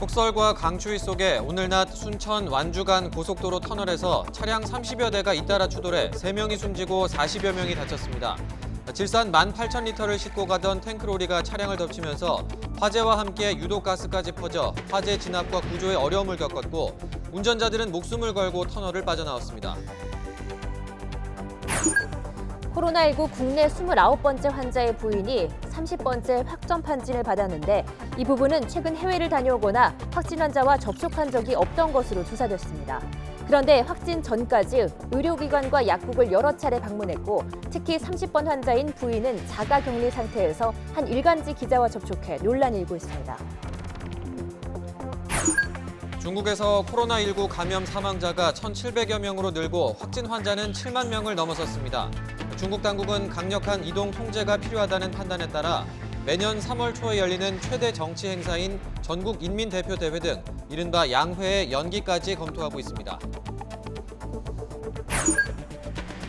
폭설과 강추위 속에 오늘 낮 순천 완주 간 고속도로 터널에서 차량 30여 대가 잇따라 추돌해 3명이 숨지고 40여 명이 다쳤습니다. 질산 18,000리터를 싣고 가던 탱크로리가 차량을 덮치면서 화재와 함께 유독가스까지 퍼져 화재 진압과 구조에 어려움을 겪었고 운전자들은 목숨을 걸고 터널을 빠져나왔습니다. 코로나19 국내 29번째 환자의 부인이 30번째 확정 판진을 받았는데 이 부분은 최근 해외를 다녀오거나 확진 환자와 접촉한 적이 없던 것으로 조사됐습니다. 그런데 확진 전까지 의료기관과 약국을 여러 차례 방문했고 특히 30번 환자인 부인은 자가격리 상태에서 한 일간지 기자와 접촉해 논란이 일고 있습니다. 중국에서 코로나19 감염 사망자가 1,700여 명으로 늘고 확진 환자는 7만 명을 넘어섰습니다. 중국 당국은 강력한 이동 통제가 필요하다는 판단에 따라 매년 3월 초에 열리는 최대 정치 행사인 전국 인민대표대회 등 이른바 양회의 연기까지 검토하고 있습니다.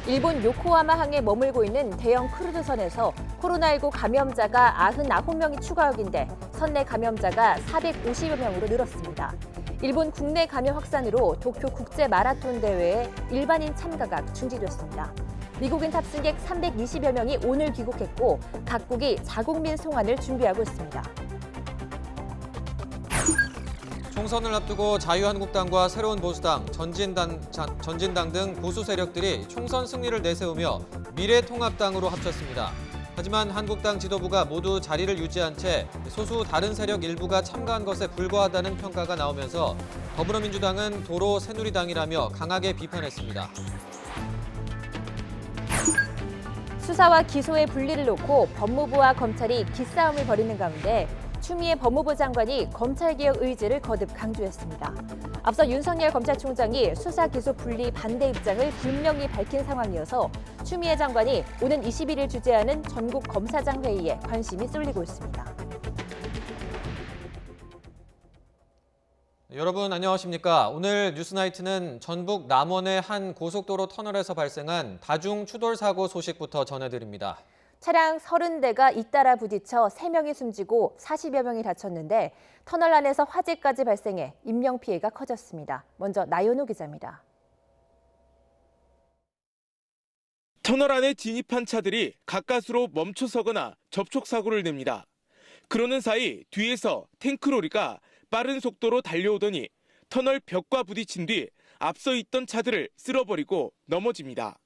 일본 요코하마항에 머물고 있는 대형 크루즈선에서 코로나19 감염자가 99명이 추가 확인돼 선내 감염자가 450여 명으로 늘었습니다. 일본 국내 감염 확산으로 도쿄 국제 마라톤 대회에 일반인 참가가 중지됐습니다. 미국인 탑승객 320여 명이 오늘 귀국했고 각국이 자국민 송환을 준비하고 있습니다. 총선을 앞두고 자유한국당과 새로운 보수당, 전진당 등 보수 세력들이 총선 승리를 내세우며 미래통합당으로 합쳤습니다. 하지만 한국당 지도부가 모두 자리를 유지한 채 소수 다른 세력 일부가 참가한 것에 불과하다는 평가가 나오면서 더불어민주당은 도로 새누리당이라며 강하게 비판했습니다. 수사와 기소의 분리를 놓고 법무부와 검찰이 기싸움을 벌이는 가운데 추미애 법무부 장관이 검찰개혁 의지를 거듭 강조했습니다. 앞서 윤석열 검찰총장이 수사 기소 분리 반대 입장을 분명히 밝힌 상황이어서 추미애 장관이 오는 21일 주재하는 전국 검사장 회의에 관심이 쏠리고 있습니다. 여러분 안녕하십니까? 오늘 뉴스나이트는 전북 남원의 한 고속도로 터널에서 발생한 다중 추돌 사고 소식부터 전해드립니다. 차량 30대가 잇따라 부딪혀 3명이 숨지고 40여 명이 다쳤는데 터널 안에서 화재까지 발생해 인명피해가 커졌습니다. 먼저 나연호 기자입니다. 터널 안에 진입한 차들이 가까스로 멈춰서거나 접촉사고를 냅니다. 그러는 사이 뒤에서 탱크로리가 빠른 속도로 달려오더니 터널 벽과 부딪힌 뒤 앞서 있던 차들을 쓸어버리고 넘어집니다.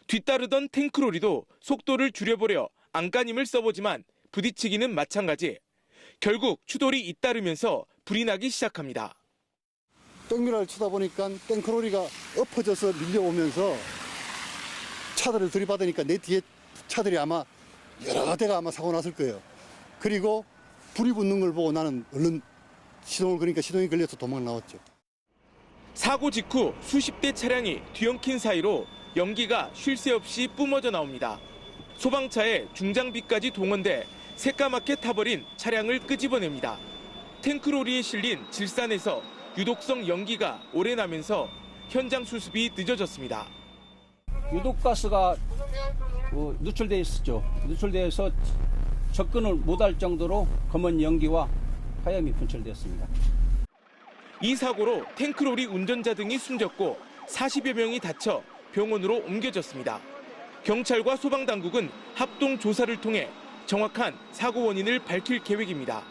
뒤따르던 탱크로리도 속도를 줄여보려 안간힘을 써보지만 부딪히기는 마찬가지. 결국 추돌이 잇따르면서 불이 나기 시작합니다. 백미러를 치다 보니까 탱크로리가 엎어져서 밀려오면서 차들을 들이받으니까 내 뒤에 차들이 아마 여러 대가 아마 사고 났을 거예요. 그리고 불이 붙는 걸 보고 나는 얼른 시동을 거니까 시동이 걸려서 도망 나왔죠. 사고 직후 수십 대 차량이 뒤엉킨 사이로 연기가 쉴 새 없이 뿜어져 나옵니다. 소방차에 중장비까지 동원돼 새까맣게 타버린 차량을 끄집어냅니다. 탱크로리에 실린 질산에서 유독성 연기가 오래 나면서 현장 수습이 늦어졌습니다. 유독가스가 누출돼 있었죠. 누출돼서 접근을 못할 정도로 검은 연기와 화염이 분출되었습니다. 이 사고로 탱크로리 운전자 등이 숨졌고 40여 명이 다쳐 병원으로 옮겨졌습니다. 경찰과 소방당국은 합동 조사를 통해 정확한 사고 원인을 밝힐 계획입니다.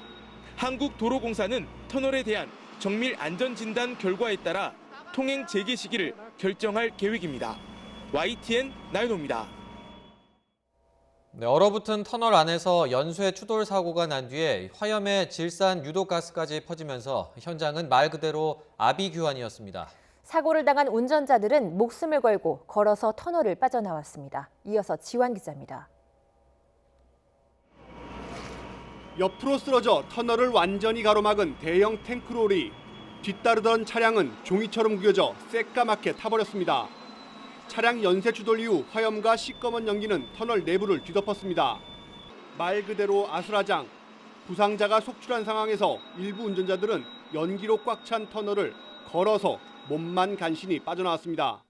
한국도로공사는 터널에 대한 정밀 안전진단 결과에 따라 통행 재개 시기를 결정할 계획입니다. YTN 나연호입니다. 얼어붙은 터널 안에서 연쇄 추돌 사고가 난 뒤에 화염에 질산 유독가스까지 퍼지면서 현장은 말 그대로 아비규환이었습니다. 사고를 당한 운전자들은 목숨을 걸고 걸어서 터널을 빠져나왔습니다. 이어서 지환 기자입니다. 옆으로 쓰러져 터널을 완전히 가로막은 대형 탱크로리. 뒤따르던 차량은 종이처럼 구겨져 새까맣게 타버렸습니다. 차량 연쇄 추돌 이후 화염과 시꺼먼 연기는 터널 내부를 뒤덮었습니다. 말 그대로 아수라장. 부상자가 속출한 상황에서 일부 운전자들은 연기로 꽉 찬 터널을 걸어서 몸만 간신히 빠져나왔습니다.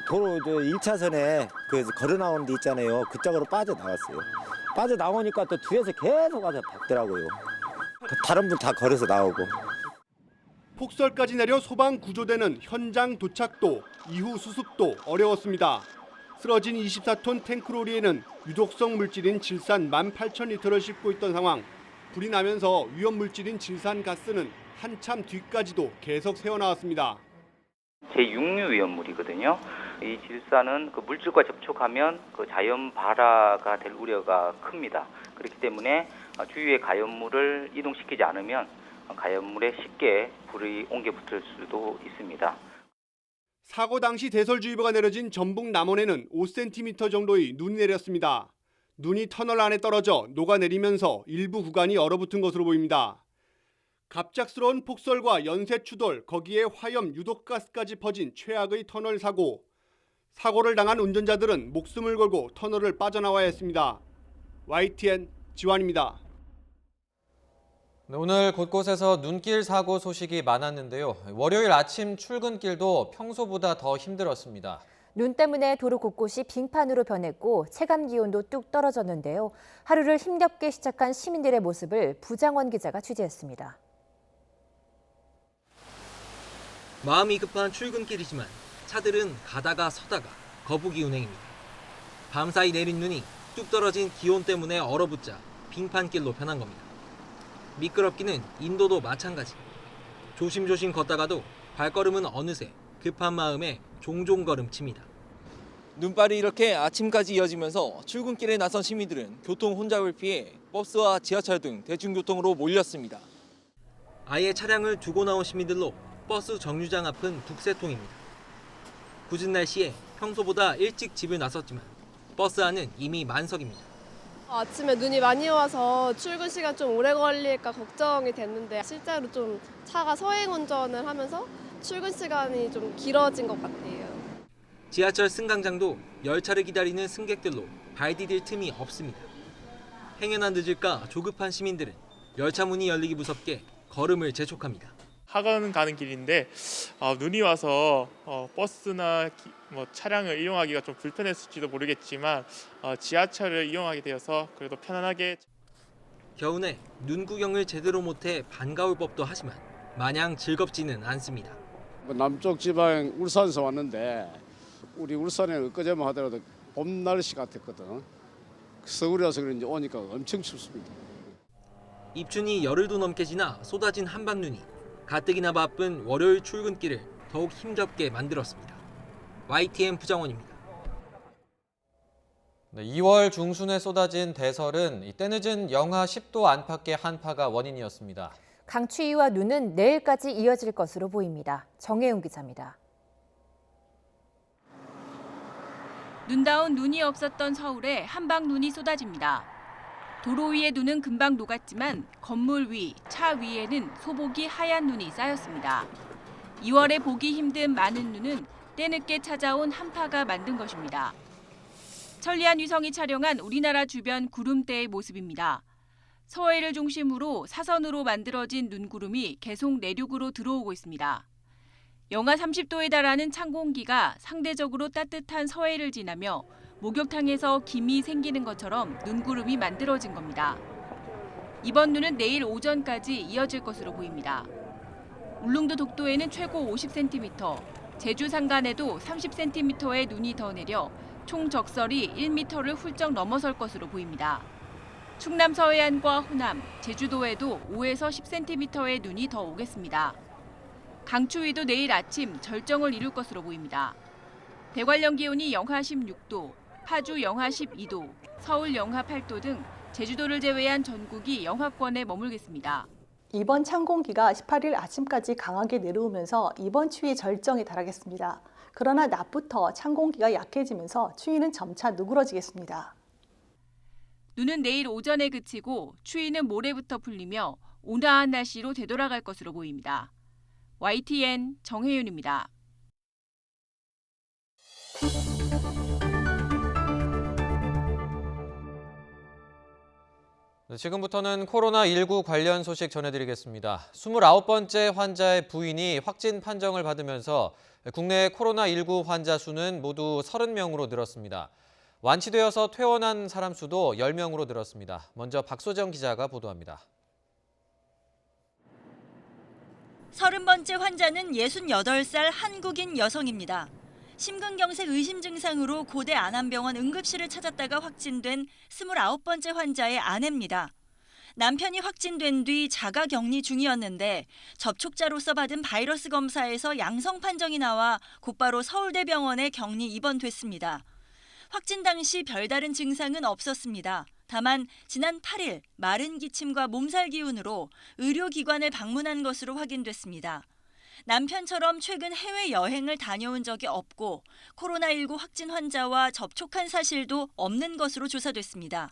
도로 1차선에 걸어 나오는 데 있잖아요. 그쪽으로 빠져나왔어요. 빠져나오니까 또 뒤에서 계속 와서 박더라고요. 다른 분 다 걸어서 나오고. 폭설까지 내려 소방 구조대는 현장 도착도, 이후 수습도 어려웠습니다. 쓰러진 24톤 탱크로리에는 유독성 물질인 질산 18,000리터를 싣고 있던 상황. 불이 나면서 위험 물질인 질산가스는 한참 뒤까지도 계속 새어나왔습니다. 제6류 위험물이거든요. 이 질산은 그 물질과 접촉하면 그 자연 발화가 될 우려가 큽니다. 그렇기 때문에 주위의 가연물을 이동시키지 않으면 가연물에 쉽게 불이 옮겨 붙을 수도 있습니다. 사고 당시 대설주의보가 내려진 전북 남원에는 5cm 정도의 눈이 내렸습니다. 눈이 터널 안에 떨어져 녹아내리면서 일부 구간이 얼어붙은 것으로 보입니다. 갑작스러운 폭설과 연쇄 추돌, 거기에 화염, 유독가스까지 퍼진 최악의 터널 사고. 사고를 당한 운전자들은 목숨을 걸고 터널을 빠져나와야 했습니다. YTN 지환입니다. 네, 오늘 곳곳에서 눈길 사고 소식이 많았는데요. 월요일 아침 출근길도 평소보다 더 힘들었습니다. 눈 때문에 도로 곳곳이 빙판으로 변했고 체감 기온도 뚝 떨어졌는데요. 하루를 힘겹게 시작한 시민들의 모습을 부장원 기자가 취재했습니다. 마음이 급한 출근길이지만 차들은 가다가 서다가 거북이 운행입니다. 밤사이 내린 눈이 뚝 떨어진 기온 때문에 얼어붙자 빙판길로 변한 겁니다. 미끄럽기는 인도도 마찬가지. 조심조심 걷다가도 발걸음은 어느새 급한 마음에 종종 걸음칩니다. 눈발이 이렇게 아침까지 이어지면서 출근길에 나선 시민들은 교통 혼잡을 피해 버스와 지하철 등 대중교통으로 몰렸습니다. 아예 차량을 두고 나온 시민들로 버스 정류장 앞은 북새통입니다. 궂은 날씨에 평소보다 일찍 집을 나섰지만 버스 안은 이미 만석입니다. 아침에 눈이 많이 와서 출근 시간 좀 오래 걸릴까 걱정이 됐는데 실제로 좀 차가 서행 운전을 하면서 출근 시간이 좀 길어진 것 같아요. 지하철 승강장도 열차를 기다리는 승객들로 발 디딜 틈이 없습니다. 행여나 늦을까 조급한 시민들은 열차 문이 열리기 무섭게 걸음을 재촉합니다. 학원 가는 길인데 눈이 와서 버스나 차량을 이용하기가 좀 불편했을지도 모르겠지만 지하철을 이용하게 되어서 그래도 편안하게. 겨우내 눈 구경을 제대로 못해 반가울 법도 하지만 마냥 즐겁지는 않습니다. 남쪽 지방 울산에서 왔는데 우리 울산에 엊그제만 하더라도 봄 날씨 같았거든. 서울에 와서 그런지 오니까 엄청 춥습니다. 입춘이 열흘도 넘게 지나 쏟아진 한방눈이 가뜩이나 바쁜 월요일 출근길을 더욱 힘겹게 만들었습니다. YTN 부장원입니다. 네, 2월 중순에 쏟아진 대설은 때늦은 영하 10도 안팎의 한파가 원인이었습니다. 강추위와 눈은 내일까지 이어질 것으로 보입니다. 정혜용 기자입니다. 눈다운 눈이 없었던 서울에 한방눈이 쏟아집니다. 도로 위의 눈은 금방 녹았지만 건물 위, 차 위에는 소복이 하얀 눈이 쌓였습니다. 2월에 보기 힘든 많은 눈은 때늦게 찾아온 한파가 만든 것입니다. 천리안 위성이 촬영한 우리나라 주변 구름대의 모습입니다. 서해를 중심으로 사선으로 만들어진 눈구름이 계속 내륙으로 들어오고 있습니다. 영하 30도에 달하는 찬 공기가 상대적으로 따뜻한 서해를 지나며 목욕탕에서 김이 생기는 것처럼 눈구름이 만들어진 겁니다. 이번 눈은 내일 오전까지 이어질 것으로 보입니다. 울릉도 독도에는 최고 50cm, 제주 산간에도 30cm의 눈이 더 내려 총 적설이 1m를 훌쩍 넘어설 것으로 보입니다. 충남 서해안과 호남, 제주도에도 5에서 10cm의 눈이 더 오겠습니다. 강추위도 내일 아침 절정을 이룰 것으로 보입니다. 대관령 기온이 영하 16도, 파주 영하 12도, 서울 영하 8도 등 제주도를 제외한 전국이 영하권에 머물겠습니다. 이번 찬 공기가 18일 아침까지 강하게 내려오면서 이번 추위 절정에 달하겠습니다. 그러나 낮부터 찬 공기가 약해지면서 추위는 점차 누그러지겠습니다. 눈은 내일 오전에 그치고 추위는 모레부터 풀리며 온화한 날씨로 되돌아갈 것으로 보입니다. YTN 정혜윤입니다. 지금부터는 코로나19 관련 소식 전해드리겠습니다. 29번째 환자의 부인이 확진 판정을 받으면서 국내 코로나19 환자 수는 모두 30명으로 늘었습니다. 완치되어서 퇴원한 사람 수도 10명으로 늘었습니다. 먼저 박소정 기자가 보도합니다. 30번째 환자는 68살 한국인 여성입니다. 심근경색 의심 증상으로 고대 안암병원 응급실을 찾았다가 확진된 29번째 환자의 아내입니다. 남편이 확진된 뒤 자가격리 중이었는데 접촉자로서 받은 바이러스 검사에서 양성 판정이 나와 곧바로 서울대병원에 격리 입원됐습니다. 확진 당시 별다른 증상은 없었습니다. 다만 지난 8일 마른 기침과 몸살 기운으로 의료기관을 방문한 것으로 확인됐습니다. 남편처럼 최근 해외여행을 다녀온 적이 없고 코로나19 확진 환자와 접촉한 사실도 없는 것으로 조사됐습니다.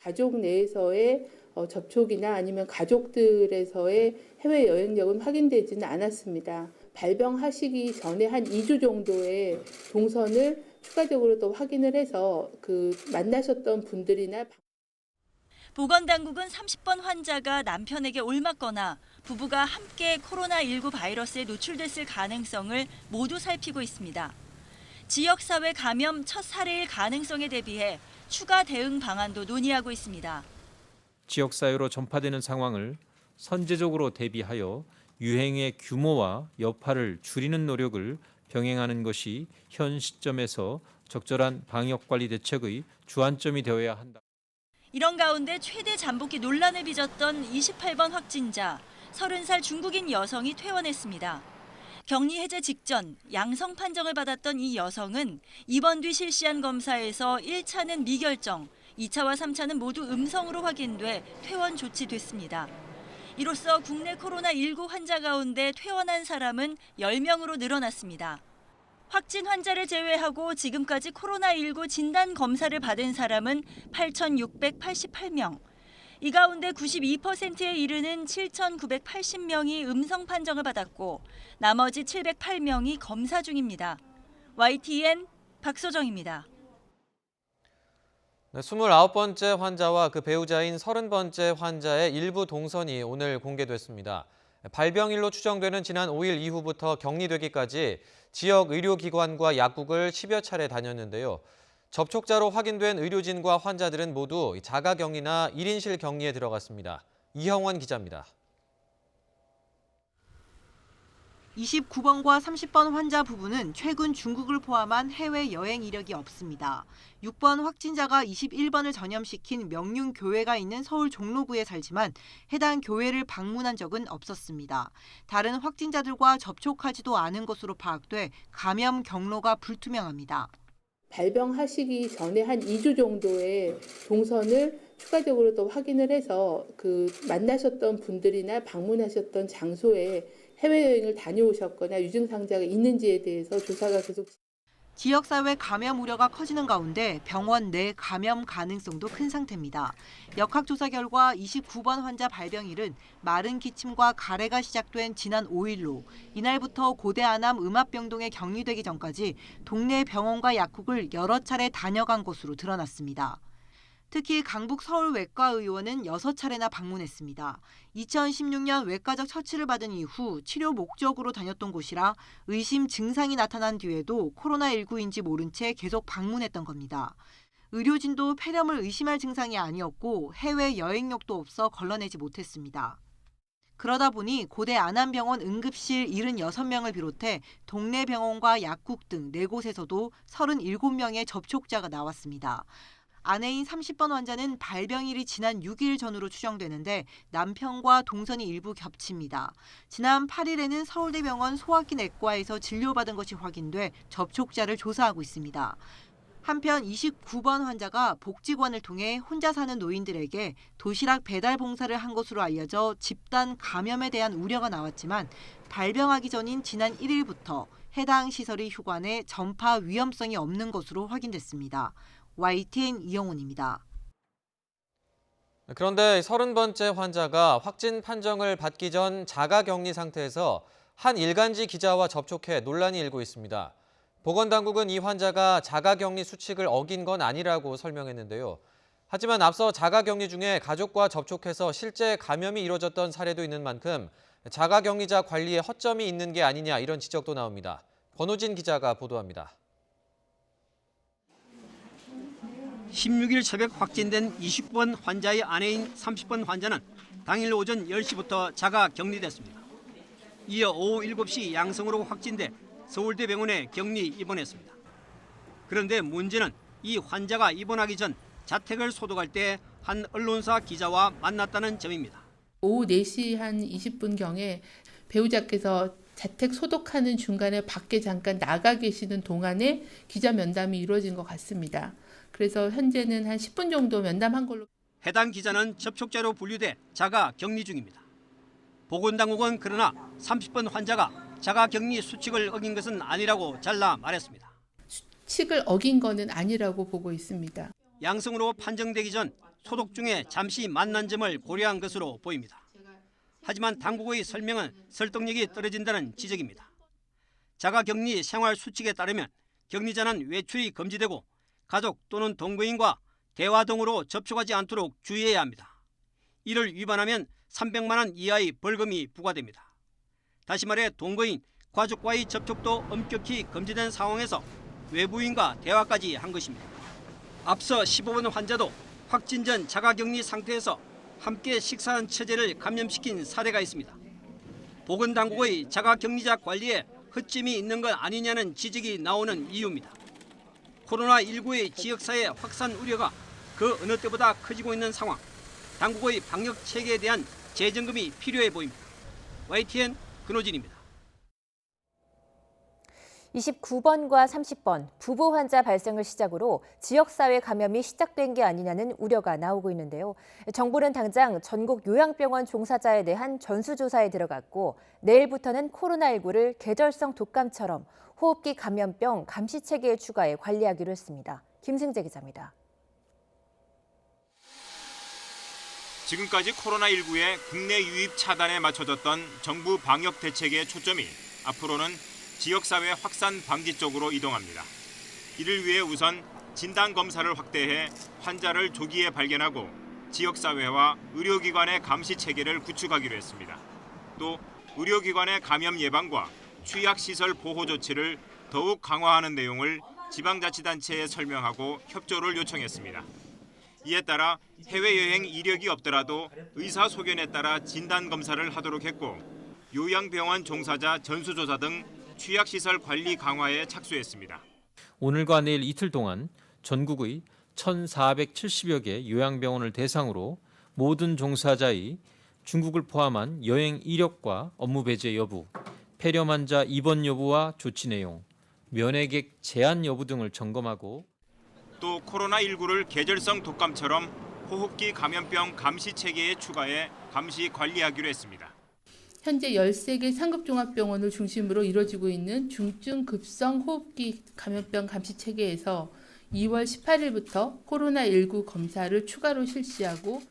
가족 내에서의 접촉이나 아니면 가족들에서의 해외여행력은 확인되지는 않았습니다. 발병하시기 전에 한 2주 정도의 동선을 추가적으로 또 확인을 해서 만나셨던 분들이나 보건당국은 30번 환자가 남편에게 옮았거나 부부가 함께 코로나19 바이러스에 노출됐을 가능성을 모두 살피고 있습니다. 지역사회 감염 첫 사례일 가능성에 대비해 추가 대응 방안도 논의하고 있습니다. 지역사회로 전파되는 상황을 선제적으로 대비하여 유행의 규모와 여파를 줄이는 노력을 병행하는 것이 현 시점에서 적절한 방역관리 대책의 주안점이 되어야 한다. 이런 가운데 최대 잠복기 논란을 빚었던 28번 확진자, 30살 중국인 여성이 퇴원했습니다. 격리 해제 직전 양성 판정을 받았던 이 여성은 입원 뒤 실시한 검사에서 1차는 미결정, 2차와 3차는 모두 음성으로 확인돼 퇴원 조치됐습니다. 이로써 국내 코로나19 환자 가운데 퇴원한 사람은 10명으로 늘어났습니다. 확진 환자를 제외하고 지금까지 코로나19 진단 검사를 받은 사람은 8,688명. 이 가운데 92%에 이르는 7,980명이 음성 판정을 받았고 나머지 708명이 검사 중입니다. YTN 박소정입니다. 29번째 환자와 그 배우자인 30번째 환자의 일부 동선이 오늘 공개됐습니다. 발병일로 추정되는 지난 5일 이후부터 격리되기까지 지역 의료기관과 약국을 10여 차례 다녔는데요. 접촉자로 확인된 의료진과 환자들은 모두 자가격리나 1인실 격리에 들어갔습니다. 이형원 기자입니다. 29번과 30번 환자 부부는 최근 중국을 포함한 해외 여행 이력이 없습니다. 6번 확진자가 21번을 전염시킨 명륜교회가 있는 서울 종로구에 살지만 해당 교회를 방문한 적은 없었습니다. 다른 확진자들과 접촉하지도 않은 것으로 파악돼 감염 경로가 불투명합니다. 발병하시기 전에 한 2주 정도의 동선을 추가적으로 또 확인을 해서 만나셨던 분들이나 방문하셨던 장소에 해외여행을 다녀오셨거나 유증상자가 있는지에 대해서 조사가 계속. 지역사회 감염 우려가 커지는 가운데 병원 내 감염 가능성도 큰 상태입니다. 역학조사 결과 29번 환자 발병일은 마른 기침과 가래가 시작된 지난 5일로 이날부터 고대 안암 음압병동에 격리되기 전까지 동네 병원과 약국을 여러 차례 다녀간 것으로 드러났습니다. 특히 강북 서울외과의원은 6차례나 방문했습니다. 2016년 외과적 처치를 받은 이후 치료 목적으로 다녔던 곳이라 의심 증상이 나타난 뒤에도 코로나19인지 모른 채 계속 방문했던 겁니다. 의료진도 폐렴을 의심할 증상이 아니었고 해외 여행력도 없어 걸러내지 못했습니다. 그러다 보니 고대 안암병원 응급실 76명을 비롯해 동네 병원과 약국 등 4곳에서도 37명의 접촉자가 나왔습니다. 아내인 30번 환자는 발병일이 지난 6일 전후로 추정되는데 남편과 동선이 일부 겹칩니다. 지난 8일에는 서울대병원 소화기내과에서 진료받은 것이 확인돼 접촉자를 조사하고 있습니다. 한편 29번 환자가 복지관을 통해 혼자 사는 노인들에게 도시락 배달 봉사를 한 것으로 알려져 집단 감염에 대한 우려가 나왔지만 발병하기 전인 지난 1일부터 해당 시설이 휴관해 전파 위험성이 없는 것으로 확인됐습니다. YTN 이영훈입니다. 그런데 30번째 환자가 확진 판정을 받기 전 자가격리 상태에서 한 일간지 기자와 접촉해 논란이 일고 있습니다. 보건당국은 이 환자가 자가격리 수칙을 어긴 건 아니라고 설명했는데요. 하지만 앞서 자가격리 중에 가족과 접촉해서 실제 감염이 이뤄졌던 사례도 있는 만큼 자가격리자 관리에 허점이 있는 게 아니냐 이런 지적도 나옵니다. 권호진 기자가 보도합니다. 16일 새벽 확진된 29번 환자의 아내인 30번 환자는 당일 오전 10시부터 자가 격리됐습니다. 이어 오후 7시 양성으로 확진돼 서울대병원에 격리 입원했습니다. 그런데 문제는 이 환자가 입원하기 전 자택을 소독할 때 한 언론사 기자와 만났다는 점입니다. 오후 4시 한 20분경에 배우자께서 자택 소독하는 중간에 밖에 잠깐 나가 계시는 동안에 기자 면담이 이루어진 것 같습니다. 그래서 현재는 한 10분 정도 면담한 걸로. 해당 기자는 접촉자로 분류돼 자가 격리 중입니다. 보건당국은 그러나 30번 환자가 자가 격리 수칙을 어긴 것은 아니라고 잘라 말했습니다. 수칙을 어긴 것은 아니라고 보고 있습니다. 양성으로 판정되기 전 소독 중에 잠시 만난 점을 고려한 것으로 보입니다. 하지만 당국의 설명은 설득력이 떨어진다는 지적입니다. 자가격리 생활수칙에 따르면 격리자는 외출이 금지되고 가족 또는 동거인과 대화 등으로 접촉하지 않도록 주의해야 합니다. 이를 위반하면 300만 원 이하의 벌금이 부과됩니다. 다시 말해 동거인, 가족과의 접촉도 엄격히 금지된 상황에서 외부인과 대화까지 한 것입니다. 앞서 15번 환자도 확진 전 자가격리 상태에서 함께 식사한 처제를 감염시킨 사례가 있습니다. 보건당국의 자가격리자 관리에 허점이 있는 것 아니냐는 지적이 나오는 이유입니다. 코로나19의 지역사회 확산 우려가 그 어느 때보다 커지고 있는 상황, 당국의 방역 체계에 대한 재점검이 필요해 보입니다. YTN 근호진입니다. 29번과 30번 부부 환자 발생을 시작으로 지역사회 감염이 시작된 게 아니냐는 우려가 나오고 있는데요. 정부는 당장 전국 요양병원 종사자에 대한 전수조사에 들어갔고 내일부터는 코로나19를 계절성 독감처럼 호흡기 감염병 감시체계에 추가해 관리하기로 했습니다. 김승재 기자입니다. 지금까지 코로나19의 국내 유입 차단에 맞춰졌던 정부 방역 대책의 초점이 앞으로는 지역사회 확산 방지 쪽으로 이동합니다. 이를 위해 우선 진단검사를 확대해 환자를 조기에 발견하고 지역사회와 의료기관의 감시체계를 구축하기로 했습니다. 또 의료기관의 감염 예방과 취약시설 보호 조치를 더욱 강화하는 내용을 지방자치단체에 설명하고 협조를 요청했습니다. 이에 따라 해외여행 이력이 없더라도 의사소견에 따라 진단검사를 하도록 했고 요양병원 종사자 전수조사 등 취약시설 관리 강화에 착수했습니다. 오늘과 내일 이틀 동안 전국의 1,470여 개 요양병원을 대상으로 모든 종사자의 중국을 포함한 여행 이력과 업무 배제 여부, 폐렴 환자 입원 여부와 조치 내용, 면회객 제한 여부 등을 점검하고 또 코로나19를 계절성 독감처럼 호흡기 감염병 감시 체계에 추가해 감시 관리하기로 했습니다. 현재 13개 상급종합병원을 중심으로 이루어지고 있는 중증급성 호흡기 감염병 감시 체계에서 2월 18일부터 코로나19 검사를 추가로 실시하고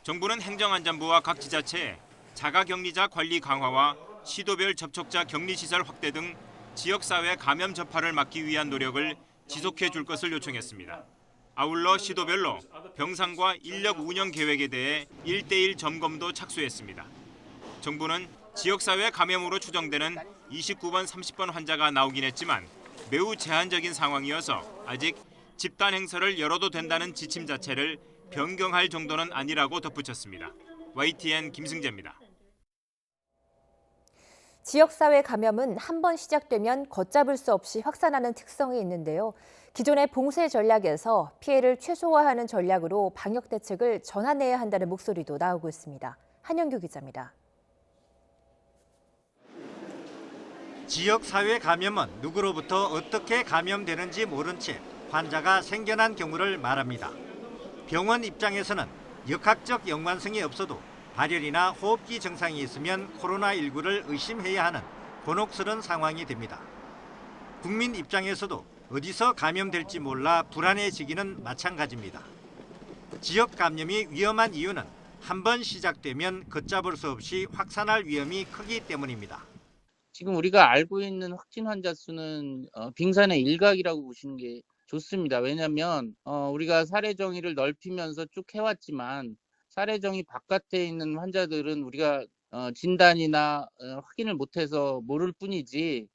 정부는 행정안전부와 각 지자체에 자가격리자 관리 강화와 시도별 접촉자 격리시설 확대 등 지역사회 감염 전파를 막기 위한 노력을 지속해 줄 것을 요청했습니다. 아울러 시도별로 병상과 인력 운영 계획에 대해 1:1 점검도 착수했습니다. 정부는 지역사회 감염으로 추정되는 29번, 30번 환자가 나오긴 했지만 매우 제한적인 상황이어서 아직 집단 행사를 열어도 된다는 지침 자체를 변경할 정도는 아니라고 덧붙였습니다. YTN 김승재입니다. 지역사회 감염은 한 번 시작되면 걷잡을 수 없이 확산하는 특성이 있는데요. 기존의 봉쇄 전략에서 피해를 최소화하는 전략으로 방역 대책을 전환해야 한다는 목소리도 나오고 있습니다. 한영규 기자입니다. 지역사회 감염은 누구로부터 어떻게 감염되는지 모른 채 환자가 생겨난 경우를 말합니다. 병원 입장에서는 역학적 연관성이 없어도 발열이나 호흡기 증상이 있으면 코로나19를 의심해야 하는 곤혹스러운 상황이 됩니다. 국민 입장에서도 어디서 감염될지 몰라 불안해지기는 마찬가지입니다. 지역 감염이 위험한 이유는 한 번 시작되면 걷잡을 수 없이 확산할 위험이 크기 때문입니다. 지금 우리가 알고 있는 확진 환자 수는 빙산의 일각이라고 보시는 게 좋습니다. 왜냐하면 우리가 사례 정의를 넓히면서 쭉 해왔지만 사례 정의 바깥에 있는 환자들은 우리가 진단이나 확인을 못해서 모를 뿐이지.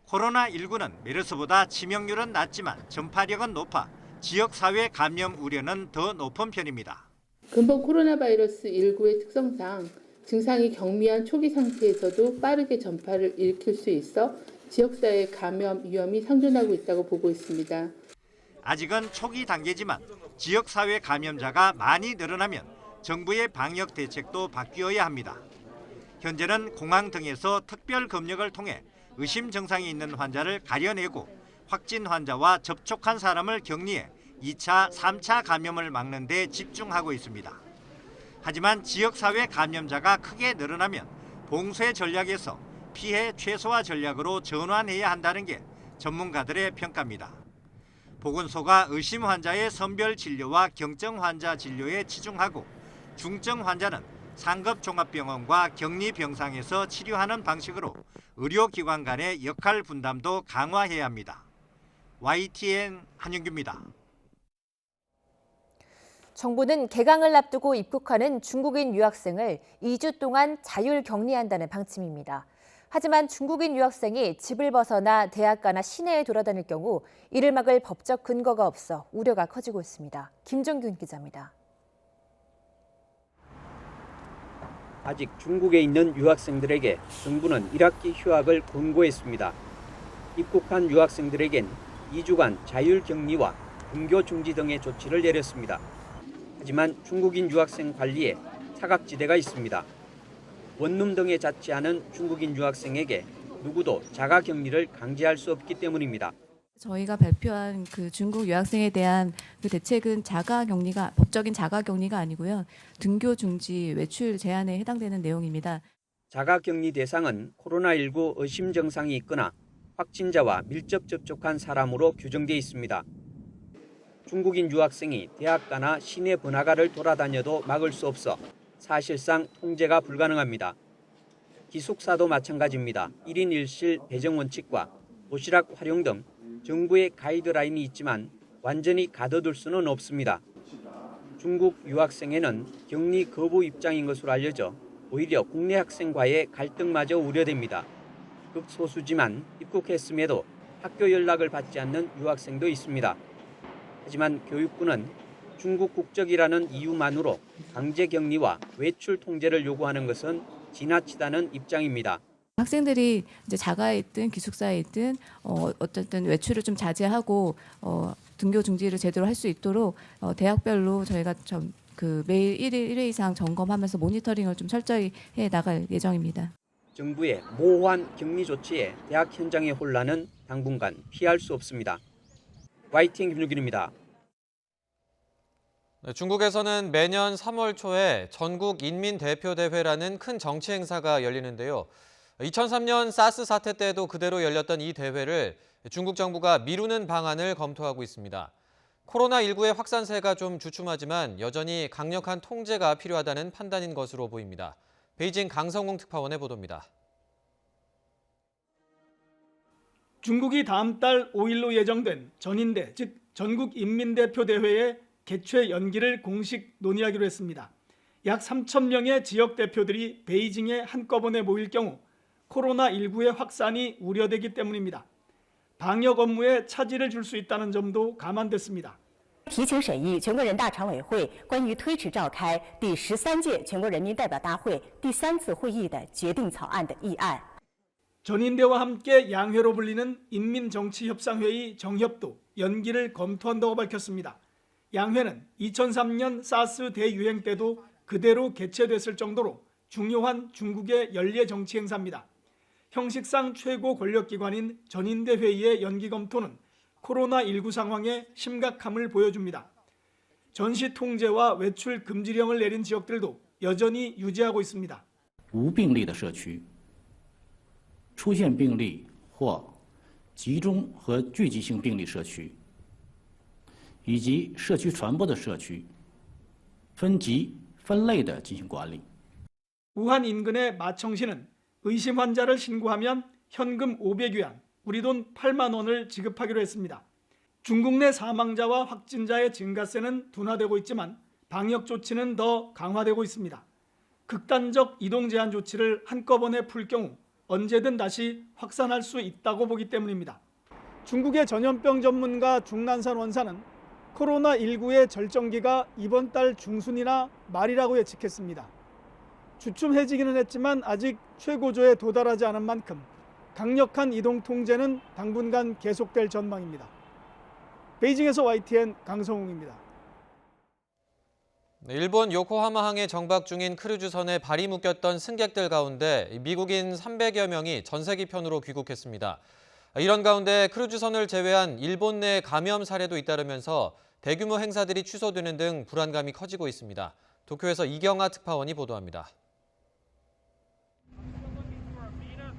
코로나19는 메르스보다 치명률은 낮지만 전파력은 높아 지역사회 감염 우려는 더 높은 편입니다. 근본 코로나 바이러스 19의 특성상 증상이 경미한 초기 상태에서도 빠르게 전파를 일으킬 수 있어 지역사회 감염 위험이 상존하고 있다고 보고 있습니다. 아직은 초기 단계지만 지역사회 감염자가 많이 늘어나면 정부의 방역 대책도 바뀌어야 합니다. 현재는 공항 등에서 특별 검역을 통해 의심 증상이 있는 환자를 가려내고 확진 환자와 접촉한 사람을 격리해 2차, 3차 감염을 막는 데 집중하고 있습니다. 하지만 지역사회 감염자가 크게 늘어나면 봉쇄 전략에서 피해 최소화 전략으로 전환해야 한다는 게 전문가들의 평가입니다. 보건소가 의심 환자의 선별 진료와 경증 환자 진료에 치중하고 중증 환자는 상급 종합병원과 격리 병상에서 치료하는 방식으로 의료기관 간의 역할 분담도 강화해야 합니다. YTN 한윤규입니다. 정부는 개강을 앞두고 입국하는 중국인 유학생을 2주 동안 자율 격리한다는 방침입니다. 하지만 중국인 유학생이 집을 벗어나 대학가나 시내에 돌아다닐 경우 이를 막을 법적 근거가 없어 우려가 커지고 있습니다. 김정균 기자입니다. 아직 중국에 있는 유학생들에게 정부는 1학기 휴학을 권고했습니다. 입국한 유학생들에겐 2주간 자율격리와 등교 중지 등의 조치를 내렸습니다. 하지만 중국인 유학생 관리에 사각지대가 있습니다. 원룸 등에 자취하는 중국인 유학생에게 누구도 자가격리를 강제할 수 없기 때문입니다. 저희가 발표한 그 중국 유학생에 대한 그 대책은 법적인 자가격리가 아니고요. 등교 중지, 외출 제한에 해당되는 내용입니다. 자가격리 대상은 코로나19 의심 증상이 있거나 확진자와 밀접 접촉한 사람으로 규정돼 있습니다. 중국인 유학생이 대학가나 시내 번화가를 돌아다녀도 막을 수 없어 사실상 통제가 불가능합니다. 기숙사도 마찬가지입니다. 1인 1실 배정 원칙과 도시락 활용 등 정부의 가이드라인이 있지만 완전히 가둬둘 수는 없습니다. 중국 유학생에는 격리 거부 입장인 것으로 알려져 오히려 국내 학생과의 갈등마저 우려됩니다. 극소수지만 입국했음에도 학교 연락을 받지 않는 유학생도 있습니다. 하지만 교육부는 중국 국적이라는 이유만으로 강제 격리와 외출 통제를 요구하는 것은 지나치다는 입장입니다. 학생들이 이제 자가에 있든 기숙사에 있든 어쨌든 외출을 좀 자제하고 등교 중지를 제대로 할 수 있도록 대학별로 저희가 매일 1회 이상 점검하면서 모니터링을 좀 철저히 해 나갈 예정입니다. 정부의 모호한 격리 조치에 대학 현장의 혼란은 당분간 피할 수 없습니다. YTN 김유균입니다. 중국에서는 매년 3월 초에 전국 인민대표대회라는 큰 정치 행사가 열리는데요. 2003년 사스 사태 때도 그대로 열렸던 이 대회를 중국 정부가 미루는 방안을 검토하고 있습니다. 코로나19의 확산세가 좀 주춤하지만 여전히 강력한 통제가 필요하다는 판단인 것으로 보입니다. 베이징 강성웅 특파원의 보도입니다. 중국이 다음 달 5일로 예정된 전인대, 즉 전국인민대표대회의 개최 연기를 공식 논의하기로 했습니다. 약 3,000명의 지역 대표들이 베이징에 한꺼번에 모일 경우 코로나19의 확산이 우려되기 때문입니다. 방역 업무에 차질을 줄 수 있다는 점도 감안됐습니다. 提请审议全国人大常委会关于推迟召开第13届全国人民代表大会第3次会议的决定草案的议案。 전인대와 함께 양회로 불리는 인민정치협상회의 정협도 연기를 검토한다고 밝혔습니다. 양회는 2003년 사스 대유행 때도 그대로 개최됐을 정도로 중요한 중국의 연례 정치 행사입니다. 형식상 최고 권력기관인 전인대 회의의 연기 검토는 코로나19 상황의 심각함을 보여줍니다. 전시 통제와 외출 금지령을 내린 지역들도 여전히 유지하고 있습니다. 无病例的社区出现病例或集中和聚集性病例社区以及社区传播的社区分级分类的进行管理。 우한 인근의 마청시는 의심 환자를 신고하면 현금 500위안, 우리 돈 8만 원을 지급하기로 했습니다. 중국 내 사망자와 확진자의 증가세는 둔화되고 있지만 방역 조치는 더 강화되고 있습니다. 극단적 이동 제한 조치를 한꺼번에 풀 경우 언제든 다시 확산할 수 있다고 보기 때문입니다. 중국의 전염병 전문가 중난산 원사는 코로나19의 절정기가 이번 달 중순이나 말이라고 예측했습니다. 주춤해지기는 했지만 아직 최고조에 도달하지 않은 만큼 강력한 이동 통제는 당분간 계속될 전망입니다. 베이징에서 YTN 강성웅입니다. 일본 요코하마항에 정박 중인 크루즈선에 발이 묶였던 승객들 가운데 미국인 300여 명이 전세기편으로 귀국했습니다. 이런 가운데 크루즈선을 제외한 일본 내 감염 사례도 잇따르면서 대규모 행사들이 취소되는 등 불안감이 커지고 있습니다. 도쿄에서 이경아 특파원이 보도합니다.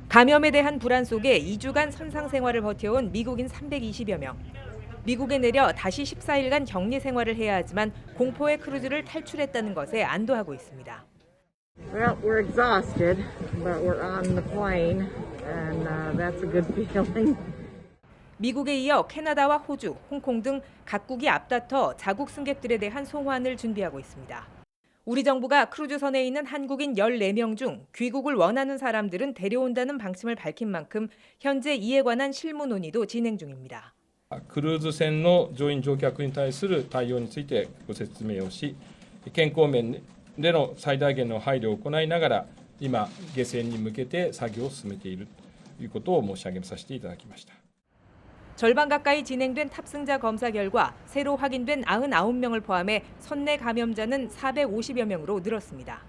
감염에 대한 불안 속에 2주간 선상 생활을 버텨온 미국인 320여 명. 미국에 내려 다시 14일간 격리 생활을 해야 하지만 공포의 크루즈를 탈출했다는 것에 안도하고 있습니다. Well, we're exhausted, but we're on the plane, and that's a good feeling. 미국에 이어 캐나다와 호주, 홍콩 등 각국이 앞다퉈 자국 승객들에 대한 송환을 준비하고 있습니다. 우리 정부가 크루즈선에 있는 한국인 14명 중 귀국을 원하는 사람들은 데려온다는 방침을 밝힌 만큼 현재 이에 관한 실무 논의도 진행 중입니다. クルーズ船の乗員乗客に対する対応についてご説明をし、健康面での最大限の配慮を行いながら、今、下船に向けて作業を進めているということを申し上げさせていただきました。 절반 가까이 진행된 탑승자 검사 결과 새로 확인된 99명을 포함해 선내 감염자는 450여 명으로 늘었습니다.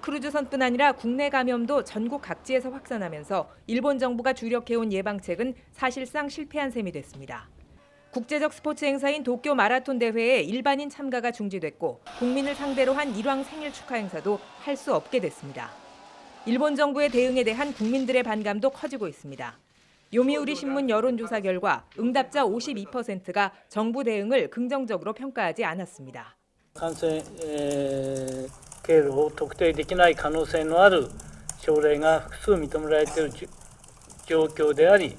크루즈선뿐 아니라 국내 감염도 전국 각지에서 확산하면서 일본 정부가 주력해온 예방책은 사실상 실패한 셈이 됐습니다. 국제적 스포츠 행사인 도쿄 마라톤 대회에 일반인 참가가 중지됐고 국민을 상대로 한 일왕 생일 축하 행사도 할 수 없게 됐습니다. 일본 정부의 대응에 대한 국민들의 반감도 커지고 있습니다. 요미우리 신문 여론조사 결과 응답자 52%가 정부 대응을 긍정적으로 평가하지 않았습니다. 感染経路を特定できない可能性のある症例が複数認められている状況であり、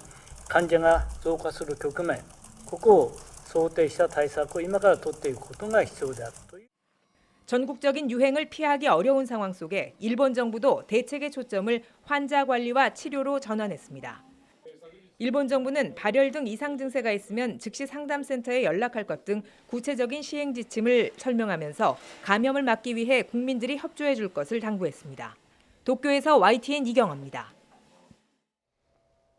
患者が増加する局面、ここを想定した対策を今から取っていくことが必要であるという。 전국적인 유행을 피하기 어려운 상황 속에 일본 정부도 대책의 초점을 환자 관리와 치료로 전환했습니다. 일본 정부는 발열 등 이상 증세가 있으면 즉시 상담센터에 연락할 것 등 구체적인 시행 지침을 설명하면서 감염을 막기 위해 국민들이 협조해 줄 것을 당부했습니다. 도쿄에서 YTN 이경아입니다.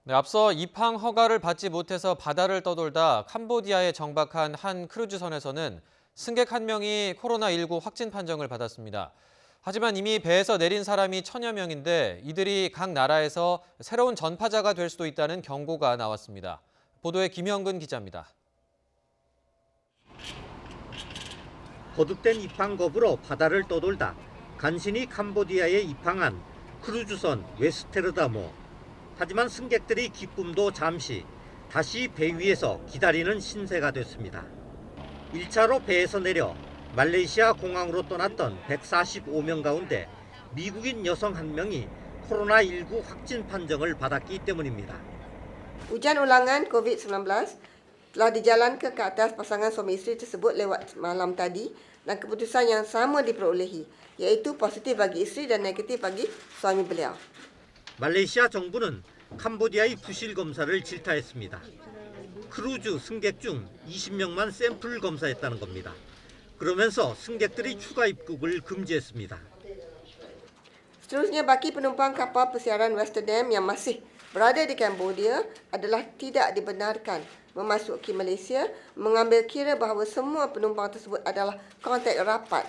네, 앞서 입항 허가를 받지 못해서 바다를 떠돌다 캄보디아에 정박한 한 크루즈선에서는 승객 한 명이 코로나19 확진 판정을 받았습니다. 하지만 이미 배에서 내린 사람이 1000여 명인데 이들이 각 나라에서 새로운 전파자가 될 수도 있다는 경고가 나왔습니다. 보도에 김영근 기자입니다. 거듭된 입항 거부로 바다를 떠돌다 간신히 캄보디아에 입항한 크루즈선 웨스테르다모. 하지만 승객들의 기쁨도 잠시 다시 배 위에서 기다리는 신세가 됐습니다. 1차로 배에서 내려 말레이시아 공항으로 떠났던 145명 가운데 미국인 여성 1명이 코로나19 확진 판정을 받았기 때문입니다. Ujian ulangan COVID-19 telah dijalankan ke atas pasangan suami isteri tersebut lewat malam tadi dan keputusan yang sama diperolehi, iaitu positif bagi isteri dan negatif bagi suami beliau. 말레이시아 정부는 캄보디아의 부실 검사를 질타했습니다. 크루즈 승객 중 20명만 샘플 검사했다는 겁니다. 그러면서 승객들이 추가 입국을 금지했습니다. Seterusnya bagi penumpang kapal persiaran Westerdam yang masih berada di Cambodia adalah tidak dibenarkan memasuki Malaysia, mengambil kira bahawa semua penumpang tersebut adalah kontak rapat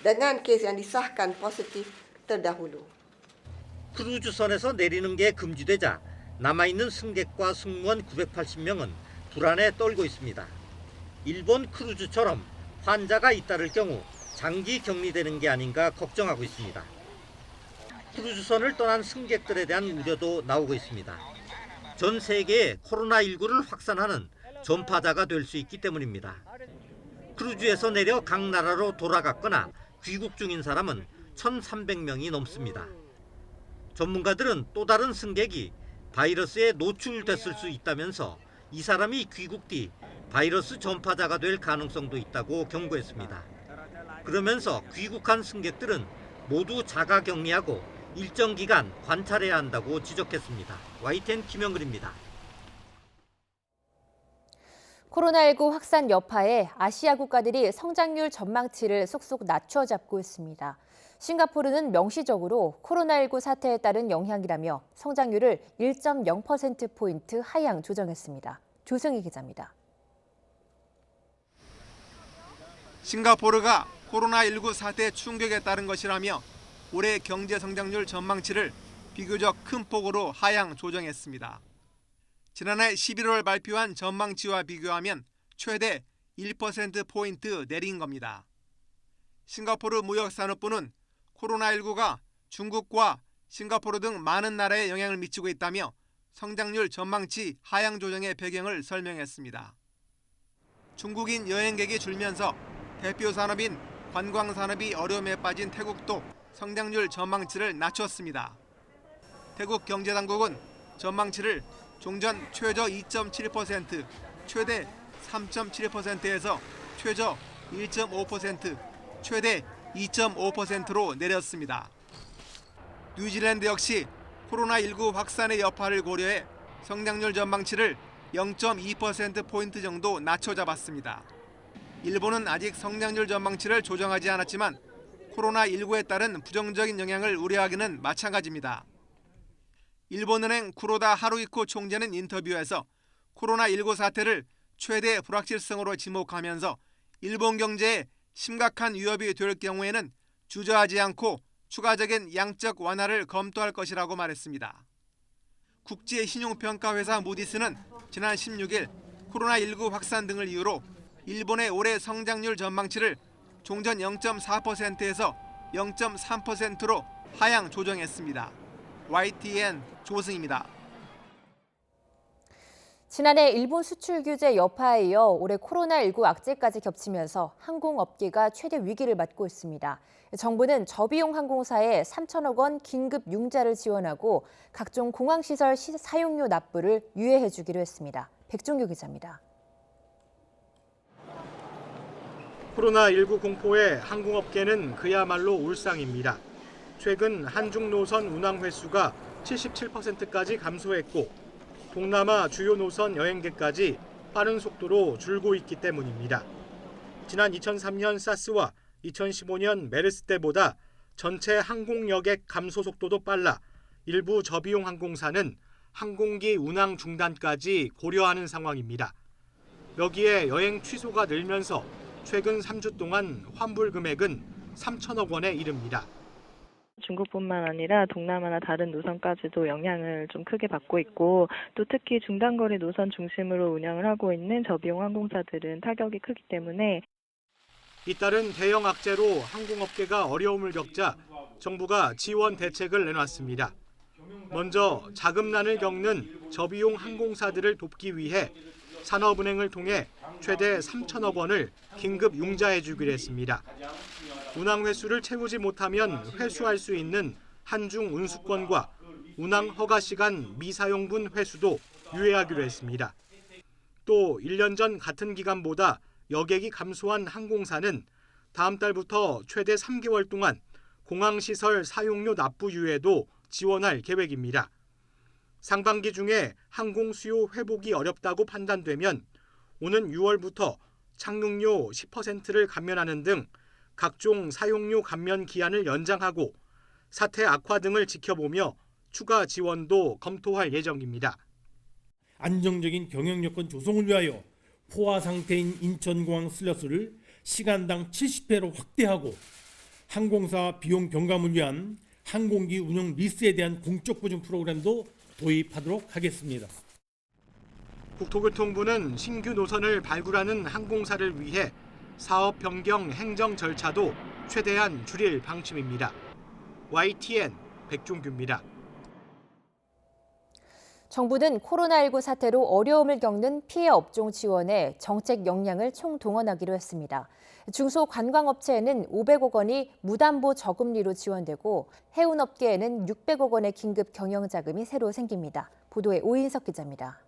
dengan kes yang disahkan positif terdahulu. 크루즈선에서 내리는 게 금지되자 남아있는 승객과 승무원 980명은 불안에 떨고 있습니다. 일본 크루즈처럼 환자가 잇따를 경우 장기 격리되는 게 아닌가 걱정하고 있습니다. 크루즈선을 떠난 승객들에 대한 우려도 나오고 있습니다. 전 세계에 코로나19를 확산하는 전파자가 될 수 있기 때문입니다. 크루즈에서 내려 각 나라로 돌아갔거나 귀국 중인 사람은 1,300명이 넘습니다. 전문가들은 또 다른 승객이 바이러스에 노출됐을 수 있다면서 이 사람이 귀국 뒤 바이러스 전파자가 될 가능성도 있다고 경고했습니다. 그러면서 귀국한 승객들은 모두 자가 격리하고 일정 기간 관찰해야 한다고 지적했습니다. YTN 김영근입니다. 코로나19 확산 여파에 아시아 국가들이 성장률 전망치를 쏙쏙 낮춰 잡고 있습니다. 싱가포르는 명시적으로 코로나19 사태에 따른 영향이라며 성장률을 1.0%포인트 하향 조정했습니다. 조승희 기자입니다. 싱가포르가 코로나19 사태 충격에 따른 것이라며 올해 경제 성장률 전망치를 비교적 큰 폭으로 하향 조정했습니다. 지난해 11월 발표한 전망치와 비교하면 최대 1%포인트 내린 겁니다. 싱가포르 무역산업부는 코로나19가 중국과 싱가포르 등 많은 나라에 영향을 미치고 있다며 성장률 전망치 하향 조정의 배경을 설명했습니다. 중국인 여행객이 줄면서 대표 산업인 관광산업이 어려움에 빠진 태국도 성장률 전망치를 낮췄습니다. 태국 경제당국은 전망치를 종전 최저 2.7%, 최대 3.7%에서 최저 1.5%, 최대 2.5%로 내렸습니다. 뉴질랜드 역시 코로나19 확산의 여파를 고려해 성장률 전망치를 0.2%포인트 정도 낮춰 잡았습니다. 일본은 아직 성장률 전망치를 조정하지 않았지만 코로나19에 따른 부정적인 영향을 우려하기는 마찬가지입니다. 일본은행 쿠로다 하루이코 총재는 인터뷰에서 코로나19 사태를 최대 불확실성으로 지목하면서 일본 경제에 심각한 위협이 될 경우에는 주저하지 않고 추가적인 양적 완화를 검토할 것이라고 말했습니다. 국제신용평가회사 무디스는 지난 16일 코로나19 확산 등을 이유로 일본의 올해 성장률 전망치를 종전 0.4%에서 0.3%로 하향 조정했습니다. YTN 조승입니다. 지난해 일본 수출 규제 여파에 이어 올해 코로나19 악재까지 겹치면서 항공업계가 최대 위기를 맞고 있습니다. 정부는 저비용 항공사에 3천억 원 긴급 융자를 지원하고 각종 공항시설 사용료 납부를 유예해 주기로 했습니다. 백종규 기자입니다. 코로나19 공포에 항공업계는 그야말로 울상입니다. 최근 한중 노선 운항 횟수가 77%까지 감소했고 동남아 주요 노선 여행객까지 빠른 속도로 줄고 있기 때문입니다. 지난 2003년 사스와 2015년 메르스 때보다 전체 항공 여객 감소 속도도 빨라 일부 저비용 항공사는 항공기 운항 중단까지 고려하는 상황입니다. 여기에 여행 취소가 늘면서 최근 3주 동안 환불 금액은 3천억 원에 이릅니다. 중국뿐만 아니라 동남아나 다른 노선까지도 영향을 좀 크게 받고 있고 또 특히 중단거리 노선 중심으로 운영을 하고 있는 저비용 항공사들은 타격이 크기 때문에 잇따른 대형 악재로 항공업계가 어려움을 겪자 정부가 지원 대책을 내놨습니다. 먼저 자금난을 겪는 저비용 항공사들을 돕기 위해 산업은행을 통해 최대 3천억 원을 긴급 융자해 주기로 했습니다. 운항 횟수를 채우지 못하면 회수할 수 있는 한중 운수권과 운항 허가 시간 미사용분 회수도 유예하기로 했습니다. 또 1년 전 같은 기간보다 여객이 감소한 항공사는 다음 달부터 최대 3개월 동안 공항시설 사용료 납부 유예도 지원할 계획입니다. 상반기 중에 항공 수요 회복이 어렵다고 판단되면 오는 6월부터 착륙료 10%를 감면하는 등 각종 사용료 감면 기한을 연장하고 사태 악화 등을 지켜보며 추가 지원도 검토할 예정입니다. 안정적인 경영 여건 조성을 위하여 포화 상태인 인천공항 슬롯을 시간당 70회로 확대하고 항공사 비용 경감을 위한 항공기 운영 리스에 대한 공적 보증 프로그램도 도입하도록 하겠습니다. 국토교통부는 신규 노선을 발굴하는 항공사를 위해 사업 변경 행정 절차도 최대한 줄일 방침입니다. YTN 백종규입니다. 정부는 코로나19 사태로 어려움을 겪는 피해 업종 지원에 정책 역량을 총동원하기로 했습니다. 중소관광업체에는 500억 원이 무담보 저금리로 지원되고 해운업계에는 600억 원의 긴급 경영자금이 새로 생깁니다. 보도에 오인석 기자입니다.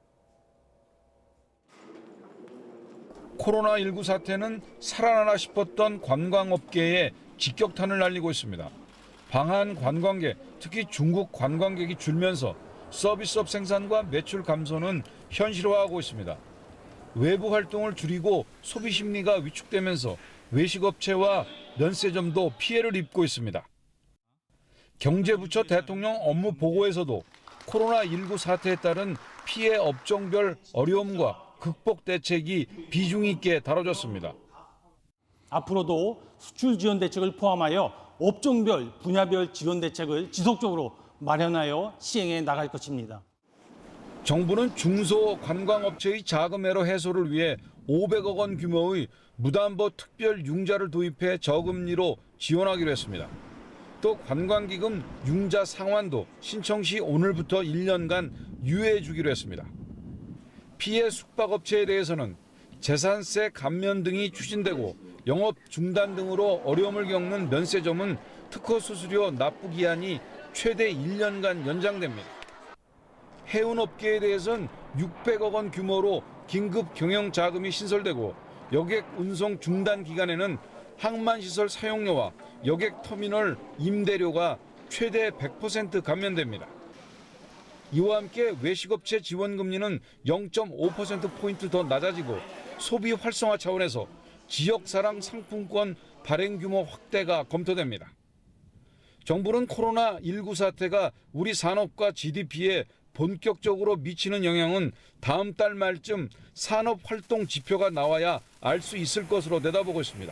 코로나19 사태는 살아나나 싶었던 관광업계에 직격탄을 날리고 있습니다. 방한 관광객, 특히 중국 관광객이 줄면서 서비스업 생산과 매출 감소는 현실화하고 있습니다. 외부 활동을 줄이고 소비 심리가 위축되면서 외식업체와 면세점도 피해를 입고 있습니다. 경제부처 대통령 업무 보고에서도 코로나19 사태에 따른 피해 업종별 어려움과 극복 대책이 비중 있게 다뤄졌습니다. 앞으로도 수출 지원 대책을 포함하여 업종별, 분야별 지원 대책을 지속적으로 마련하여 시행해 나갈 것입니다. 정부는 중소관광업체의 자금애로 해소를 위해 500억 원 규모의 무담보 특별 융자를 도입해 저금리로 지원하기로 했습니다. 또 관광기금 융자 상환도 신청 시 오늘부터 1년간 유예해 주기로 했습니다. 피해 숙박업체에 대해서는 재산세 감면 등이 추진되고 영업 중단 등으로 어려움을 겪는 면세점은 특허 수수료 납부 기한이 최대 1년간 연장됩니다. 해운업계에 대해서는 600억 원 규모로 긴급 경영 자금이 신설되고 여객 운송 중단 기간에는 항만시설 사용료와 여객 터미널 임대료가 최대 100% 감면됩니다. 이와 함께 외식업체 지원금리는 0.5%포인트 더 낮아지고 소비 활성화 차원에서 지역사랑 상품권 발행 규모 확대가 검토됩니다. 정부는 코로나19 사태가 우리 산업과 GDP에 본격적으로 미치는 영향은 다음 달 말쯤 산업활동 지표가 나와야 알 수 있을 것으로 내다보고 있습니다.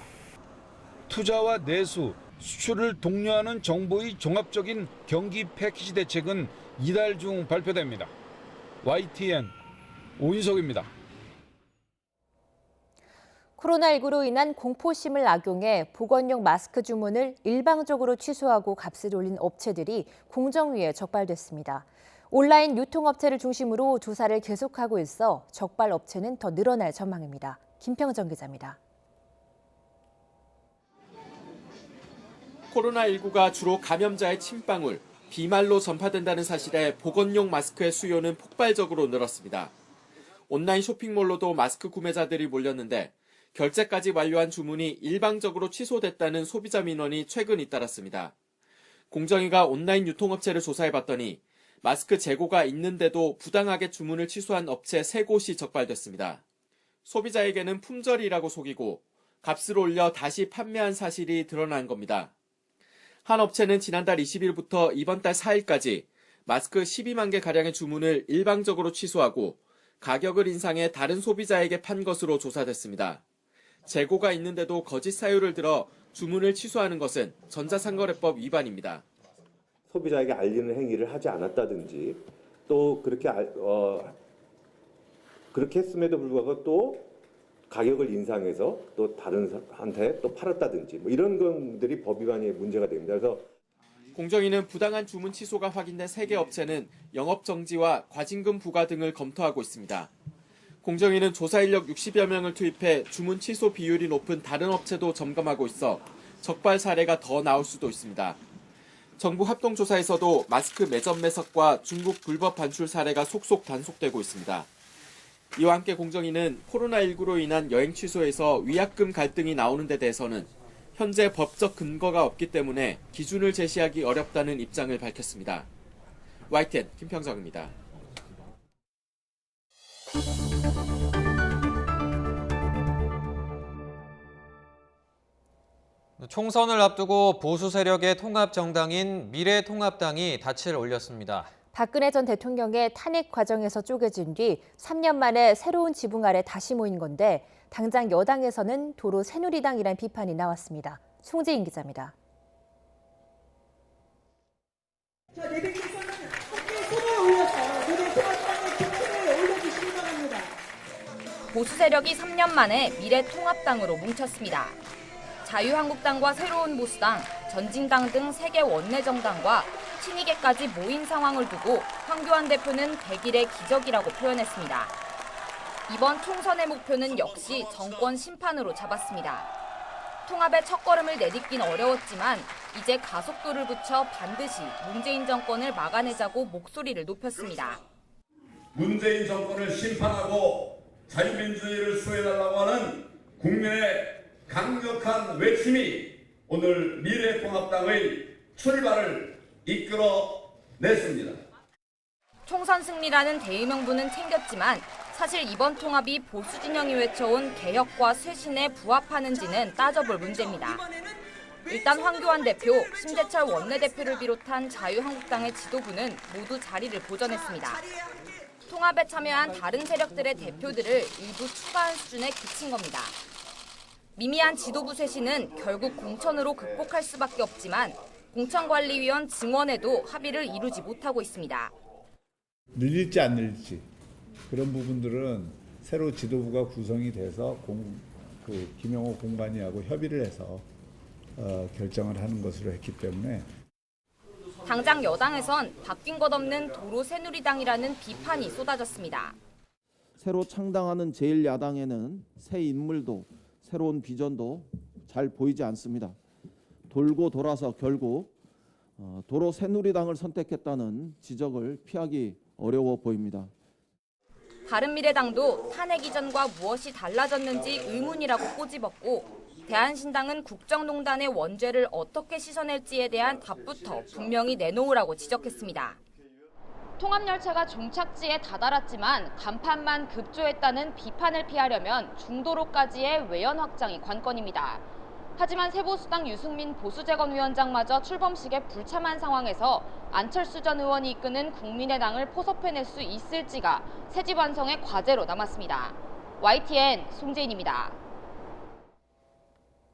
투자와 내수, 수출을 독려하는 정부의 종합적인 경기 패키지 대책은 이달 중 발표됩니다. YTN 오인석입니다. 코로나19로 인한 공포심을 악용해 보건용 마스크 주문을 일방적으로 취소하고 값을 올린 업체들이 공정위에 적발됐습니다. 온라인 유통업체를 중심으로 조사를 계속하고 있어 적발 업체는 더 늘어날 전망입니다. 김평정 기자입니다. 코로나19가 주로 감염자의 침방울, 비말로 전파된다는 사실에 보건용 마스크의 수요는 폭발적으로 늘었습니다. 온라인 쇼핑몰로도 마스크 구매자들이 몰렸는데 결제까지 완료한 주문이 일방적으로 취소됐다는 소비자 민원이 최근 잇따랐습니다. 공정위가 온라인 유통업체를 조사해봤더니 마스크 재고가 있는데도 부당하게 주문을 취소한 업체 3곳이 적발됐습니다. 소비자에게는 품절이라고 속이고 값을 올려 다시 판매한 사실이 드러난 겁니다. 한 업체는 지난달 20일부터 이번 달 4일까지 마스크 12만 개가량의 주문을 일방적으로 취소하고 가격을 인상해 다른 소비자에게 판 것으로 조사됐습니다. 재고가 있는데도 거짓 사유를 들어 주문을 취소하는 것은 전자상거래법 위반입니다. 소비자에게 알리는 행위를 하지 않았다든지 또 그렇게 했음에도 불구하고 또 가격을 인상해서 또 다른 사람한테 또 팔았다든지 이런 것들이 법 위반의 문제가 됩니다. 그래서 공정위는 부당한 주문 취소가 확인된 3개 업체는 영업 정지와 과징금 부과 등을 검토하고 있습니다. 공정위는 조사 인력 60여 명을 투입해 주문 취소 비율이 높은 다른 업체도 점검하고 있어 적발 사례가 더 나올 수도 있습니다. 정부 합동조사에서도 마스크 매점 매석과 중국 불법 반출 사례가 속속 단속되고 있습니다. 이와 함께 공정위는 코로나19로 인한 여행 취소에서 위약금 갈등이 나오는 데 대해서는 현재 법적 근거가 없기 때문에 기준을 제시하기 어렵다는 입장을 밝혔습니다. YTN 김평정입니다. 총선을 앞두고 보수 세력의 통합 정당인 미래통합당이 닻을 올렸습니다. 박근혜 전 대통령의 탄핵 과정에서 쪼개진 뒤 3년 만에 새로운 지붕 아래 다시 모인 건데 당장 여당에서는 도로 새누리당이란 비판이 나왔습니다. 송재인 기자입니다. 보수 세력이 3년 만에 미래통합당으로 뭉쳤습니다. 자유한국당과 새로운 보수당, 전진당 등 3개 원내정당과 친이계까지 모인 상황을 두고 황교안 대표는 100일의 기적이라고 표현했습니다. 이번 총선의 목표는 역시 정권 심판으로 잡았습니다. 통합의 첫걸음을 내딛긴 어려웠지만 이제 가속도를 붙여 반드시 문재인 정권을 막아내자고 목소리를 높였습니다. 문재인 정권을 심판하고 자유민주주의를 수호해달라고 하는 국민의 강력한 외침이 오늘 미래통합당의 출발을 이끌어냈습니다. 총선 승리라는 대의명분은 챙겼지만 사실 이번 통합이 보수 진영이 외쳐온 개혁과 쇄신에 부합하는지는 따져볼 문제입니다. 일단 황교안 대표, 심재철 원내대표를 비롯한 자유한국당의 지도부는 모두 자리를 보전했습니다. 통합에 참여한 다른 세력들의 대표들을 일부 추가한 수준에 그친 겁니다. 미미한 지도부 쇄신은 결국 공천으로 극복할 수밖에 없지만 공천관리위원 증원에도 합의를 이루지 못하고 있습니다. 늘릴지 안 늘릴지 그런 부분들은 새로 지도부가 구성이 돼서 김영호 공관위하고 협의를 해서 결정을 하는 것으로 했기 때문에 당장 여당에선 바뀐 것 없는 도로 새누리당이라는 비판이 쏟아졌습니다. 새로 창당하는 제1야당에는 새 인물도 새로운 비전도 잘 보이지 않습니다. 돌고 돌아서 결국 도로 새누리당을 선택했다는 지적을 피하기 어려워 보입니다. 바른미래당도 탄핵 이전과 무엇이 달라졌는지 의문이라고 꼬집었고 대한신당은 국정농단의 원죄를 어떻게 씻어낼지에 대한 답부터 분명히 내놓으라고 지적했습니다. 통합열차가 종착지에 다다랐지만 간판만 급조했다는 비판을 피하려면 중도로까지의 외연 확장이 관건입니다. 하지만 새보수당 유승민 보수재건위원장마저 출범식에 불참한 상황에서 안철수 전 의원이 이끄는 국민의당을 포섭해낼 수 있을지가 새집 완성의 과제로 남았습니다. YTN 송재인입니다.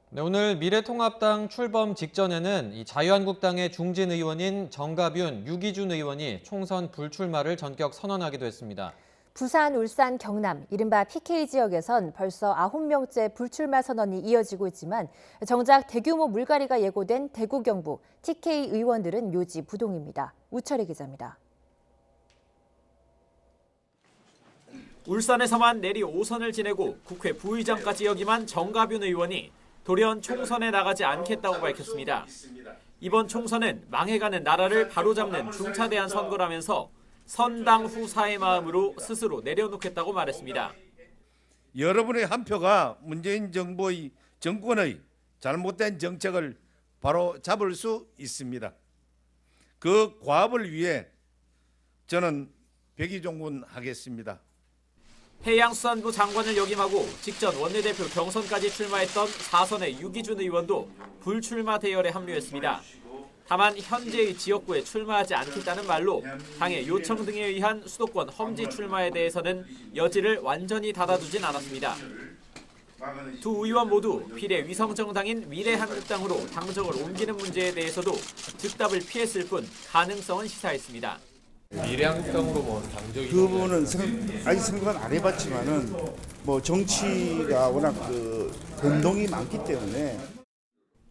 네, 오늘 미래통합당 출범 직전에는 이 자유한국당의 중진 의원인 정가뷴, 유기준 의원이 총선 불출마를 전격 선언하기도 했습니다. 부산, 울산, 경남, 이른바 PK 지역에선 벌써 9명째 불출마 선언이 이어지고 있지만 정작 대규모 물갈이가 예고된 대구, 경북, TK 의원들은 요지부동입니다. 우철희 기자입니다. 울산에서만 내리 5선을 지내고 국회 부의장까지 역임한 정가뷴 의원이 돌연 총선에 나가지 않겠다고 밝혔습니다. 이번 총선은 망해가는 나라를 바로잡는 중차대한 선거라면서 선당 후사의 마음으로 스스로 내려놓겠다고 말했습니다. 여러분의 한 표가 문재인 정권의 잘못된 정책을 바로 잡을 수 있습니다. 그 과업을 위해 저는 백의종군하겠습니다. 해양수산부 장관을 역임하고 직전 원내대표 경선까지 출마했던 4선의 유기준 의원도 불출마 대열에 합류했습니다. 다만 현재의 지역구에 출마하지 않겠다는 말로 당의 요청 등에 의한 수도권 험지 출마에 대해서는 여지를 완전히 닫아두진 않았습니다. 두 의원 모두 비례 위성정당인 미래한국당으로 당적을 옮기는 문제에 대해서도 즉답을 피했을 뿐 가능성은 시사했습니다. 미래한국당으로 당적이 그 부분은 아직 생각은 안 해봤지만은 정치가 워낙 변동이 많기 때문에.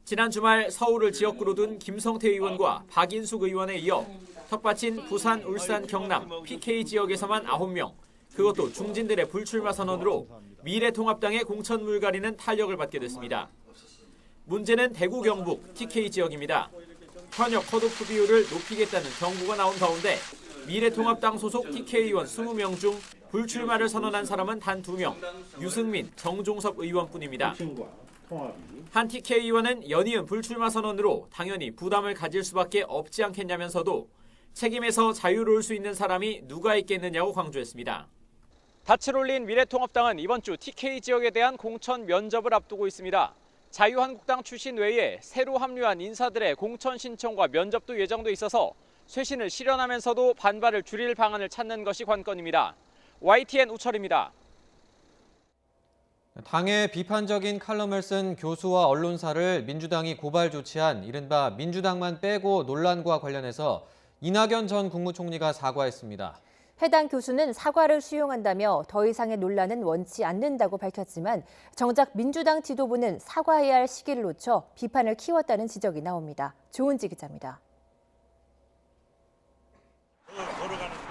지난 주말 서울을 지역구로 둔 김성태 의원과 박인숙 의원에 이어 텃밭인 부산, 울산, 경남, PK 지역에서만 9명, 그것도 중진들의 불출마 선언으로 미래통합당의 공천 물갈이는 탄력을 받게 됐습니다. 문제는 대구, 경북, TK 지역입니다. 현역 컷오프 비율을 높이겠다는 경고가 나온 가운데 미래통합당 소속 TK 의원 20명 중 불출마를 선언한 사람은 단 2명, 유승민, 정종섭 의원뿐입니다. 한 TK 의원은 연이은 불출마 선언으로 당연히 부담을 가질 수밖에 없지 않겠냐면서도 책임에서 자유로울 수 있는 사람이 누가 있겠느냐고 강조했습니다. 닻을 올린 미래통합당은 이번 주 TK 지역에 대한 공천 면접을 앞두고 있습니다. 자유한국당 출신 외에 새로 합류한 인사들의 공천 신청과 면접도 예정돼 있어서 쇄신을 실현하면서도 반발을 줄일 방안을 찾는 것이 관건입니다. YTN 우철입니다. 당의 비판적인 칼럼을 쓴 교수와 언론사를 민주당이 고발 조치한 이른바 민주당만 빼고 논란과 관련해서 이낙연 전 국무총리가 사과했습니다. 해당 교수는 사과를 수용한다며 더 이상의 논란은 원치 않는다고 밝혔지만 정작 민주당 지도부는 사과해야 할 시기를 놓쳐 비판을 키웠다는 지적이 나옵니다. 조은지 기자입니다.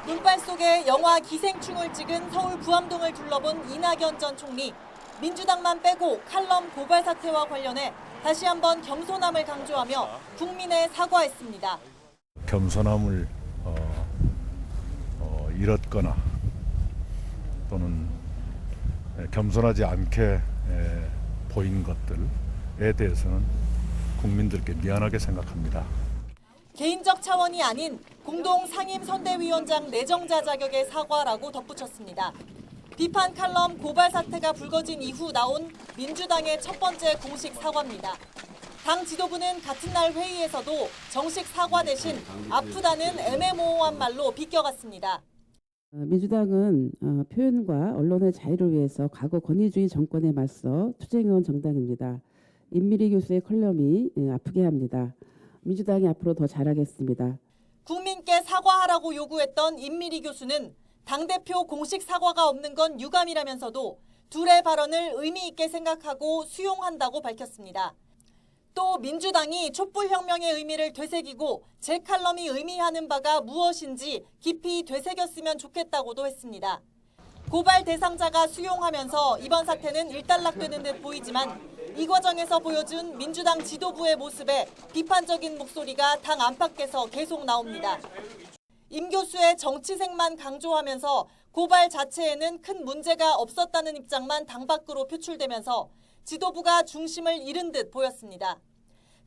눈발 속에 영화 기생충을 찍은 서울 부암동을 둘러본 이낙연 전 총리. 민주당만 빼고 칼럼 고발 사태와 관련해 다시 한번 겸손함을 강조하며 국민에 사과했습니다. 겸손함을 잃었거나 또는 겸손하지 않게 보인 것들에 대해서는 국민들께 미안하게 생각합니다. 개인적 차원이 아닌 공동 상임선대위원장 내정자 자격의 사과라고 덧붙였습니다. 비판 칼럼 고발 사태가 불거진 이후 나온 민주당의 첫 번째 공식 사과입니다. 당 지도부는 같은 날 회의에서도 정식 사과 대신 아프다는 애매모호한 말로 비껴갔습니다. 민주당은 표현과 언론의 자유를 위해서 과거 권위주의 정권에 맞서 투쟁해온 정당입니다. 임미리 교수의 컬럼이 아프게 합니다. 민주당이 앞으로 더 잘하겠습니다. 국민께 사과하라고 요구했던 임미리 교수는 당대표 공식 사과가 없는 건 유감이라면서도 둘의 발언을 의미 있게 생각하고 수용한다고 밝혔습니다. 또 민주당이 촛불혁명의 의미를 되새기고 제 칼럼이 의미하는 바가 무엇인지 깊이 되새겼으면 좋겠다고도 했습니다. 고발 대상자가 수용하면서 이번 사태는 일단락되는 듯 보이지만 이 과정에서 보여준 민주당 지도부의 모습에 비판적인 목소리가 당 안팎에서 계속 나옵니다. 임 교수의 정치색만 강조하면서 고발 자체에는 큰 문제가 없었다는 입장만 당 밖으로 표출되면서 지도부가 중심을 잃은 듯 보였습니다.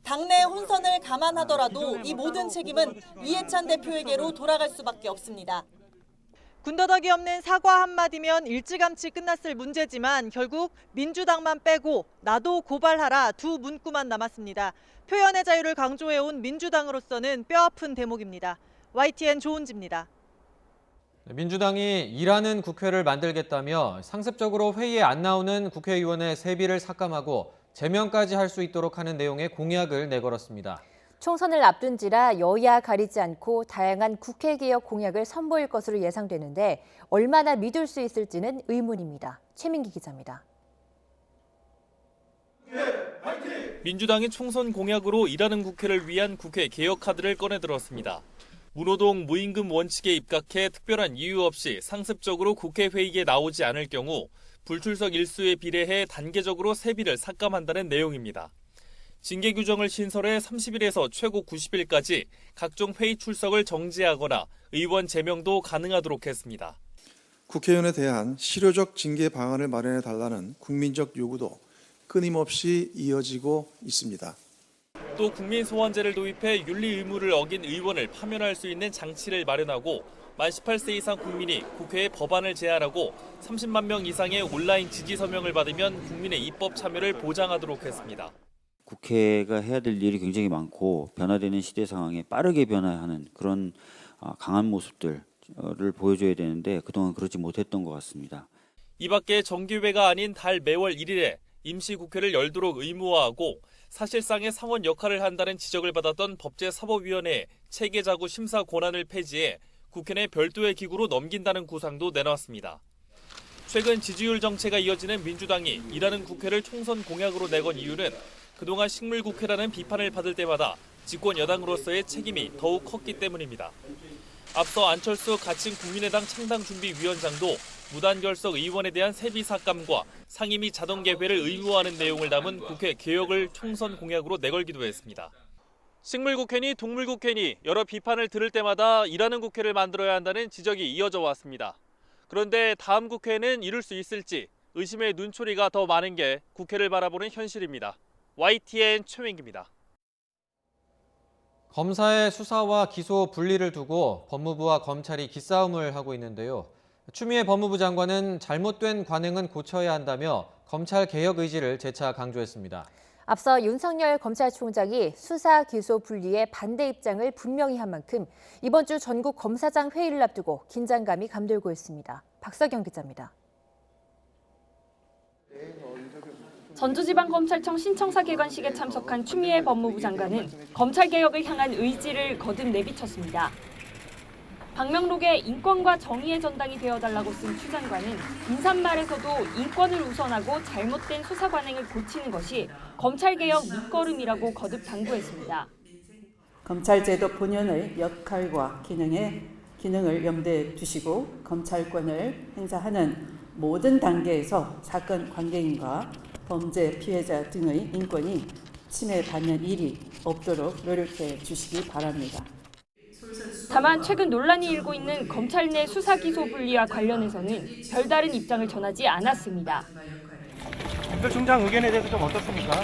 당내 혼선을 감안하더라도 이 모든 책임은 이해찬 대표에게로 돌아갈 수밖에 없습니다. 군더더기 없는 사과 한마디면 일찌감치 끝났을 문제지만 결국 민주당만 빼고 나도 고발하라 두 문구만 남았습니다. 표현의 자유를 강조해온 민주당으로서는 뼈아픈 대목입니다. YTN 조은지입니다. 민주당이 일하는 국회를 만들겠다며 상습적으로 회의에 안 나오는 국회의원의 세비를 삭감하고 제명까지 할 수 있도록 하는 내용의 공약을 내걸었습니다. 총선을 앞둔지라 여야 가리지 않고 다양한 국회개혁 공약을 선보일 것으로 예상되는데 얼마나 믿을 수 있을지는 의문입니다. 최민기 기자입니다. 민주당이 총선 공약으로 일하는 국회를 위한 국회 개혁 카드를 꺼내들었습니다. 무노동 무임금 원칙에 입각해 특별한 이유 없이 상습적으로 국회 회의에 나오지 않을 경우 불출석 일수에 비례해 단계적으로 세비를 삭감한다는 내용입니다. 징계 규정을 신설해 30일에서 최고 90일까지 각종 회의 출석을 정지하거나 의원 제명도 가능하도록 했습니다. 국회의원에 대한 실효적 징계 방안을 마련해 달라는 국민적 요구도 끊임없이 이어지고 있습니다. 또 국민소환제를 도입해 윤리 의무를 어긴 의원을 파면할 수 있는 장치를 마련하고 만 18세 이상 국민이 국회에 법안을 제안하고 30만 명 이상의 온라인 지지 서명을 받으면 국민의 입법 참여를 보장하도록 했습니다. 국회가 해야 될 일이 굉장히 많고 변화되는 시대 상황에 빠르게 변화하는 그런 강한 모습들을 보여줘야 되는데 그동안 그렇지 못했던 것 같습니다. 이 밖에 정기회가 아닌 달 매월 1일에 임시국회를 열도록 의무화하고 사실상의 상원 역할을 한다는 지적을 받았던 법제사법위원회의 체계자구 심사 권한을 폐지해 국회 내 별도의 기구로 넘긴다는 구상도 내놨습니다. 최근 지지율 정체가 이어지는 민주당이 일하는 국회를 총선 공약으로 내건 이유는 그동안 식물국회라는 비판을 받을 때마다 집권 여당으로서의 책임이 더욱 컸기 때문입니다. 앞서 안철수 가칭 국민의당 창당준비위원장도 무단결석 의원에 대한 세비 삭감과 상임위 자동 개회를 의무화하는 내용을 담은 국회 개혁을 총선 공약으로 내걸기도 했습니다. 식물국회니 동물국회니 여러 비판을 들을 때마다 일하는 국회를 만들어야 한다는 지적이 이어져 왔습니다. 그런데 다음 국회는 이룰 수 있을지 의심의 눈초리가 더 많은 게 국회를 바라보는 현실입니다. YTN 최민기입니다. 검사의 수사와 기소 분리를 두고 법무부와 검찰이 기싸움을 하고 있는데요. 추미애 법무부 장관은 잘못된 관행은 고쳐야 한다며 검찰 개혁 의지를 재차 강조했습니다. 앞서 윤석열 검찰총장이 수사 기소 분리에 반대 입장을 분명히 한 만큼 이번 주 전국 검사장 회의를 앞두고 긴장감이 감돌고 있습니다. 박서경 기자입니다. 전주지방검찰청 신청사 개관식에 참석한 추미애 법무부 장관은 검찰개혁을 향한 의지를 거듭 내비쳤습니다. 방명록에 인권과 정의의 전당이 되어달라고 쓴 추 장관은 인사말에서도 인권을 우선하고 잘못된 수사 관행을 고치는 것이 검찰개혁 밑거름이라고 거듭 당부했습니다. 검찰제도 본연의 역할과 기능을 염두에 두시고 검찰권을 행사하는 모든 단계에서 사건 관계인과 범죄 피해자 등의 인권이 침해받는 일이 없도록 노력해 주시기 바랍니다. 다만 최근 논란이 일고 있는 검찰 내 수사 기소 분리와 관련해서는 별다른 입장을 전하지 않았습니다. 검찰총장 의견에 대해서 좀 어떻습니까?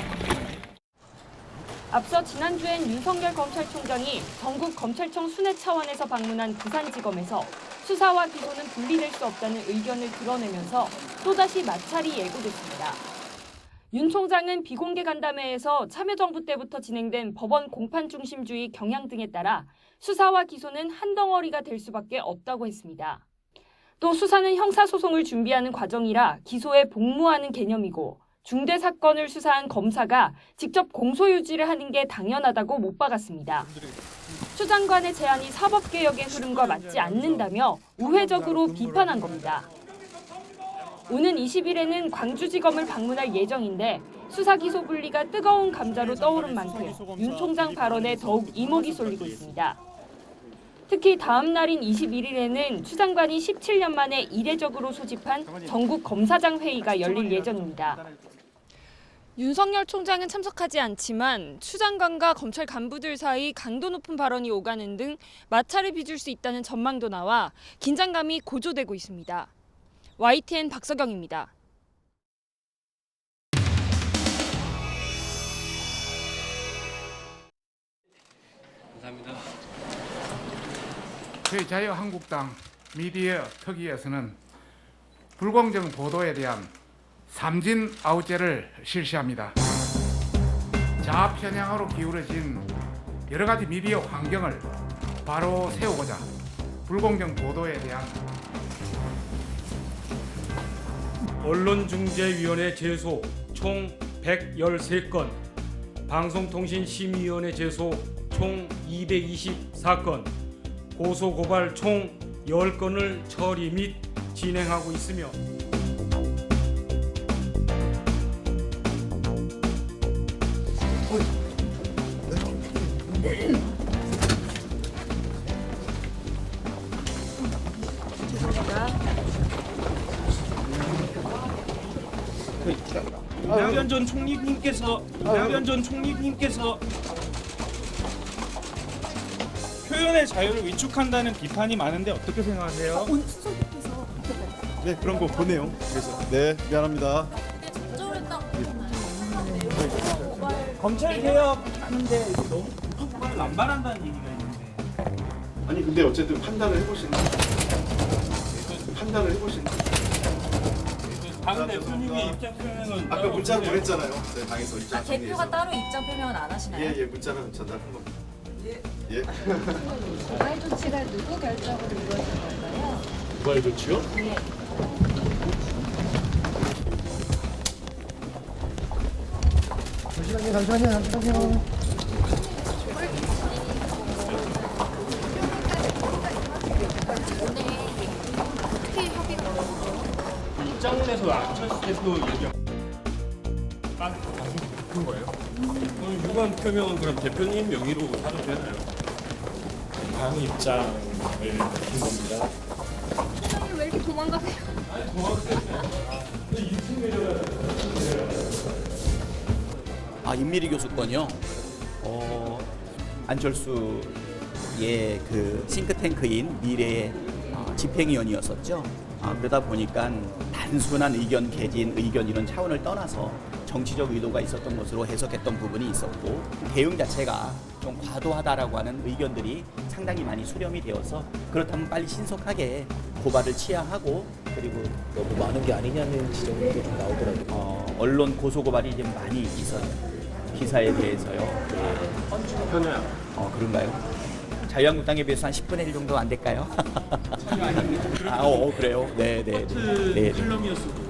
앞서 지난주엔 윤석열 검찰총장이 전국 검찰청 순회 차원에서 방문한 부산지검에서 수사와 기소는 분리될 수 없다는 의견을 드러내면서 또다시 마찰이 예고됐습니다. 윤 총장은 비공개 간담회에서 참여정부 때부터 진행된 법원 공판 중심주의 경향 등에 따라 수사와 기소는 한 덩어리가 될 수밖에 없다고 했습니다. 또 수사는 형사소송을 준비하는 과정이라 기소에 복무하는 개념이고 중대 사건을 수사한 검사가 직접 공소유지를 하는 게 당연하다고 못 박았습니다. 추 장관의 제안이 사법개혁의 흐름과 맞지 않는다며 우회적으로 비판한 겁니다. 오는 20일에는 광주지검을 방문할 예정인데 수사 기소 분리가 뜨거운 감자로 떠오른 만큼 윤 총장 발언에 더욱 이목이 쏠리고 있습니다. 특히 다음 날인 21일에는 추 장관이 17년 만에 이례적으로 소집한 전국 검사장 회의가 열릴 예정입니다. 윤석열 총장은 참석하지 않지만 추 장관과 검찰 간부들 사이 강도 높은 발언이 오가는 등 마찰을 빚을 수 있다는 전망도 나와 긴장감이 고조되고 있습니다. YTN 박서경입니다. 감사합니다. 저희 자유한국당 미디어 특위에서는 불공정 보도에 대한 삼진 아웃제를 실시합니다. 좌편향으로 기울어진 여러 가지 미디어 환경을 바로 세우고자 불공정 보도에 대한 언론중재위원회 제소 총 113건, 방송통신심의위원회 제소 총 224건, 고소고발 총 10건을 처리 및 진행하고 있으며 이낙연 전 총리님께서 표현의 자유를 위축한다는 비판이 많은데 어떻게 생각하세요? 네, 그런 거 보내요. 그래서 네, 미안합니다. 검찰 개혁하는데 너무 국방을 남발한다는 얘기가 있는데. 아니 근데 어쨌든 판단을 해보신. 당 대표님의 입장 표명은 아까 문자로 보냈잖아요. 네, 당에서 입장. 대표가 따로 입장 표명을 안 하시나요? 예, 문자는 전달한 겁니다. 예. 고발 조치가 누구 결정으로 이루어진 건가요? 고발 조치요? 네. 잠시만요. 입장문에서 안철수 대표 얘기한 큰 거예요? 유감 표명은 그럼 대표님 명의로 하도 되나요? 당 입장을 밝힌 겁니다. 왜 이렇게 도망가세요? 임미리 교수건요. 안철수의 그 싱크탱크인 미래의 집행위원이었었죠. 그러다 보니까 단순한 의견 개진, 의견 이런 차원을 떠나서 정치적 의도가 있었던 것으로 해석했던 부분이 있었고 대응 자체가 좀 과도하다라고 하는 의견들이 상당히 많이 수렴이 되어서 그렇다면 빨리 신속하게 고발을 취하하고 그리고 너무 많은 게 아니냐는 지적들이 좀 나오더라고요. 언론 고소고발이 좀 많이 있어요. 기사에 대해서요. 네. 편해요. 그런가요? 자유한국당에 비해서 한 10분의 1 정도 안 될까요? 그래요? 네. 칼럼이었어도.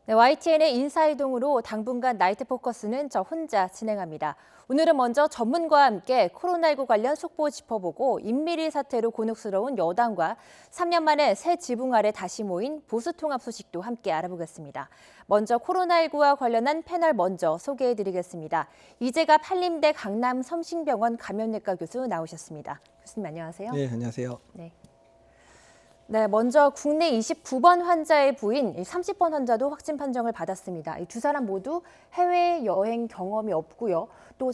네, YTN의 인사이동으로 당분간 나이트 포커스는 저 혼자 진행합니다. 오늘은 먼저 전문가와 함께 코로나19 관련 속보 짚어보고 인미리 사태로 곤혹스러운 여당과 3년 만에 새 지붕 아래 다시 모인 보수 통합 소식도 함께 알아보겠습니다. 먼저 코로나19와 관련한 패널 먼저 소개해드리겠습니다. 이재갑 한림대 강남 섬신병원 감염내과 교수 나오셨습니다. 교수님 안녕하세요. 네, 안녕하세요. 네, 먼저 국내 29번 환자의 부인 30번 환자도 확진 판정을 받았습니다. 이 두 사람 모두 해외 여행 경험이 없고요. 또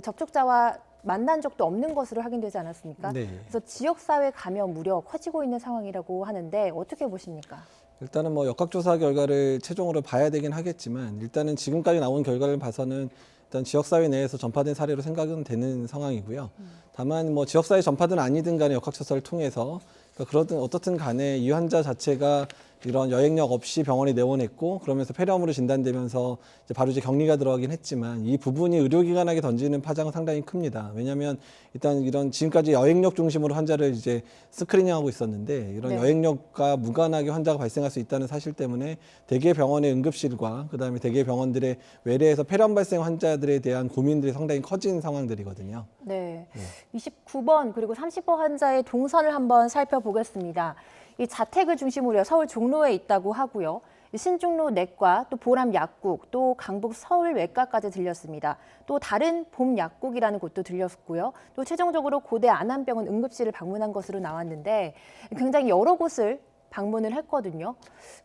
접촉자와 만난 적도 없는 것으로 확인되지 않았습니까? 네. 그래서 지역사회 감염 우려 커지고 있는 상황이라고 하는데 어떻게 보십니까? 일단은 뭐 역학조사 결과를 최종으로 봐야 되긴 하겠지만 일단은 지금까지 나온 결과를 봐서는 일단 지역사회 내에서 전파된 사례로 생각은 되는 상황이고요. 다만 뭐 지역사회 전파든 아니든 간에 역학조사를 통해서 그러든 어떻든 간에 이 환자 자체가 이런 여행력 없이 병원에 내원했고 그러면서 폐렴으로 진단되면서 이제 바로 이제 격리가 들어가긴 했지만 이 부분이 의료기관에게 던지는 파장은 상당히 큽니다. 왜냐하면 일단 이런 지금까지 여행력 중심으로 환자를 이제 스크리닝하고 있었는데 이런 네. 여행력과 무관하게 환자가 발생할 수 있다는 사실 때문에 대개 병원의 응급실과 그다음에 대개 병원들의 외래에서 폐렴 발생 환자들에 대한 고민들이 상당히 커진 상황들이거든요. 네. 29번 그리고 30번 환자의 동선을 한번 살펴보겠습니다. 이 자택을 중심으로 서울 종로에 있다고 하고요. 신종로 내과, 또 보람 약국, 또 강북 서울 외과까지 들렸습니다. 또 다른 봄 약국이라는 곳도 들렸고요. 또 최종적으로 고대 안암병원 응급실을 방문한 것으로 나왔는데 굉장히 여러 곳을 방문을 했거든요.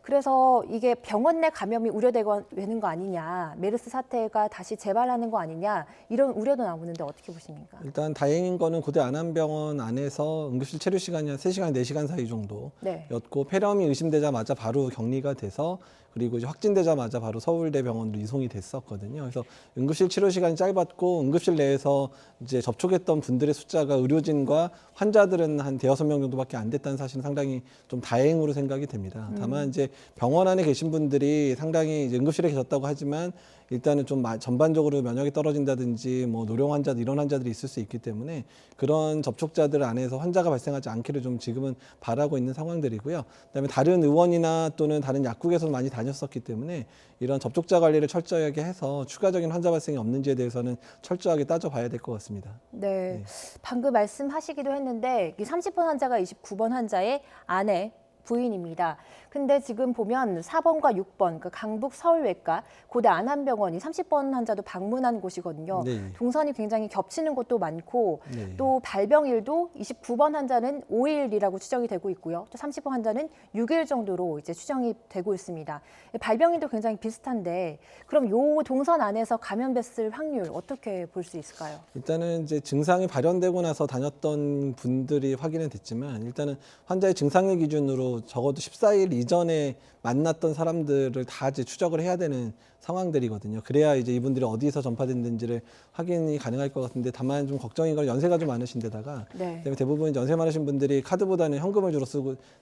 그래서 이게 병원 내 감염이 우려되는 거 아니냐, 메르스 사태가 다시 재발하는 거 아니냐 이런 우려도 나오는데 어떻게 보십니까? 일단 다행인 거는 고대 안암병원 안에서 응급실 체류 시간이 한 3시간, 4시간 사이 정도였고 폐렴이 의심되자마자 바로 격리가 돼서 그리고 이제 확진되자마자 바로 서울대병원으로 이송이 됐었거든요. 그래서 응급실 치료 시간이 짧았고 응급실 내에서 이제 접촉했던 분들의 숫자가 의료진과 환자들은 한 5-6명 정도밖에 안 됐다는 사실은 상당히 좀 다행으로 생각이 됩니다. 다만 이제 병원 안에 계신 분들이 상당히 이제 응급실에 계셨다고 하지만 일단은 좀 전반적으로 면역이 떨어진다든지 뭐 노령 환자들 이런 환자들이 있을 수 있기 때문에 그런 접촉자들 안에서 환자가 발생하지 않기를 좀 지금은 바라고 있는 상황들이고요. 그다음에 다른 의원이나 또는 다른 약국에서 많이 다녔었기 때문에 이런 접촉자 관리를 철저하게 해서 추가적인 환자 발생이 없는지에 대해서는 철저하게 따져봐야 될 것 같습니다. 네. 방금 말씀하시기도 했는데 이 30번 환자가 29번 환자의 아내 부인입니다. 근데 지금 보면 4번과 6번, 그 강북 서울외과, 고대 안암병원이 30번 환자도 방문한 곳이거든요. 네. 동선이 굉장히 겹치는 곳도 많고 네. 또 발병일도 29번 환자는 5일이라고 추정이 되고 있고요. 또 30번 환자는 6일 정도로 이제 추정이 되고 있습니다. 발병일도 굉장히 비슷한데 그럼 요 동선 안에서 감염됐을 확률 어떻게 볼 수 있을까요? 일단은 이제 증상이 발현되고 나서 다녔던 분들이 확인은 됐지만 일단은 환자의 증상의 기준으로 적어도 14일 이전에 만났던 사람들을 다 이제 추적을 해야 되는 상황들이거든요. 그래야 이제 이분들이 어디서 전파됐는지를 확인이 가능할 것 같은데 다만 좀 걱정인 건 연세가 좀 많으신데다가 그다음에 대부분 연세 많으신 분들이 카드보다는 현금을 주로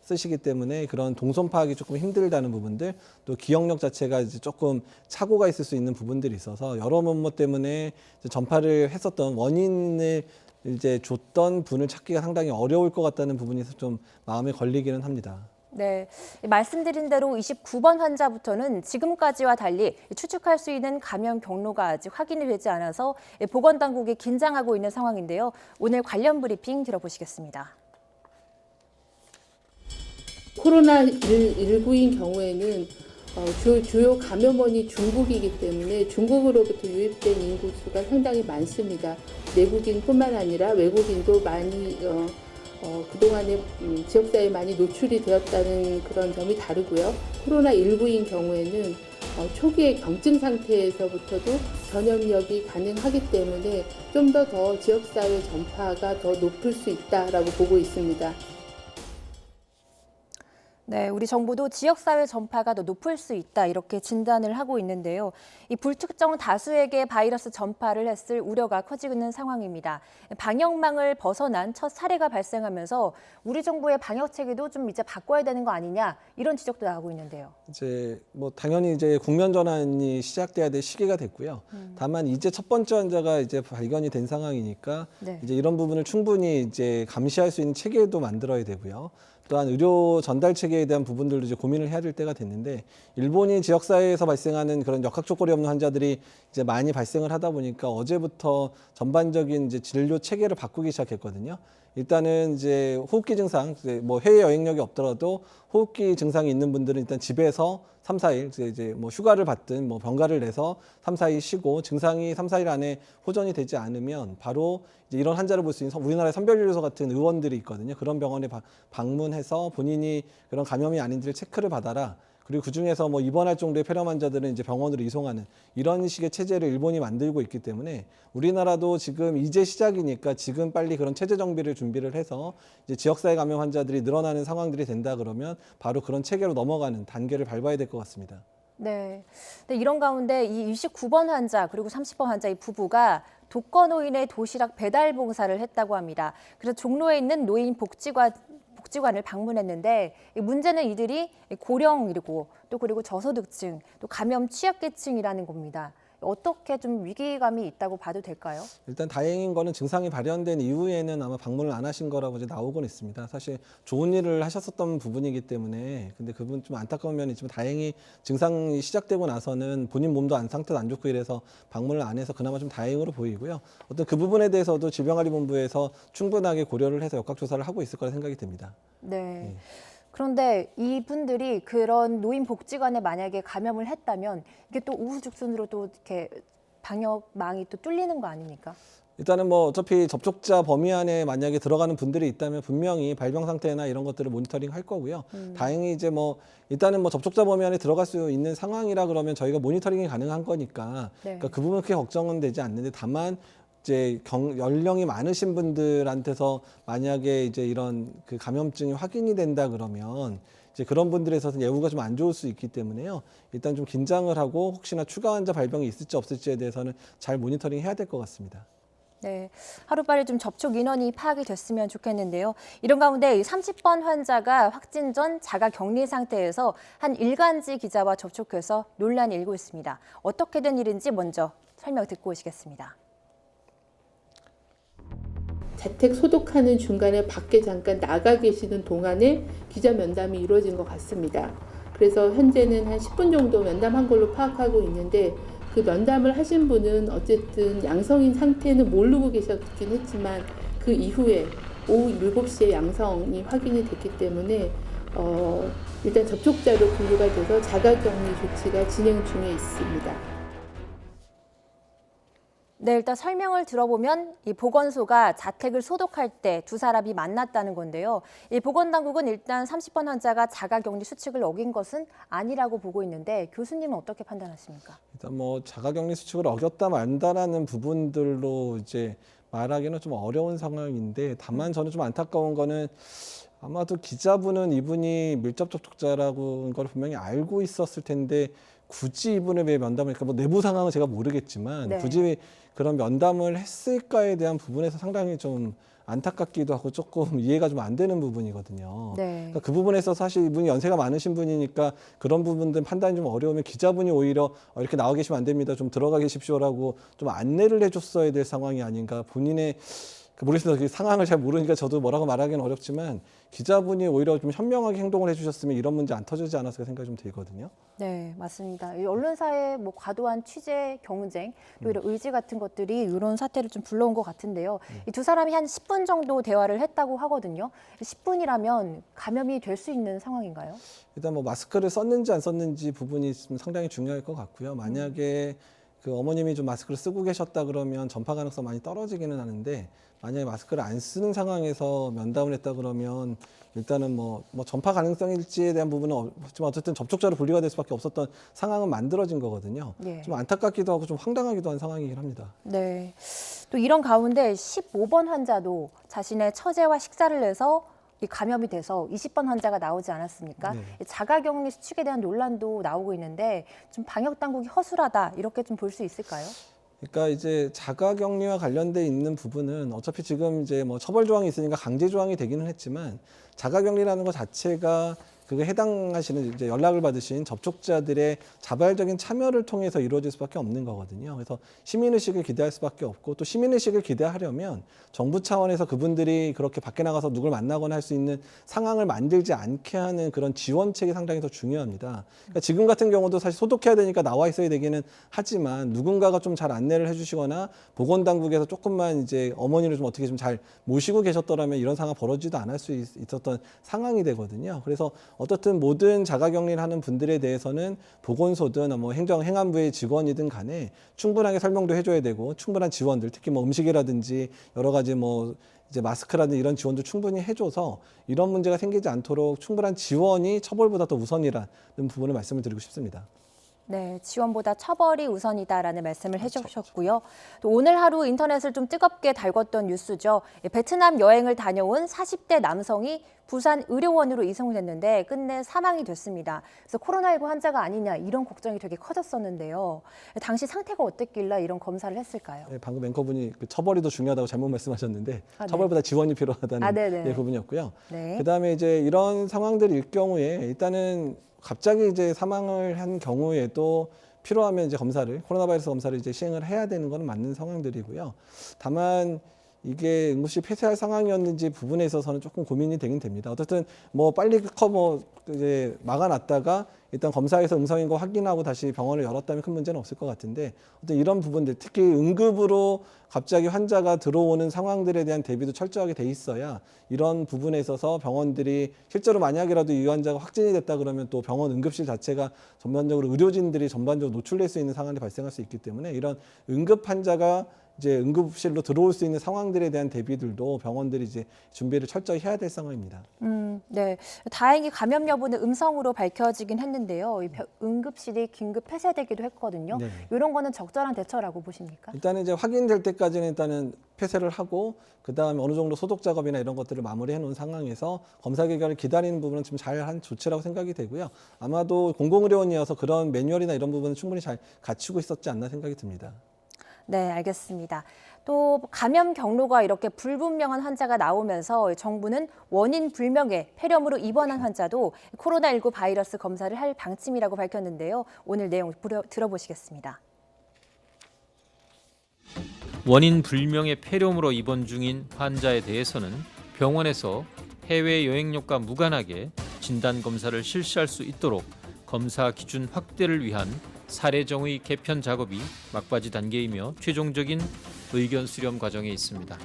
쓰시기 때문에 그런 동선 파악이 조금 힘들다는 부분들 또 기억력 자체가 이제 조금 착오가 있을 수 있는 부분들이 있어서 여러 면모 때문에 이제 전파를 했었던 원인을 이제 줬던 분을 찾기가 상당히 어려울 것 같다는 부분이 좀 마음에 걸리기는 합니다. 네, 말씀드린 대로 29번 환자부터는 지금까지와 달리 추측할 수 있는 감염 경로가 아직 확인이 되지 않아서 보건당국이 긴장하고 있는 상황인데요. 오늘 관련 브리핑 들어보시겠습니다. 코로나19인 경우에는 주요 감염원이 중국이기 때문에 중국으로부터 유입된 인구 수가 상당히 많습니다. 내국인뿐만 아니라 외국인도 많이 그동안에 지역사회에 많이 노출이 되었다는 그런 점이 다르고요. 코로나19인 경우에는 초기의 경증 상태에서부터도 전염력이 가능하기 때문에 좀 더 지역사회 전파가 더 높을 수 있다라고 보고 있습니다. 네, 우리 정부도 지역사회 전파가 더 높을 수 있다 이렇게 진단을 하고 있는데요. 이 불특정 다수에게 바이러스 전파를 했을 우려가 커지고 있는 상황입니다. 방역망을 벗어난 첫 사례가 발생하면서 우리 정부의 방역 체계도 좀 이제 바꿔야 되는 거 아니냐 이런 지적도 나오고 있는데요. 이제 뭐 당연히 이제 국면 전환이 시작돼야 될 시기가 됐고요. 다만 이제 첫 번째 환자가 이제 발견이 된 상황이니까 이제 이런 부분을 충분히 이제 감시할 수 있는 체계도 만들어야 되고요. 또한 의료 전달 체계에 대한 부분들도 이제 고민을 해야 될 때가 됐는데 일본이 지역사회에서 발생하는 그런 역학조건이 없는 환자들이 이제 많이 발생을 하다 보니까 어제부터 전반적인 이제 진료 체계를 바꾸기 시작했거든요. 일단은 이제 호흡기 증상, 뭐 해외 여행력이 없더라도 호흡기 증상이 있는 분들은 일단 집에서 3, 4일 이제 뭐 휴가를 받든 뭐 병가를 내서 3, 4일 쉬고 증상이 3, 4일 안에 호전이 되지 않으면 바로 이제 이런 환자를 볼 수 있는 우리나라의 선별진료소 같은 의원들이 있거든요. 그런 병원에 방문해서 본인이 그런 감염이 아닌지를 체크를 받아라. 그리고 그중에서 뭐 입원할 정도의 폐렴 환자들은 이제 병원으로 이송하는 이런 식의 체제를 일본이 만들고 있기 때문에 우리나라도 지금 이제 시작이니까 지금 빨리 그런 체제 정비를 준비를 해서 이제 지역사회 감염 환자들이 늘어나는 상황들이 된다 그러면 바로 그런 체계로 넘어가는 단계를 밟아야 될 것 같습니다. 네. 근데 이런 가운데 이 29번 환자 그리고 30번 환자 이 부부가 독거노인의 도시락 배달 봉사를 했다고 합니다. 그래서 종로에 있는 노인 복지관을 방문했는데 문제는 이들이 고령이고 또 그리고 저소득층, 또 감염 취약계층이라는 겁니다. 어떻게 좀 위기감이 있다고 봐도 될까요? 일단 다행인 거는 증상이 발현된 이후에는 아마 방문을 안 하신 거라고 이제 나오곤 있습니다. 사실 좋은 일을 하셨었던 부분이기 때문에 근데 그분 좀 안타까운 면이 있지만 다행히 증상이 시작되고 나서는 본인 몸도 상태도 안 좋고 이래서 방문을 안 해서 그나마 좀 다행으로 보이고요. 어떤 그 부분에 대해서도 질병관리본부에서 충분하게 고려를 해서 역학조사를 하고 있을 거라 생각이 됩니다. 네. 그런데 이분들이 그런 노인복지관에 만약에 감염을 했다면 이게 또 우후죽순으로 또 이렇게 방역망이 또 뚫리는 거 아닙니까? 일단은 뭐 어차피 접촉자 범위 안에 만약에 들어가는 분들이 있다면 분명히 발병 상태나 이런 것들을 모니터링 할 거고요. 다행히 이제 뭐 일단은 뭐 접촉자 범위 안에 들어갈 수 있는 상황이라 그러면 저희가 모니터링이 가능한 거니까 네. 그러니까 그 부분 크게 걱정은 되지 않는데 다만 이제 연령이 많으신 분들한테서 만약에 이제 이런 그 감염증이 확인이 된다 그러면 이제 그런 분들에 있어서는 예후가 좀 안 좋을 수 있기 때문에요. 일단 좀 긴장을 하고 혹시나 추가 환자 발병이 있을지 없을지에 대해서는 잘 모니터링 해야 될 것 같습니다. 네, 하루빨리 좀 접촉 인원이 파악이 됐으면 좋겠는데요. 이런 가운데 30번 환자가 확진 전 자가 격리 상태에서 한 일간지 기자와 접촉해서 논란이 일고 있습니다. 어떻게 된 일인지 먼저 설명 듣고 오시겠습니다. 자택 소독하는 중간에 밖에 잠깐 나가 계시는 동안에 기자 면담이 이루어진 것 같습니다. 그래서 현재는 한 10분 정도 면담한 걸로 파악하고 있는데 그 면담을 하신 분은 어쨌든 양성인 상태는 모르고 계셨긴 했지만 그 이후에 오후 7시에 양성이 확인이 됐기 때문에 일단 접촉자로 분류가 돼서 자가격리 조치가 진행 중에 있습니다. 네, 일단 설명을 들어보면 이 보건소가 자택을 소독할 때 두 사람이 만났다는 건데요. 이 보건당국은 일단 30번 환자가 자가격리 수칙을 어긴 것은 아니라고 보고 있는데 교수님은 어떻게 판단하십니까? 일단 뭐 자가격리 수칙을 어겼다 말다라는 부분들로 이제 말하기는 좀 어려운 상황인데 다만 저는 좀 안타까운 거는 아마도 기자분은 이분이 밀접 접촉자라고 걸 분명히 알고 있었을 텐데 굳이 이분을 왜 면담을 할까? 뭐 내부 상황은 제가 모르겠지만 네. 굳이 그런 면담을 했을까에 대한 부분에서 상당히 좀 안타깝기도 하고 조금 이해가 좀 안 되는 부분이거든요. 네. 그러니까 그 부분에서 사실 이분이 연세가 많으신 분이니까 그런 부분들 판단이 좀 어려우면 기자분이 오히려 이렇게 나와 계시면 안 됩니다. 좀 들어가 계십시오라고 좀 안내를 해줬어야 될 상황이 아닌가. 본인의 모르겠습니다. 그 상황을 잘 모르니까 저도 뭐라고 말하기는 어렵지만 기자분이 오히려 좀 현명하게 행동을 해주셨으면 이런 문제 안 터지지 않았을까 생각이 좀 들거든요. 네, 맞습니다. 이 언론사의 뭐 과도한 취재 경쟁, 또 이런 의지 같은 것들이 이런 사태를 좀 불러온 것 같은데요. 이 두 사람이 한 10분 정도 대화를 했다고 하거든요. 10분이라면 감염이 될 수 있는 상황인가요? 일단 뭐 마스크를 썼는지 안 썼는지 부분이 좀 상당히 중요할 것 같고요. 만약에 그 어머님이 좀 마스크를 쓰고 계셨다 그러면 전파 가능성 많이 떨어지기는 하는데 만약에 마스크를 안 쓰는 상황에서 면담을 했다 그러면 일단은 뭐 전파 가능성일지에 대한 부분은 없지만 어쨌든 접촉자로 분리가 될 수밖에 없었던 상황은 만들어진 거거든요. 네. 좀 안타깝기도 하고 좀 황당하기도 한 상황이긴 합니다. 네. 또 이런 가운데 15번 환자도 자신의 처제와 식사를 해서 이 감염이 돼서 20번 환자가 나오지 않았습니까? 네. 자가격리 수칙에 대한 논란도 나오고 있는데 좀 방역 당국이 허술하다 이렇게 좀 볼 수 있을까요? 그러니까 이제 자가격리와 관련돼 있는 부분은 어차피 지금 이제 뭐 처벌 조항이 있으니까 강제 조항이 되기는 했지만 자가격리라는 것 자체가 그게 해당하시는 이제 연락을 받으신 접촉자들의 자발적인 참여를 통해서 이루어질 수밖에 없는 거거든요. 그래서 시민의식을 기대할 수밖에 없고 또 시민의식을 기대하려면 정부 차원에서 그분들이 그렇게 밖에 나가서 누굴 만나거나 할 수 있는 상황을 만들지 않게 하는 그런 지원책이 상당히 더 중요합니다. 그러니까 지금 같은 경우도 사실 소독해야 되니까 나와 있어야 되기는 하지만 누군가가 좀 잘 안내를 해주시거나 보건당국에서 조금만 이제 어머니를 좀 어떻게 좀 잘 모시고 계셨더라면 이런 상황 벌어지지도 않을 수 있었던 상황이 되거든요. 그래서 어떻든 모든 자가격리를 하는 분들에 대해서는 보건소든 뭐 행안부의 직원이든 간에 충분하게 설명도 해줘야 되고 충분한 지원들, 특히 뭐 음식이라든지 여러 가지 뭐 이제 마스크라든지 이런 지원도 충분히 해줘서 이런 문제가 생기지 않도록 충분한 지원이 처벌보다 더 우선이라는 부분을 말씀을 드리고 싶습니다. 네, 지원보다 처벌이 우선이다라는 말씀을 해주셨고요. 또 오늘 하루 인터넷을 좀 뜨겁게 달궜던 뉴스죠. 베트남 여행을 다녀온 40대 남성이 부산 의료원으로 이송됐는데 끝내 사망이 됐습니다. 그래서 코로나19 환자가 아니냐 이런 걱정이 되게 커졌었는데요. 당시 상태가 어땠길래 이런 검사를 했을까요? 네, 방금 앵커분이 그 처벌이 더 중요하다고 잘못 말씀하셨는데 네. 처벌보다 지원이 필요하다는 부분이었고요. 네. 그다음에 이제 이런 상황들일 경우에 일단은 갑자기 이제 사망을 한 경우에도 필요하면 이제 코로나 바이러스 검사를 이제 시행을 해야 되는 건 맞는 상황들이고요. 다만 이게 응급실 폐쇄할 상황이었는지 부분에 있어서는 조금 고민이 되긴 됩니다. 어쨌든 뭐 빨리 이제 막아놨다가 일단 검사에서 음성인 거 확인하고 다시 병원을 열었다면 큰 문제는 없을 것 같은데 어떤 이런 부분들, 특히 응급으로 갑자기 환자가 들어오는 상황들에 대한 대비도 철저하게 돼 있어야 이런 부분에 있어서 병원들이 실제로 만약이라도 이 환자가 확진이 됐다 그러면 또 병원 응급실 자체가 전반적으로 의료진들이 전반적으로 노출될 수 있는 상황이 발생할 수 있기 때문에 이런 응급 환자가 이제 응급실로 들어올 수 있는 상황들에 대한 대비들도 병원들이 이제 준비를 철저히 해야 될 상황입니다. 네, 다행히 감염 여부는 음성으로 밝혀지긴 했는데요. 응급실이 긴급 폐쇄되기도 했거든요. 네. 이런 거는 적절한 대처라고 보십니까? 일단은 이제 확인될 때까지는 일단은 폐쇄를 하고 그 다음에 어느 정도 소독 작업이나 이런 것들을 마무리해 놓은 상황에서 검사 결과를 기다리는 부분은 지금 잘한 조치라고 생각이 되고요. 아마도 공공의료원이어서 그런 매뉴얼이나 이런 부분은 충분히 잘 갖추고 있었지 않나 생각이 듭니다. 네, 알겠습니다. 또 감염 경로가 이렇게 불분명한 환자가 나오면서 정부는 원인 불명의 폐렴으로 입원한 환자도 코로나19 바이러스 검사를 할 방침이라고 밝혔는데요. 오늘 내용 들어보시겠습니다. 원인 불명의 폐렴으로 입원 중인 환자에 대해서는 병원에서 해외 여행력과 무관하게 진단 검사를 실시할 수 있도록 검사 기준 확대를 위한 사례정의 개편 작업이 막바지 단계이며 최종적인 의견 수렴 과정에 있습니다.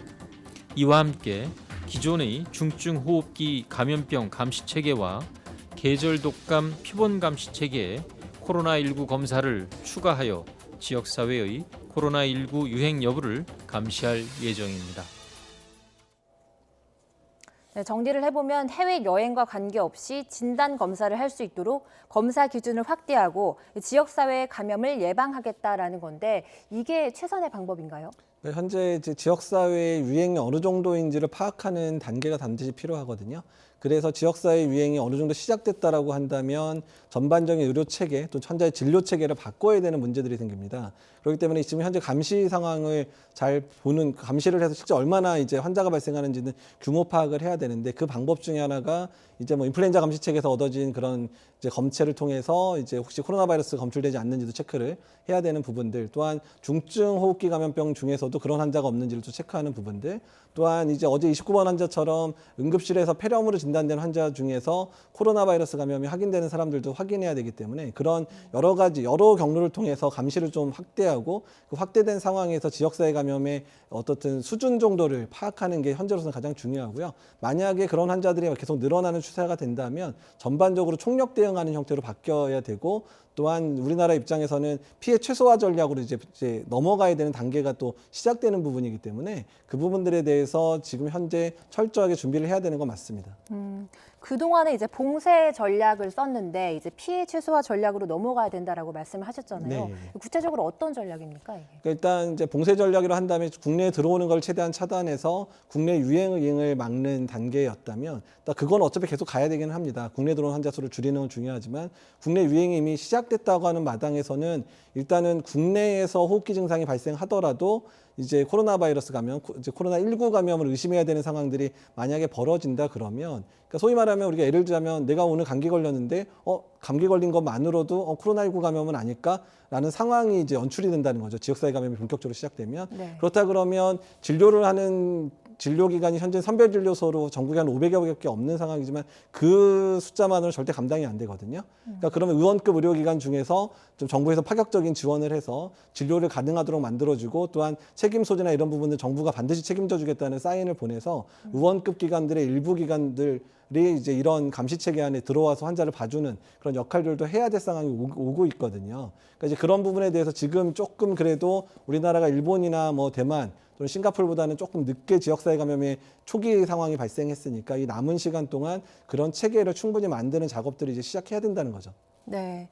이와 함께 기존의 중증호흡기 감염병 감시 체계와 계절 독감 표본 감시 체계에 코로나19 검사를 추가하여 지역사회의 코로나19 유행 여부를 감시할 예정입니다. 네, 정리를 해보면 해외여행과 관계없이 진단 검사를 할 수 있도록 검사 기준을 확대하고 지역사회의 감염을 예방하겠다라는 건데 이게 최선의 방법인가요? 현재 이제 지역사회의 유행이 어느 정도인지를 파악하는 단계가 반드시 필요하거든요. 그래서 지역사회 유행이 어느 정도 시작됐다라고 한다면 전반적인 의료 체계 또 환자의 진료 체계를 바꿔야 되는 문제들이 생깁니다. 그렇기 때문에 지금 현재 감시 상황을 잘 보는 감시를 해서 실제 얼마나 이제 환자가 발생하는지는 규모 파악을 해야 되는데 그 방법 중에 하나가 이제 뭐 인플루엔자 감시 체계에서 얻어진 그런 이제 검체를 통해서 이제 혹시 코로나 바이러스 검출되지 않는지도 체크를 해야 되는 부분들, 또한 중증 호흡기 감염병 중에서도 그런 환자가 없는지를 또 체크하는 부분들, 또한 이제 어제 29번 환자처럼 응급실에서 폐렴으로 진단된 환자 중에서 코로나 바이러스 감염이 확인되는 사람들도 확인해야 되기 때문에 그런 여러 경로를 통해서 감시를 좀 확대하고 그 확대된 상황에서 지역사회 감염의 어떻든 수준 정도를 파악하는 게 현재로서는 가장 중요하고요. 만약에 그런 환자들이 계속 늘어나는 추세가 된다면 전반적으로 총력 대응하는 형태로 바뀌어야 되고, 또한 우리나라 입장에서는 피해 최소화 전략으로 이제 넘어가야 되는 단계가 또 시작되는 부분이기 때문에 그 부분들에 대해서 지금 현재 철저하게 준비를 해야 되는 건 맞습니다. 그동안에 이제 봉쇄 전략을 썼는데 이제 피해 최소화 전략으로 넘어가야 된다라고 말씀을 하셨잖아요. 네. 구체적으로 어떤 전략입니까? 이게? 그러니까 일단 이제 봉쇄 전략으로 한다면 국내에 들어오는 걸 최대한 차단해서 국내 유행을 막는 단계였다면 그건 어차피 계속 가야 되긴 합니다. 국내 들어오는 환자 수를 줄이는 건 중요하지만 국내 유행이 이미 시작됐다고 하는 마당에서는 일단은 국내에서 호흡기 증상이 발생하더라도 이제 코로나 바이러스 감염, 이제 코로나19 감염을 의심해야 되는 상황들이 만약에 벌어진다 그러면, 그러니까 소위 말하면 우리가 예를 들자면 내가 오늘 감기 걸렸는데 감기 걸린 것만으로도 코로나19 감염은 아닐까라는 상황이 이제 연출이 된다는 거죠. 지역사회 감염이 본격적으로 시작되면. 네. 그렇다 그러면 진료를 하는 진료기관이 현재 선별진료소로 전국에 한 500여 개밖에 없는 상황이지만 그 숫자만으로 절대 감당이 안 되거든요. 그러니까 그러면 의원급 의료기관 중에서 좀 정부에서 파격적인 지원을 해서 진료를 가능하도록 만들어주고, 또한 책임 소재나 이런 부분들 정부가 반드시 책임져 주겠다는 사인을 보내서 의원급 기관들의 일부 기관들 이제 이런 감시 체계 안에 들어와서 환자를 봐주는 그런 역할들도 해야 될 상황이 오고 있거든요. 그러니까 이제 그런 부분에 대해서 지금 조금 그래도 우리나라가 일본이나 뭐 대만 또는 싱가포르보다는 조금 늦게 지역사회 감염의 초기 상황이 발생했으니까 이 남은 시간 동안 그런 체계를 충분히 만드는 작업들을 이제 시작해야 된다는 거죠. 네.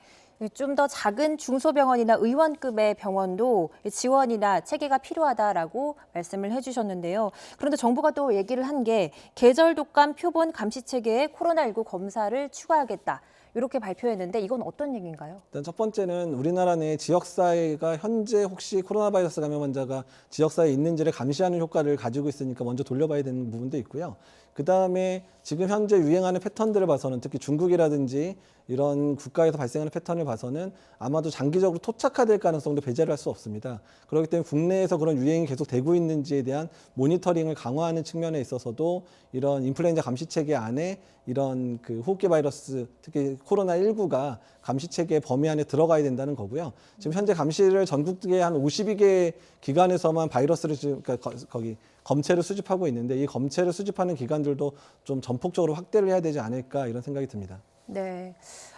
좀 더 작은 중소병원이나 의원급의 병원도 지원이나 체계가 필요하다라고 말씀을 해주셨는데요. 그런데 정부가 또 얘기를 한 게 계절 독감 표본 감시 체계에 코로나19 검사를 추가하겠다. 이렇게 발표했는데 이건 어떤 얘기인가요? 일단 첫 번째는 우리나라 내 지역사회가 현재 혹시 코로나 바이러스 감염 환자가 지역사회에 있는지를 감시하는 효과를 가지고 있으니까 먼저 돌려봐야 되는 부분도 있고요. 그다음에 지금 현재 유행하는 패턴들을 봐서는 특히 중국이라든지 이런 국가에서 발생하는 패턴을 봐서는 아마도 장기적으로 토착화될 가능성도 배제를 할 수 없습니다. 그렇기 때문에 국내에서 그런 유행이 계속 되고 있는지에 대한 모니터링을 강화하는 측면에 있어서도 이런 인플루엔자 감시 체계 안에 이런 그 호흡기 바이러스 특히 코로나19가 감시 체계 범위 안에 들어가야 된다는 거고요. 지금 현재 감시를 전국에 한 52개 기관에서만 바이러스를 지금 그러니까 거기 검체를 수집하고 있는데 이 검체를 수집하는 기관들도 좀 전폭적으로 확대를 해야 되지 않을까 이런 생각이 듭니다. 네,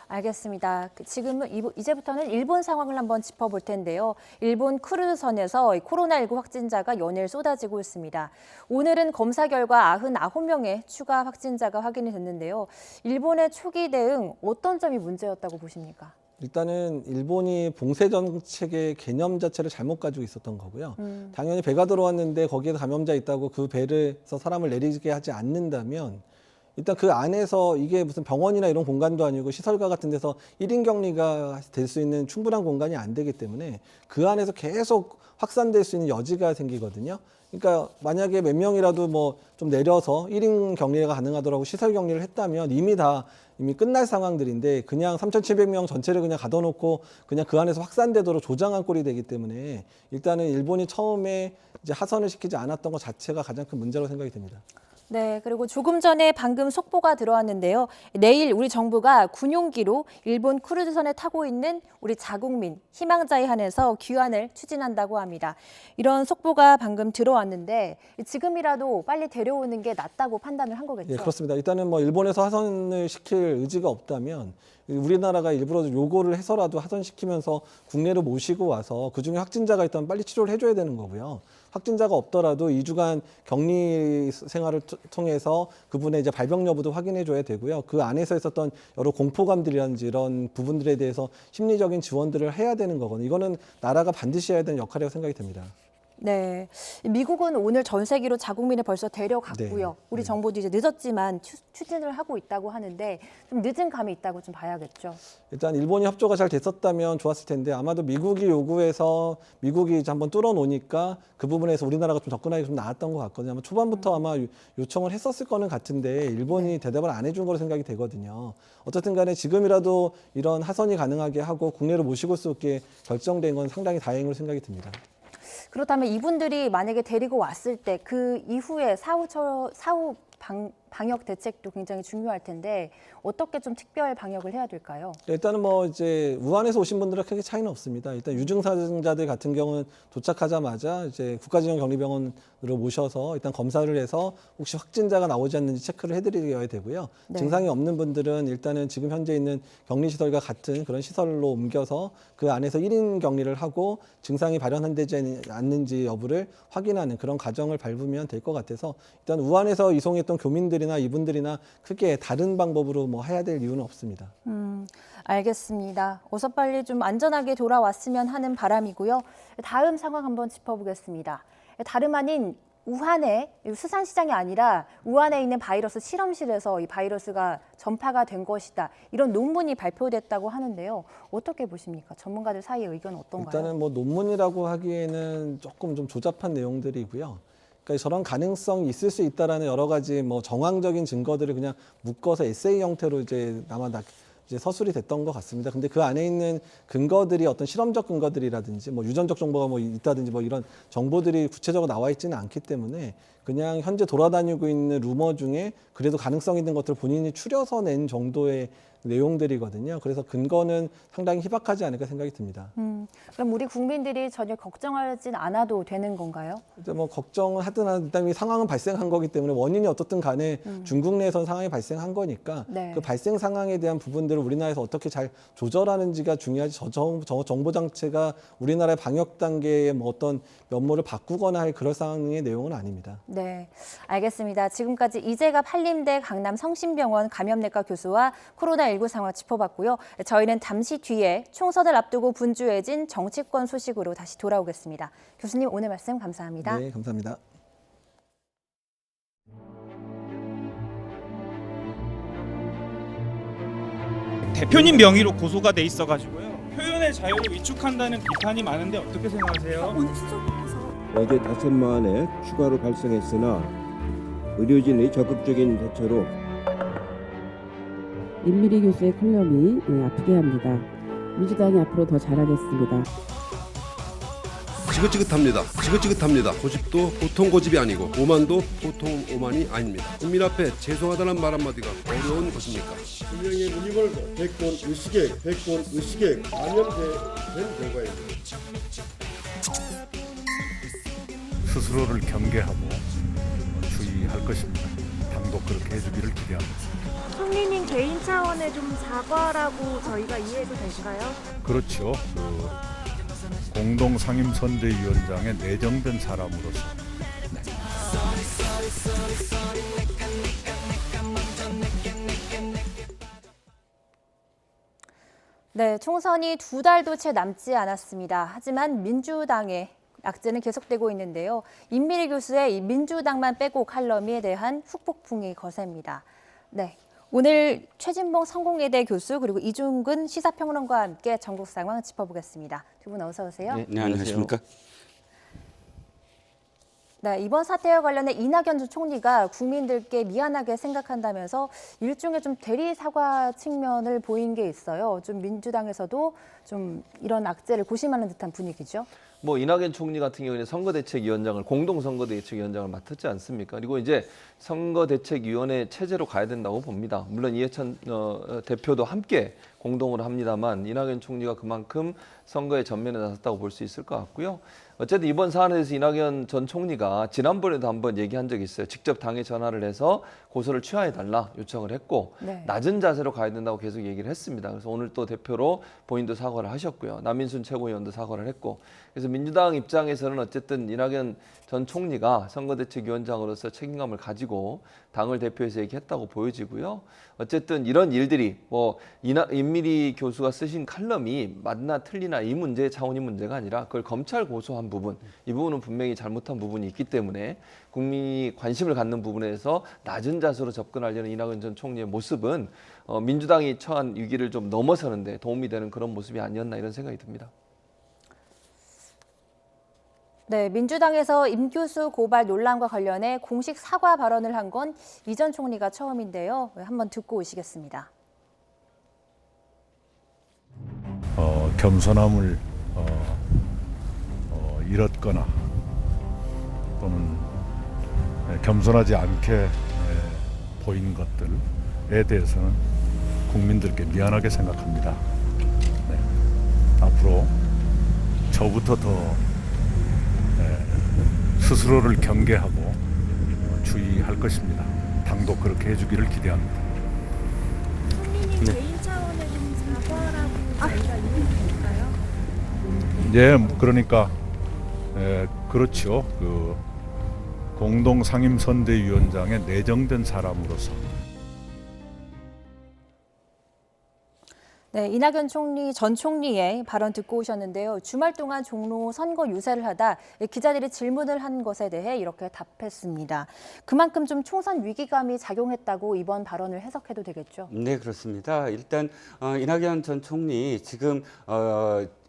알겠습니다. 지금은 이제부터는 일본 상황을 한번 짚어볼 텐데요. 일본 크루즈선에서 코로나19 확진자가 연일 쏟아지고 있습니다. 오늘은 검사 결과 99명의 추가 확진자가 확인이 됐는데요. 일본의 초기 대응 어떤 점이 문제였다고 보십니까? 일단은 일본이 봉쇄 정책의 개념 자체를 잘못 가지고 있었던 거고요. 당연히 배가 들어왔는데 거기에서 감염자 있다고 그 배에서 사람을 내리게 하지 않는다면 일단 그 안에서 이게 무슨 병원이나 이런 공간도 아니고 시설가 같은 데서 1인 격리가 될 수 있는 충분한 공간이 안 되기 때문에 그 안에서 계속 확산될 수 있는 여지가 생기거든요. 그러니까 만약에 몇 명이라도 뭐 좀 내려서 1인 격리가 가능하더라고 시설 격리를 했다면 이미 끝날 상황들인데 그냥 3,700명 전체를 그냥 가둬놓고 그냥 그 안에서 확산되도록 조장한 꼴이 되기 때문에 일단은 일본이 처음에 이제 하선을 시키지 않았던 것 자체가 가장 큰 문제라고 생각이 듭니다. 네, 그리고 조금 전에 방금 속보가 들어왔는데요. 내일 우리 정부가 군용기로 일본 크루즈선에 타고 있는 우리 자국민, 희망자에 한해서 귀환을 추진한다고 합니다. 이런 속보가 방금 들어왔는데 지금이라도 빨리 데려오는 게 낫다고 판단을 한 거겠죠? 예, 그렇습니다. 일단은 뭐 일본에서 하선을 시킬 의지가 없다면 우리나라가 일부러 요구를 해서라도 하선시키면서 국내로 모시고 와서 그중에 확진자가 있다면 빨리 치료를 해줘야 되는 거고요. 확진자가 없더라도 2주간 격리 생활을 통해서 그분의 이제 발병 여부도 확인해줘야 되고요. 그 안에서 있었던 여러 공포감들이라든지 이런 부분들에 대해서 심리적인 지원들을 해야 되는 거거든요. 이거는 나라가 반드시 해야 되는 역할이라고 생각이 듭니다. 네, 미국은 오늘 전 세계로 자국민을 벌써 데려갔고요. 네. 우리 정부도 이제 늦었지만 추진을 하고 있다고 하는데 좀 늦은 감이 있다고 좀 봐야겠죠. 일단 일본이 협조가 잘 됐었다면 좋았을 텐데 아마도 미국이 요구해서 미국이 이제 한번 뚫어놓으니까 그 부분에서 우리나라가 좀 접근하기 좀 나았던 것 같거든요. 아마 초반부터 아마 요청을 했었을 거는 같은데 일본이 대답을 안 해준 거로 생각이 되거든요. 어쨌든 간에 지금이라도 이런 하선이 가능하게 하고 국내로 모시고 올 수 있게 결정된 건 상당히 다행으로 생각이 듭니다. 그렇다면 이분들이 만약에 데리고 왔을 때 그 이후에 사후 방역 대책도 굉장히 중요할 텐데 어떻게 좀 특별 방역을 해야 될까요? 일단은 뭐 이제 우한에서 오신 분들은 크게 차이는 없습니다. 일단 유증사자들 같은 경우는 도착하자마자 이제 국가진흥격리병원으로 모셔서 일단 검사를 해서 혹시 확진자가 나오지 않는지 체크를 해드려야 되고요. 네. 증상이 없는 분들은 일단은 지금 현재 있는 격리시설과 같은 그런 시설로 옮겨서 그 안에서 1인 격리를 하고 증상이 발현되지 않는지 여부를 확인하는 그런 과정을 밟으면 될 것 같아서 일단 우한에서 이송했던 교민들이나 이분들이나 크게 다른 방법으로 뭐 해야 될 이유는 없습니다. 알겠습니다. 어서 빨리 좀 안전하게 돌아왔으면 하는 바람이고요. 다음 상황 한번 짚어보겠습니다. 다름 아닌 우한의 수산시장이 아니라 우한에 있는 바이러스 실험실에서 이 바이러스가 전파가 된 것이다. 이런 논문이 발표됐다고 하는데요. 어떻게 보십니까? 전문가들 사이의 의견은 어떤가요? 일단은 뭐 논문이라고 하기에는 조금 좀 조잡한 내용들이고요. 그러니까 저런 가능성이 있을 수 있다라는 여러 가지 뭐 정황적인 증거들을 그냥 묶어서 에세이 형태로 이제 이제 서술이 됐던 것 같습니다. 근데 그 안에 있는 근거들이 어떤 실험적 근거들이라든지 뭐 유전적 정보가 뭐 있다든지 뭐 이런 정보들이 구체적으로 나와 있지는 않기 때문에 그냥 현재 돌아다니고 있는 루머 중에 그래도 가능성 있는 것들을 본인이 추려서 낸 정도의 내용들이거든요. 그래서 근거는 상당히 희박하지 않을까 생각이 듭니다. 그럼 우리 국민들이 전혀 걱정하진 않아도 되는 건가요? 이제 뭐 걱정을 하든 안 하든 이 상황은 발생한 거기 때문에 원인이 어떻든 간에 중국 내에선 상황이 발생한 거니까 네. 그 발생 상황에 대한 부분들을 우리나라에서 어떻게 잘 조절하는지가 중요하지 정보 장치가 우리나라의 방역 단계의 뭐 어떤 면모를 바꾸거나 할 그럴 상황의 내용은 아닙니다. 네, 알겠습니다. 지금까지 이재갑 한림대 강남 성심병원 감염내과 교수와 코로나19 상황 짚어봤고요. 저희는 잠시 뒤에 총선을 앞두고 분주해진 정치권 소식으로 다시 돌아오겠습니다. 교수님 오늘 말씀 감사합니다. 네, 감사합니다. 대표님 명의로 고소가 돼 있어가지고요. 표현의 자유를 위축한다는 비판이 많은데 어떻게 생각하세요? 어제 5명 안에 추가로 발생했으나 의료진의 적극적인 대처로 임미리 교수의 컬럼이 아프게 합니다. 민주당이 앞으로 더 잘하겠습니다. 지긋지긋합니다. 고집도 보통 고집이 아니고 오만도 보통 오만이 아닙니다. 국민 앞에 죄송하다는 말 한마디가 어려운 것입니까? 분명히 문이 걸고 백번 의식에 감염된 결과입니다. 스스로를 경계하고 주의할 것입니다. 당도 그렇게 해주기를 기대합니다. 총리님 개인 차원의 좀 사과라고 저희가 이해해도 될까요? 그렇죠. 공동상임선대위원장에 내정된 사람으로서 네, 총선이 2달도 채 남지 않았습니다. 하지만 민주당의 악재는 계속되고 있는데요. 임미리 교수의 민주당만 빼고 칼럼에 대한 후폭풍이 거셉니다. 네, 오늘 최진봉 성공회대 교수 그리고 이종근 시사평론가와 함께 전국 상황 짚어보겠습니다. 두 분 어서 오세요. 네, 안녕하십니까. 네, 이번 사태와 관련해 이낙연 전 총리가 국민들께 미안하게 생각한다면서 일종의 좀 대리 사과 측면을 보인 게 있어요. 좀 민주당에서도 좀 이런 악재를 고심하는 듯한 분위기죠. 뭐 이낙연 총리 같은 경우에는 선거대책위원장을 공동선거대책위원장을 맡았지 않습니까? 그리고 이제 선거대책위원회 체제로 가야 된다고 봅니다. 물론 이해찬 대표도 함께 공동으로 합니다만 이낙연 총리가 그만큼 선거의 전면에 나섰다고 볼 수 있을 것 같고요. 어쨌든 이번 사안에 대해서 이낙연 전 총리가 지난번에도 한번 얘기한 적이 있어요. 직접 당에 전화를 해서 고소를 취하해달라 요청을 했고 네. 낮은 자세로 가야 된다고 계속 얘기를 했습니다. 그래서 오늘 또 대표로 본인도 사과를 하셨고요. 남인순 최고위원도 사과를 했고 그래서 민주당 입장에서는 어쨌든 이낙연 전 총리가 선거대책위원장으로서 책임감을 가지고 당을 대표해서 얘기했다고 보여지고요. 어쨌든 이런 일들이 뭐 임미리 교수가 쓰신 칼럼이 맞나 틀리나 이 문제의 차원이 문제가 아니라 그걸 검찰 고소한 부분, 이 부분은 분명히 잘못한 부분이 있기 때문에 국민이 관심을 갖는 부분에서 낮은 자세로 접근하려는 이낙연 전 총리의 모습은 민주당이 처한 위기를 좀 넘어서는데 도움이 되는 그런 모습이 아니었나 이런 생각이 듭니다. 네, 민주당에서 임 교수 고발 논란과 관련해 공식 사과 발언을 한 건 이 전 총리가 처음인데요. 한번 듣고 오시겠습니다. 겸손함을 잃었거나 또는 겸손하지 않게 보인 것들에 대해서는 국민들께 미안하게 생각합니다. 네. 앞으로 저부터 더 스스로를 경계하고 주의할 것입니다. 당도 그렇게 해주기를 기대합니다. 총리님 개인 차원의 좀 사과라고 저희가 이해해도 될까요? 예, 그러니까 그렇죠. 공동상임선대위원장에 내정된 사람으로서. 네, 이낙연 전 총리의 발언 듣고 오셨는데요. 주말 동안 종로 선거 유세를 하다 기자들이 질문을 한 것에 대해 이렇게 답했습니다. 그만큼 좀 총선 위기감이 작용했다고 이번 발언을 해석해도 되겠죠? 네, 그렇습니다. 일단 이낙연 전 총리 지금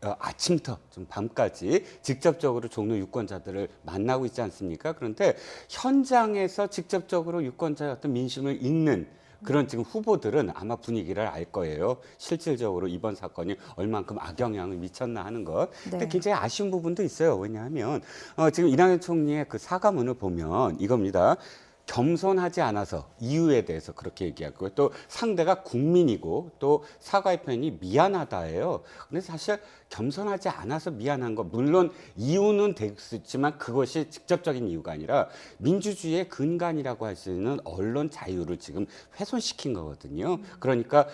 아침부터 좀 밤까지 직접적으로 종로 유권자들을 만나고 있지 않습니까? 그런데 현장에서 직접적으로 유권자의 어떤 민심을 읽는 그런 지금 후보들은 아마 분위기를 알 거예요. 실질적으로 이번 사건이 얼만큼 악영향을 미쳤나 하는 것. 근데 네. 굉장히 아쉬운 부분도 있어요. 왜냐하면 지금 이낙연 총리의 그 사과문을 보면 이겁니다. 겸손하지 않아서 이유에 대해서 그렇게 얘기하고 또 상대가 국민이고 또 사과의 표현이 미안하다예요. 근데 사실 겸손하지 않아서 미안한 거 물론 이유는 될 수 있지만 그것이 직접적인 이유가 아니라 민주주의의 근간이라고 할 수 있는 언론 자유를 지금 훼손시킨 거거든요. 그러니까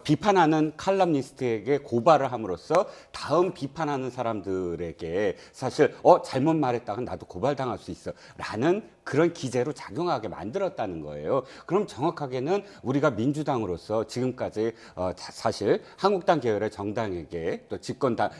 비판하는 칼럼니스트에게 고발을 함으로써 다음 비판하는 사람들에게 사실 잘못 말했다가 나도 고발당할 수 있어 라는 그런 기제로 작용하게 만들었다는 거예요. 그럼 정확하게는 우리가 민주당으로서 지금까지 사실 한국당 계열의 정당에게 또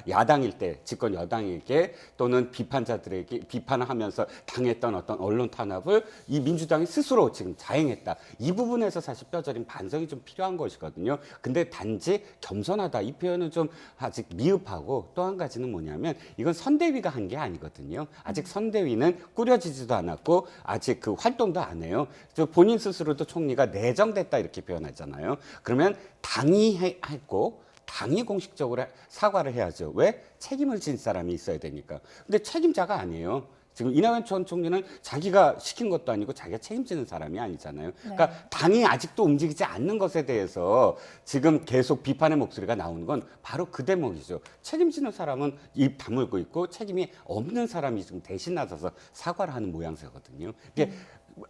야당일 때 집권 여당에게 또는 비판자들에게 비판을 하면서 당했던 어떤 언론 탄압을 이 민주당이 스스로 지금 자행했다. 이 부분에서 사실 뼈저린 반성이 좀 필요한 것이거든요. 근데 단지 겸손하다 이 표현은 좀 아직 미흡하고 또 한 가지는 뭐냐면 이건 선대위가 한 게 아니거든요. 아직 선대위는 꾸려지지도 않았고 아직 그 활동도 안 해요. 본인 스스로도 총리가 내정됐다 이렇게 표현하잖아요. 그러면 당이 했고 당이 공식적으로 사과를 해야죠. 왜? 책임을 진 사람이 있어야 되니까. 근데 책임자가 아니에요. 지금 이낙연 전 총리는 자기가 시킨 것도 아니고 자기가 책임지는 사람이 아니잖아요. 그러니까 당이 아직도 움직이지 않는 것에 대해서 지금 계속 비판의 목소리가 나오는 건 바로 그 대목이죠. 책임지는 사람은 입 다물고 있고 책임이 없는 사람이 지금 대신 나서서 사과를 하는 모양새거든요. 이게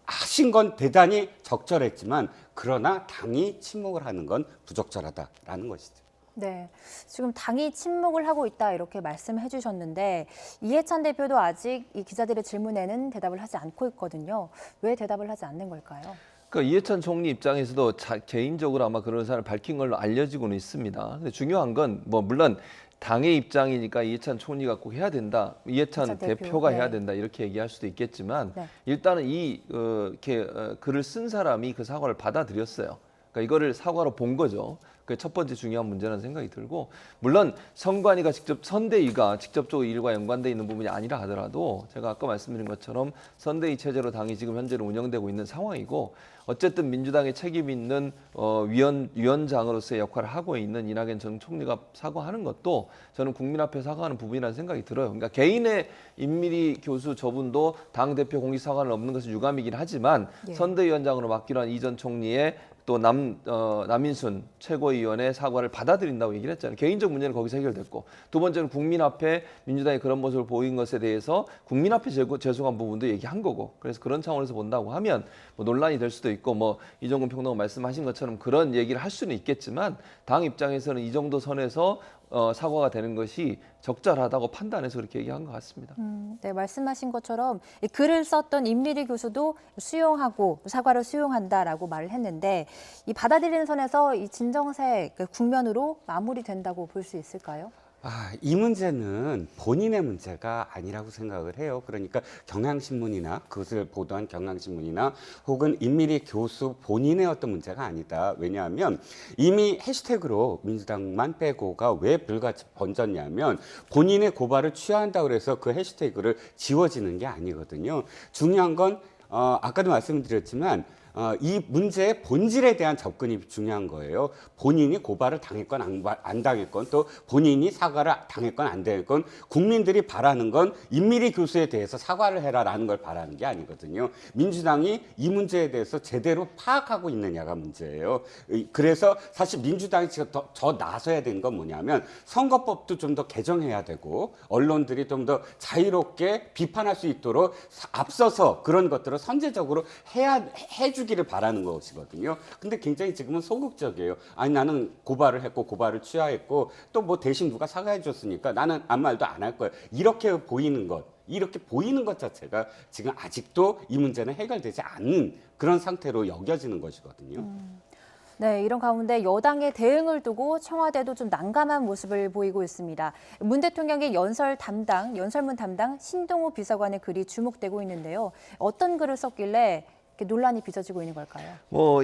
하신 건 대단히 적절했지만 그러나 당이 침묵을 하는 건 부적절하다라는 것이죠. 네, 지금 당이 침묵을 하고 있다 이렇게 말씀해 주셨는데 이해찬 대표도 아직 이 기자들의 질문에는 대답을 하지 않고 있거든요. 왜 대답을 하지 않는 걸까요? 그러니까 이해찬 총리 입장에서도 개인적으로 아마 그런 사람을 밝힌 걸로 알려지고는 있습니다. 근데 중요한 건 물론 당의 입장이니까 이해찬 총리가 꼭 해야 된다. 이해찬 대표가 해야 된다. 이렇게 얘기할 수도 있겠지만 일단은 이렇게 글을 쓴 사람이 그 사과를 받아들였어요. 그러니까 이거를 사과로 본 거죠. 그게 첫 번째 중요한 문제라는 생각이 들고 물론 선대위가 직접적으로 일과 연관돼 있는 부분이 아니라 하더라도 제가 아까 말씀드린 것처럼 선대위 체제로 당이 지금 현재로 운영되고 있는 상황이고 어쨌든 민주당의 책임 있는 위원장으로서의 역할을 하고 있는 이낙연 전 총리가 사과하는 것도 저는 국민 앞에 사과하는 부분이라는 생각이 들어요. 그러니까 개인의 임미리 교수 저분도 당대표 공식 사과는 없는 것은 유감이긴 하지만 선대위원장으로 맡기로 한 이 전 총리의 또 남인순 최고위원의 사과를 받아들인다고 얘기를 했잖아요. 개인적 문제는 거기서 해결됐고 두 번째는 국민 앞에 민주당이 그런 모습을 보인 것에 대해서 국민 앞에 죄송한 부분도 얘기한 거고 그래서 그런 차원에서 본다고 하면 논란이 될 수도 있고 이종근 평론가 말씀하신 것처럼 그런 얘기를 할 수는 있겠지만 당 입장에서는 이 정도 선에서 사과가 되는 것이 적절하다고 판단해서 그렇게 얘기한 것 같습니다. 네, 말씀하신 것처럼 이 글을 썼던 임미리 교수도 수용하고 사과를 수용한다라고 말을 했는데 이 받아들이는 선에서 이 진정세 국면으로 마무리된다고 볼 수 있을까요? 이 문제는 본인의 문제가 아니라고 생각을 해요. 그러니까 경향신문이나 그것을 보도한 경향신문이나 혹은 임미리 교수 본인의 어떤 문제가 아니다. 왜냐하면 이미 해시태그로 민주당만 빼고가 왜 불같이 번졌냐면 본인의 고발을 취하한다고 해서 그 해시태그를 지워지는 게 아니거든요. 중요한 건 아까도 말씀드렸지만 이 문제의 본질에 대한 접근이 중요한 거예요. 본인이 고발을 당했건 안 당했건 또 본인이 사과를 당했건 안 당했건 국민들이 바라는 건 임미리 교수에 대해서 사과를 해라라는 걸 바라는 게 아니거든요. 민주당이 이 문제에 대해서 제대로 파악하고 있느냐가 문제예요. 그래서 사실 민주당이 지금 더 나서야 되는 건 뭐냐면 선거법도 좀 더 개정해야 되고 언론들이 좀 더 자유롭게 비판할 수 있도록 앞서서 그런 것들을 선제적으로 해주기를 바라는 것이거든요. 근데 굉장히 지금은 소극적이에요. 아니 나는 고발을 했고 고발을 취하했고 또 대신 누가 사과해 줬으니까 나는 아무 말도 안 할 거예요. 이렇게 보이는 것 자체가 지금 아직도 이 문제는 해결되지 않는 그런 상태로 여겨지는 것이거든요. 네, 이런 가운데 여당의 대응을 두고 청와대도 좀 난감한 모습을 보이고 있습니다. 문 대통령의 연설문 담당 신동호 비서관의 글이 주목되고 있는데요. 어떤 글을 썼길래 이렇게 논란이 빚어지고 있는 걸까요?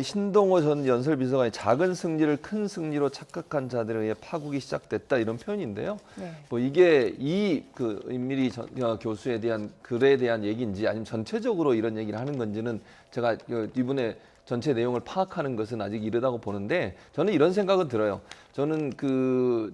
신동호 전 연설비서관이 작은 승리를 큰 승리로 착각한 자들에 의해 파국이 시작됐다 이런 표현인데요. 이게 임미리 교수에 대한 글에 대한 얘기인지 아니면 전체적으로 이런 얘기를 하는 건지는 제가 이분의 전체 내용을 파악하는 것은 아직 이르다고 보는데 저는 이런 생각은 들어요. 저는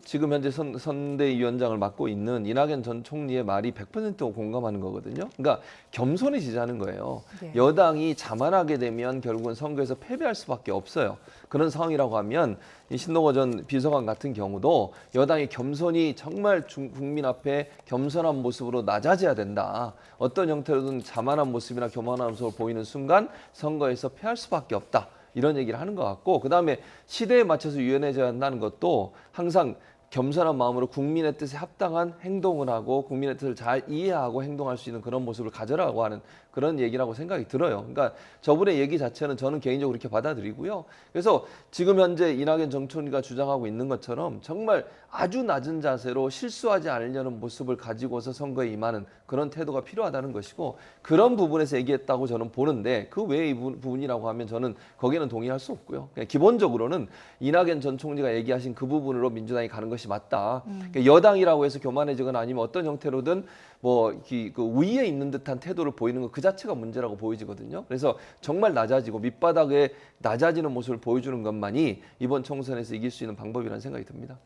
지금 현재 선대위원장을 맡고 있는 이낙연 전 총리의 말이 100% 공감하는 거거든요. 그러니까 겸손해지자는 거예요. 네. 여당이 자만하게 되면 결국은 선거에서 패배할 수밖에 없어요. 그런 상황이라고 하면 이 신동호 전 비서관 같은 경우도 여당이 겸손히 정말 국민 앞에 겸손한 모습으로 낮아져야 된다. 어떤 형태로든 자만한 모습이나 교만한 모습을 보이는 순간 선거에서 패할 수밖에 없다. 이런 얘기를 하는 것 같고, 그다음에 시대에 맞춰서 유연해져야 한다는 것도 항상 겸손한 마음으로 국민의 뜻에 합당한 행동을 하고 국민의 뜻을 잘 이해하고 행동할 수 있는 그런 모습을 가져라고 하는 그런 얘기라고 생각이 들어요. 그러니까 저분의 얘기 자체는 저는 개인적으로 그렇게 받아들이고요. 그래서 지금 현재 이낙연 전 총리가 주장하고 있는 것처럼 정말 아주 낮은 자세로 실수하지 않으려는 모습을 가지고서 선거에 임하는 그런 태도가 필요하다는 것이고, 그런 부분에서 얘기했다고 저는 보는데 그 외의 부분이라고 하면 저는 거기에는 동의할 수 없고요. 그냥 기본적으로는 이낙연 전 총리가 얘기하신 그 부분으로 민주당이 가는 것이 맞다. 그러니까 여당이라고 해서 교만해지거나 아니면 어떤 형태로든 그 위에 있는 듯한 태도를 보이는 것 그 자체가 문제라고 보여지거든요. 그래서 정말 낮아지고 밑바닥에 낮아지는 모습을 보여주는 것만이 이번 총선에서 이길 수 있는 방법이라는 생각이 듭니다.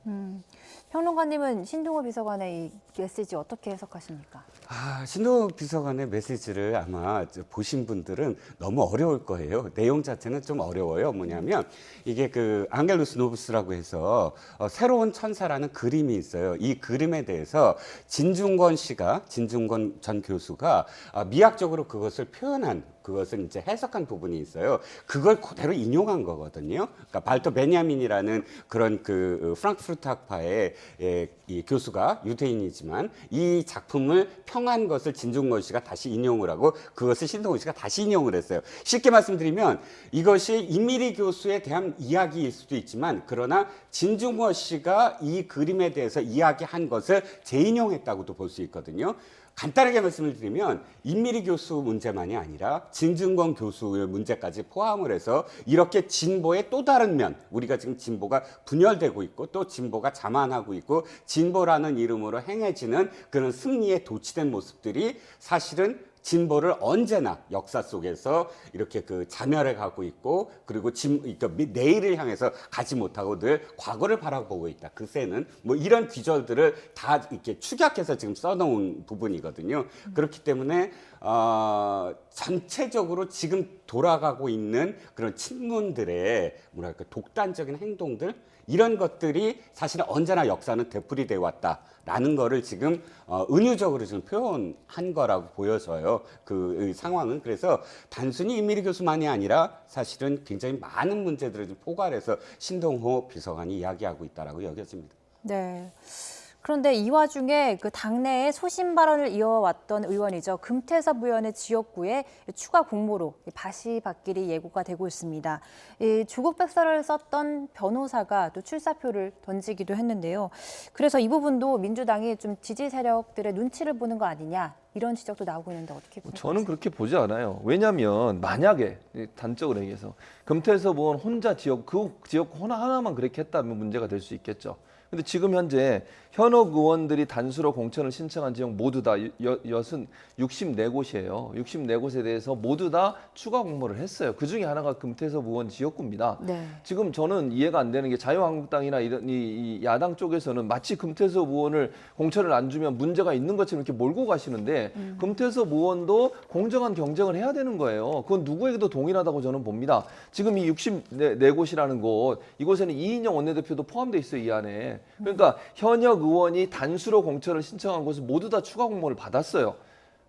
평론가님은 신동호 비서관의 이 메시지 어떻게 해석하십니까? 신동호 비서관의 메시지를 아마 보신 분들은 너무 어려울 거예요. 내용 자체는 좀 어려워요. 뭐냐면 이게 앙겔루스 노브스라고 해서 새로운 천사라는 그림이 있어요. 이 그림에 대해서 진중권 전 교수가 미학적으로 그것을 표현한, 그것을 이제 해석한 부분이 있어요. 그걸 그대로 인용한 거거든요. 그러니까 발터 베냐민이라는 그런 프랑크푸르트 학파의 이 교수가 유대인이지만 이 작품을 평한 것을 진중권 씨가 다시 인용을 하고 그것을 신동호 씨가 다시 인용을 했어요. 쉽게 말씀드리면 이것이 임미리 교수에 대한 이야기일 수도 있지만, 그러나 진중권 씨가 이 그림에 대해서 이야기한 것을 재인용했다고도 볼 수 있거든요. 간단하게 말씀을 드리면 임미리 교수 문제만이 아니라 진중권 교수의 문제까지 포함을 해서 이렇게 진보의 또 다른 면, 우리가 지금 진보가 분열되고 있고 또 진보가 자만하고 있고 진보라는 이름으로 행해지는 그런 승리에 도취된 모습들이 사실은 진보를 언제나 역사 속에서 이렇게 자멸해 가고 있고, 그리고 내일을 향해서 가지 못하고 늘 과거를 바라보고 있다. 그새는 이런 귀절들을 다 이렇게 축약해서 지금 써놓은 부분이거든요. 그렇기 때문에 전체적으로 지금 돌아가고 있는 그런 친문들의 독단적인 행동들, 이런 것들이 사실은 언제나 역사는 되풀이되어 왔다라는 거를 지금 은유적으로 지금 표현한 거라고 보여져요. 그 상황은. 그래서 단순히 임미리 교수만이 아니라 사실은 굉장히 많은 문제들을 좀 포괄해서 신동호 비서관이 이야기하고 있다라고 여겨집니다. 네. 그런데 이 와중에 당내에 소신 발언을 이어왔던 의원이죠. 금태섭 의원의 지역구에 추가 공모로 바시밭길이 예고가 되고 있습니다. 조국 백서를 썼던 변호사가 또 출사표를 던지기도 했는데요. 그래서 이 부분도 민주당이 좀 지지 세력들의 눈치를 보는 거 아니냐, 이런 지적도 나오고 있는데 어떻게 보세요? 저는 그렇게 보지 않아요. 왜냐하면 만약에 단적으로 얘기해서 금태섭 의원 혼자 그 지역구 하나만 그렇게 했다면 문제가 될 수 있겠죠. 근데 지금 현재 현역 의원들이 단수로 공천을 신청한 지역 모두 다 64곳이에요. 64곳에 대해서 모두 다 추가 공모를 했어요. 그중에 하나가 금태섭 의원 지역구입니다. 네. 지금 저는 이해가 안 되는 게 자유한국당이나 이 야당 쪽에서는 마치 금태섭 의원을 공천을 안 주면 문제가 있는 것처럼 이렇게 몰고 가시는데 금태섭 의원도 공정한 경쟁을 해야 되는 거예요. 그건 누구에게도 동일하다고 저는 봅니다. 지금 이 64곳이라는 곳, 이곳에는 이인영 원내대표도 포함되어 있어요, 이 안에. 그러니까 현역 의원이 단수로 공천을 신청한 곳은 모두 다 추가 공모를 받았어요.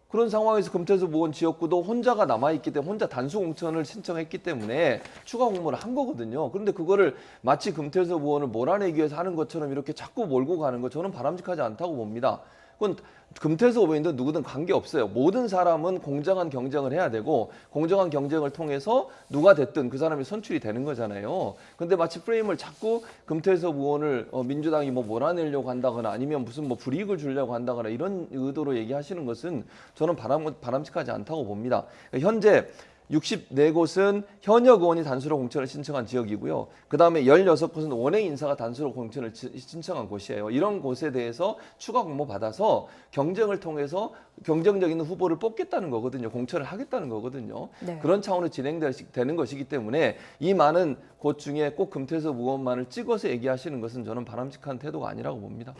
그런 상황에서 금태섭 의원 지역구도 혼자가 남아있기 때문에 혼자 단수 공천을 신청했기 때문에 추가 공모를 한 거거든요. 그런데 그거를 마치 금태섭 의원을 몰아내기 위해서 하는 것처럼 이렇게 자꾸 몰고 가는 거, 저는 바람직하지 않다고 봅니다. 그건 금태섭 의원이든 누구든 관계없어요. 모든 사람은 공정한 경쟁을 해야 되고 공정한 경쟁을 통해서 누가 됐든 그 사람이 선출이 되는 거잖아요. 근데 마치 프레임을 자꾸 금태섭 의원을 민주당이 몰아내려고 한다거나 아니면 무슨 불이익을 주려고 한다거나 이런 의도로 얘기하시는 것은 저는 바람직하지 않다고 봅니다. 현재 64곳은 현역 의원이 단수로 공천을 신청한 지역이고요. 그다음에 16곳은 원외 인사가 단수로 공천을 신청한 곳이에요. 이런 곳에 대해서 추가 공모 받아서 경쟁을 통해서 경쟁적인 후보를 뽑겠다는 거거든요. 공천을 하겠다는 거거든요. 네. 그런 차원으로 진행되는 것이기 때문에 이 많은 곳 중에 꼭 금태섭 의원만을 찍어서 얘기하시는 것은 저는 바람직한 태도가 아니라고 봅니다.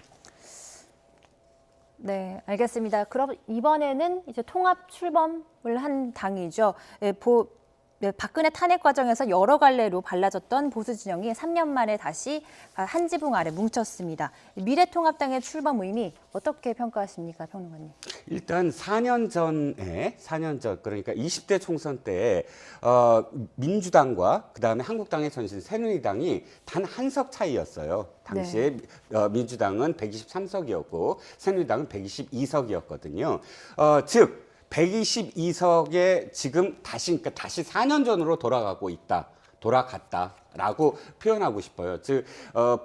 네, 알겠습니다. 그럼 이번에는 이제 통합 출범을 한 당이죠. 박근혜 탄핵 과정에서 여러 갈래로 갈라졌던 보수 진영이 3년 만에 다시 한 지붕 아래 뭉쳤습니다. 미래통합당의 출범 의미 어떻게 평가하십니까, 평론가님? 일단 4년 전 그러니까 20대 총선 때 민주당과 그다음에 한국당의 전신 새누리당이 단 한 석 차이였어요. 당시에 민주당은 123석이었고 새누리당은 122석이었거든요. 즉 122석에 지금 다시 4년 전으로 돌아갔다라고 표현하고 싶어요. 즉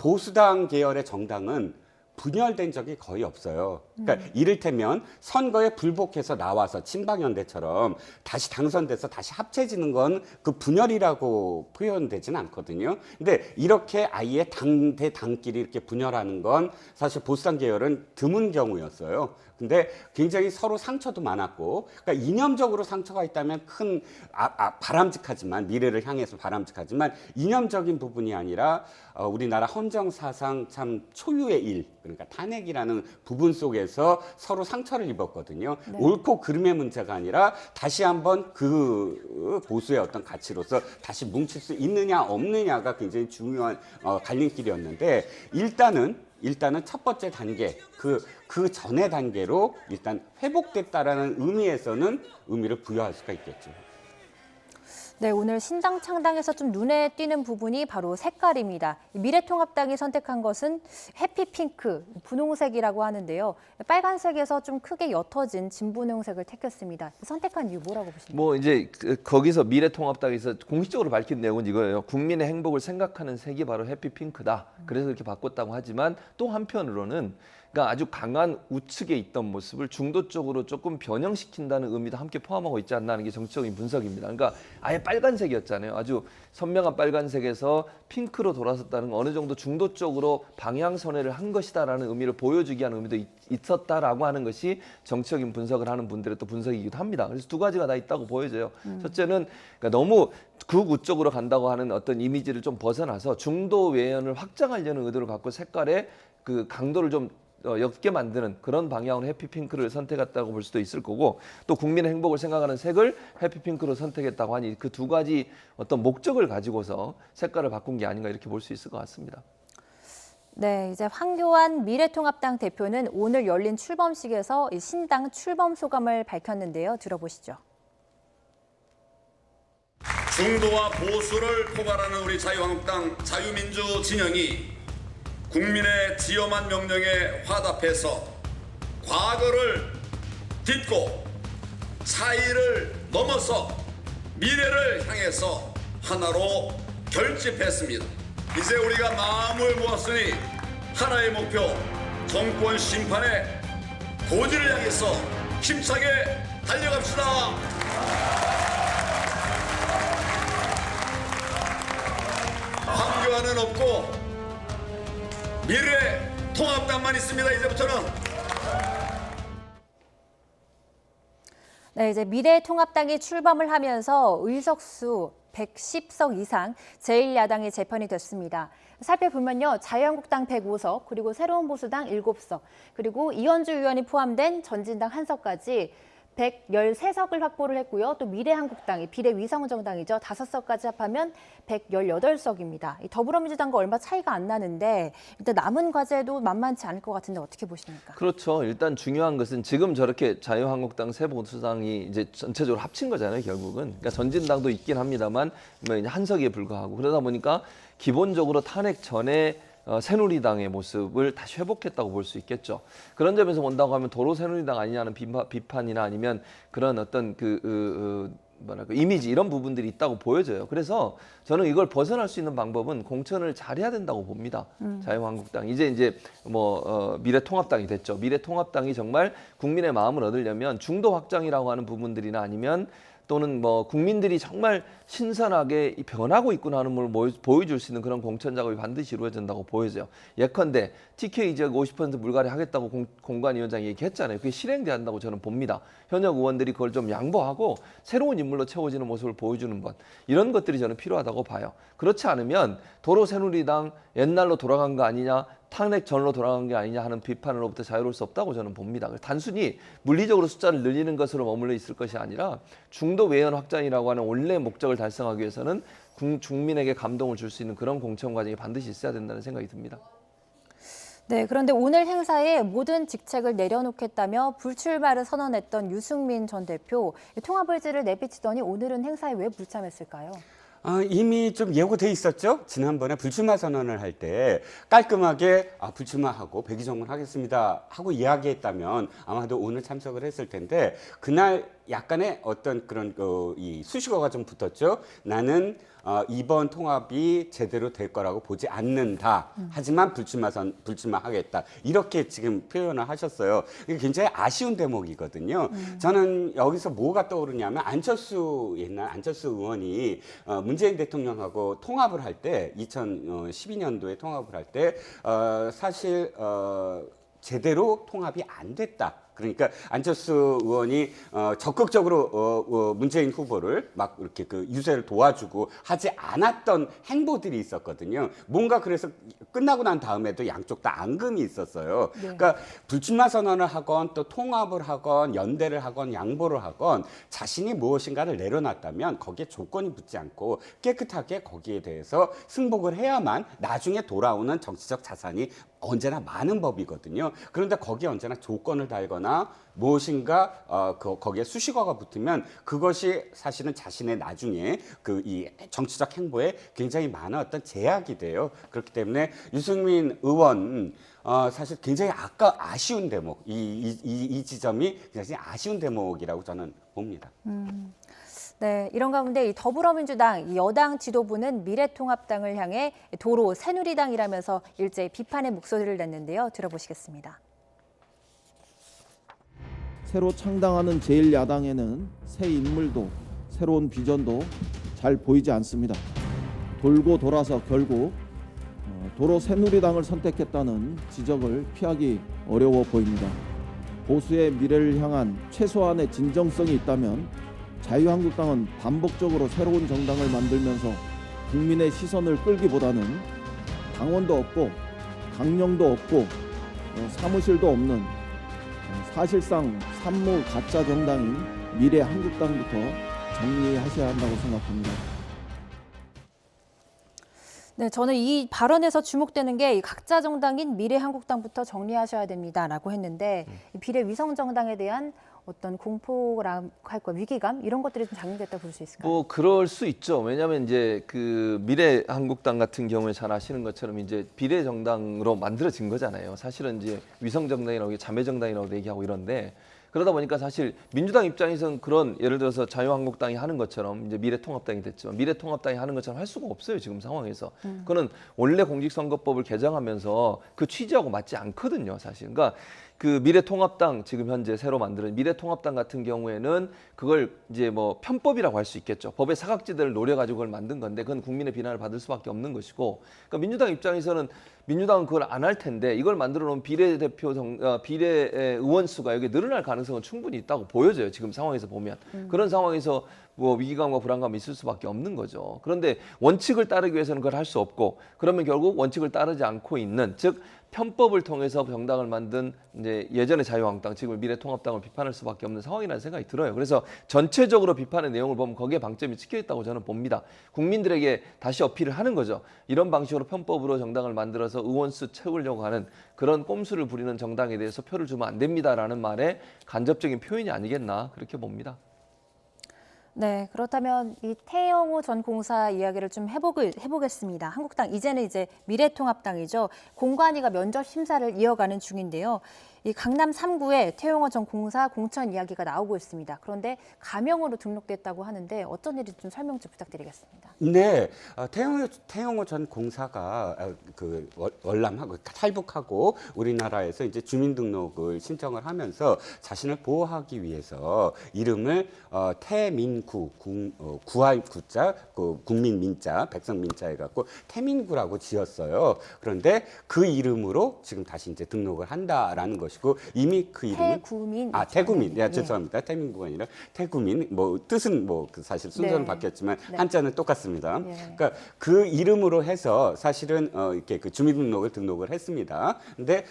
보수당 계열의 정당은 분열된 적이 거의 없어요. 그러니까 이를테면 선거에 불복해서 나와서 친박연대처럼 다시 당선돼서 다시 합쳐지는 건 그 분열이라고 표현되지는 않거든요. 근데 이렇게 아예 당대 당끼리 이렇게 분열하는 건 사실 보수당 계열은 드문 경우였어요. 근데 굉장히 서로 상처도 많았고, 그러니까 이념적으로 상처가 있다면 큰 바람직하지만 미래를 향해서 바람직하지만 이념적인 부분이 아니라 우리나라 헌정 사상 참 초유의 일, 그러니까 탄핵이라는 부분 속에서 서로 상처를 입었거든요. 네. 옳고 그름의 문제가 아니라 다시 한번 그 보수의 어떤 가치로서 다시 뭉칠 수 있느냐 없느냐가 굉장히 중요한 갈림길이었는데 일단은 첫 번째 단계, 그 전의 단계로 일단 회복됐다라는 의미에서는 의미를 부여할 수가 있겠죠. 네, 오늘 신당 창당에서 좀 눈에 띄는 부분이 바로 색깔입니다. 미래통합당이 선택한 것은 해피핑크, 분홍색이라고 하는데요. 빨간색에서 좀 크게 옅어진 진분홍색을 택했습니다. 선택한 이유 뭐라고 보십니까? 뭐 이제 거기서 미래통합당에서 공식적으로 밝힌 내용은 이거예요. 국민의 행복을 생각하는 색이 바로 해피핑크다. 그래서 이렇게 바꿨다고 하지만 또 한편으로는 그러니까 아주 강한 우측에 있던 모습을 중도 쪽으로 조금 변형시킨다는 의미도 함께 포함하고 있지 않나 하는 게 정치적인 분석입니다. 그러니까 아예 빨간색이었잖아요. 아주 선명한 빨간색에서 핑크로 돌아섰다는 건 어느 정도 중도 쪽으로 방향 선회를 한 것이다라는 의미를 보여주기 위한 의미도 있었다라고 하는 것이 정치적인 분석을 하는 분들의 또 분석이기도 합니다. 그래서 두 가지가 다 있다고 보여져요. 첫째는 그러니까 너무 극우 쪽으로 간다고 하는 어떤 이미지를 좀 벗어나서 중도 외연을 확장하려는 의도를 갖고 색깔의 그 강도를 좀 옅게 만드는 그런 방향으로 해피핑크를 선택했다고 볼 수도 있을 거고, 또 국민의 행복을 생각하는 색을 해피핑크로 선택했다고 하니 그 두 가지 어떤 목적을 가지고서 색깔을 바꾼 게 아닌가 이렇게 볼 수 있을 것 같습니다. 네, 이제 황교안 미래통합당 대표는 오늘 열린 출범식에서 이 신당 출범 소감을 밝혔는데요. 들어보시죠. 중도와 보수를 포괄하는 우리 자유한국당 자유민주 진영이 국민의 지엄한 명령에 화답해서 과거를 딛고 차이를 넘어서 미래를 향해서 하나로 결집했습니다. 이제 우리가 마음을 모았으니 하나의 목표, 정권 심판의 고지를 향해서 힘차게 달려갑시다. 황교안은 없고 미래 통합당만 있습니다. 이제부터는. 네, 이제 미래통합당이 출범을 하면서 의석수 110석 이상 제1야당이 재편이 됐습니다. 살펴보면요. 자유한국당 105석, 그리고 새로운 보수당 7석, 그리고 이현주 의원이 포함된 전진당 1석까지 113석을 확보를 했고요. 또 미래한국당이 비례위성정당이죠. 5석까지 합하면 118석입니다. 더불어민주당과 얼마 차이가 안 나는데 일단 남은 과제도 만만치 않을 것 같은데 어떻게 보십니까? 그렇죠. 일단 중요한 것은 지금 저렇게 자유한국당 새 보수당이 이제 전체적으로 합친 거잖아요. 결국은. 그러니까 전진당도 있긴 합니다만 한 석에 불과하고 그러다 보니까 기본적으로 탄핵 전에 새누리당의 모습을 다시 회복했다고 볼 수 있겠죠. 그런 점에서 본다고 하면 도로 새누리당 아니냐는 비판이나 아니면 그런 어떤 이미지 이런 부분들이 있다고 보여져요. 그래서 저는 이걸 벗어날 수 있는 방법은 공천을 잘해야 된다고 봅니다. 자유한국당 이제 미래통합당이 됐죠. 미래통합당이 정말 국민의 마음을 얻으려면 중도 확장이라고 하는 부분들이나 아니면 또는 뭐 국민들이 정말 신선하게 변하고 있구나 하는 걸 보여줄 수 있는 그런 공천 작업이 반드시 이루어진다고 보여져요. 예컨대 TK 지역 50% 물갈이 하겠다고 공관위원장이 얘기했잖아요. 그게 실행돼야 한다고 저는 봅니다. 현역 의원들이 그걸 좀 양보하고 새로운 인물로 채워지는 모습을 보여주는 것, 이런 것들이 저는 필요하다고 봐요. 그렇지 않으면 도로 새누리당 옛날로 돌아간 거 아니냐, 탄핵 전로 돌아간 게 아니냐 하는 비판으로부터 자유로울 수 없다고 저는 봅니다. 단순히 물리적으로 숫자를 늘리는 것으로 머물러 있을 것이 아니라 중도 외연 확장이라고 하는 원래 목적을 달성하기 위해서는 국민에게 감동을 줄 수 있는 그런 공천 과정이 반드시 있어야 된다는 생각이 듭니다. 네, 그런데 오늘 행사에 모든 직책을 내려놓겠다며 불출마를 선언했던 유승민 전 대표, 통합 의지를 내비치더니 오늘은 행사에 왜 불참했을까요? 이미 좀 예고돼 있었죠. 지난번에 불출마 선언을 할 때 깔끔하게 불출마하고 백의정문 하겠습니다 하고 이야기했다면 아마도 오늘 참석을 했을 텐데, 그날 약간의 어떤 그런 이 수식어가 좀 붙었죠. 나는 이번 통합이 제대로 될 거라고 보지 않는다. 하지만 불출마하겠다. 이렇게 지금 표현을 하셨어요. 이게 굉장히 아쉬운 대목이거든요. 저는 여기서 뭐가 떠오르냐면 옛날 안철수 의원이 문재인 대통령하고 통합을 할 때 2012년도에 통합을 할 때 사실 제대로 통합이 안 됐다. 그러니까 안철수 의원이 적극적으로 문재인 후보를 막 이렇게 그 유세를 도와주고 하지 않았던 행보들이 있었거든요. 뭔가 그래서 끝나고 난 다음에도 양쪽 다 앙금이 있었어요. 네. 그러니까 불출마 선언을 하건 또 통합을 하건 연대를 하건 양보를 하건 자신이 무엇인가를 내려놨다면 거기에 조건이 붙지 않고 깨끗하게 거기에 대해서 승복을 해야만 나중에 돌아오는 정치적 자산이 언제나 많은 법이거든요. 그런데 거기에 언제나 조건을 달거나 무엇인가 거기에 수식어가 붙으면 그것이 사실은 자신의 나중에 이 정치적 행보에 굉장히 많은 어떤 제약이 돼요. 그렇기 때문에 유승민 의원 사실 굉장히 아쉬운 대목, 이 지점이 굉장히 아쉬운 대목이라고 저는 봅니다. 네, 이런 가운데 더불어민주당 여당 지도부는 미래통합당을 향해 도로 새누리당이라면서 일제히 비판의 목소리를 냈는데요. 들어보시겠습니다. 새로 창당하는 제1야당에는 새 인물도 새로운 비전도 잘 보이지 않습니다. 돌고 돌아서 결국 도로 새누리당을 선택했다는 지적을 피하기 어려워 보입니다. 보수의 미래를 향한 최소한의 진정성이 있다면 자유한국당은 반복적으로 새로운 정당을 만들면서 국민의 시선을 끌기보다는 당원도 없고 강령도 없고 사무실도 없는 사실상 산무 가짜 정당인 미래한국당부터 정리하셔야 한다고 생각합니다. 네, 저는 이 발언에서 주목되는 게 각자 정당인 미래한국당부터 정리하셔야 됩니다라고 했는데 비례 위성 정당에 대한 어떤 공포라고 할까 위기감 이런 것들이 좀 작용됐다 볼 수 있을까요? 뭐 그럴 수 있죠. 왜냐하면 이제 그 미래한국당 같은 경우에 잘 아시는 것처럼 이제 비례 정당으로 만들어진 거잖아요. 사실은 이제 위성 정당이라고 자매 정당이라고 얘기하고 이런데. 그러다 보니까 사실 민주당 입장에서는 그런 예를 들어서 자유한국당이 하는 것처럼 이제 미래통합당이 됐지만 미래통합당이 하는 것처럼 할 수가 없어요. 지금 상황에서. 그거는 원래 공직선거법을 개정하면서 그 취지하고 맞지 않거든요. 사실. 그러니까 그 미래통합당 지금 현재 새로 만드는 미래통합당 같은 경우에는 그걸 이제 뭐 편법이라고 할 수 있겠죠. 법의 사각지대를 노려가지고 그걸 만든 건데 그건 국민의 비난을 받을 수밖에 없는 것이고 그러니까 민주당 입장에서는 민주당은 그걸 안 할 텐데 이걸 만들어 놓은 비례 의원 수가 여기 늘어날 가능성은 충분히 있다고 보여져요. 지금 상황에서 보면. 그런 상황에서 뭐 위기감과 불안감이 있을 수밖에 없는 거죠. 그런데 원칙을 따르기 위해서는 그걸 할 수 없고 그러면 결국 원칙을 따르지 않고 있는 즉 편법을 통해서 정당을 만든 이제 예전의 자유한국당, 지금 미래통합당을 비판할 수밖에 없는 상황이라는 생각이 들어요. 그래서 전체적으로 비판의 내용을 보면 거기에 방점이 찍혀 있다고 저는 봅니다. 국민들에게 다시 어필을 하는 거죠. 이런 방식으로 편법으로 정당을 만들어서 의원수 채우려고 하는 그런 꼼수를 부리는 정당에 대해서 표를 주면 안 됩니다라는 말의 간접적인 표현이 아니겠나 그렇게 봅니다. 네, 그렇다면 이 태영호 전 공사 이야기를 좀 해보겠습니다. 한국당 이제는 이제 미래통합당이죠. 공관위가 면접 심사를 이어가는 중인데요. 이 강남 3구에 태용호 전 공사 공천 이야기가 나오고 있습니다. 그런데 가명으로 등록됐다고 하는데 어떤 일인지 좀 설명 좀 부탁드리겠습니다. 네, 태용호 전 공사가 그 월남하고 탈북하고 우리나라에서 이제 주민등록을 신청을 하면서 자신을 보호하기 위해서 이름을 태민구 구할 구자 그 국민민자 백성민자 해갖고 태민구라고 지었어요. 그런데 그 이름으로 지금 다시 이제 등록을 한다라는 것이고 이미 그 이름은 태구민. 태구민. 네, 죄송합니다. 태민구가 아니라 태구민. 뭐 뜻은 뭐 사실 순서는 네. 바뀌었지만 네. 한자는 똑같습니다. 네. 그러니까 그 이름으로 해서 사실은 이렇게 그 주민등록을 등록을 했습니다. 근데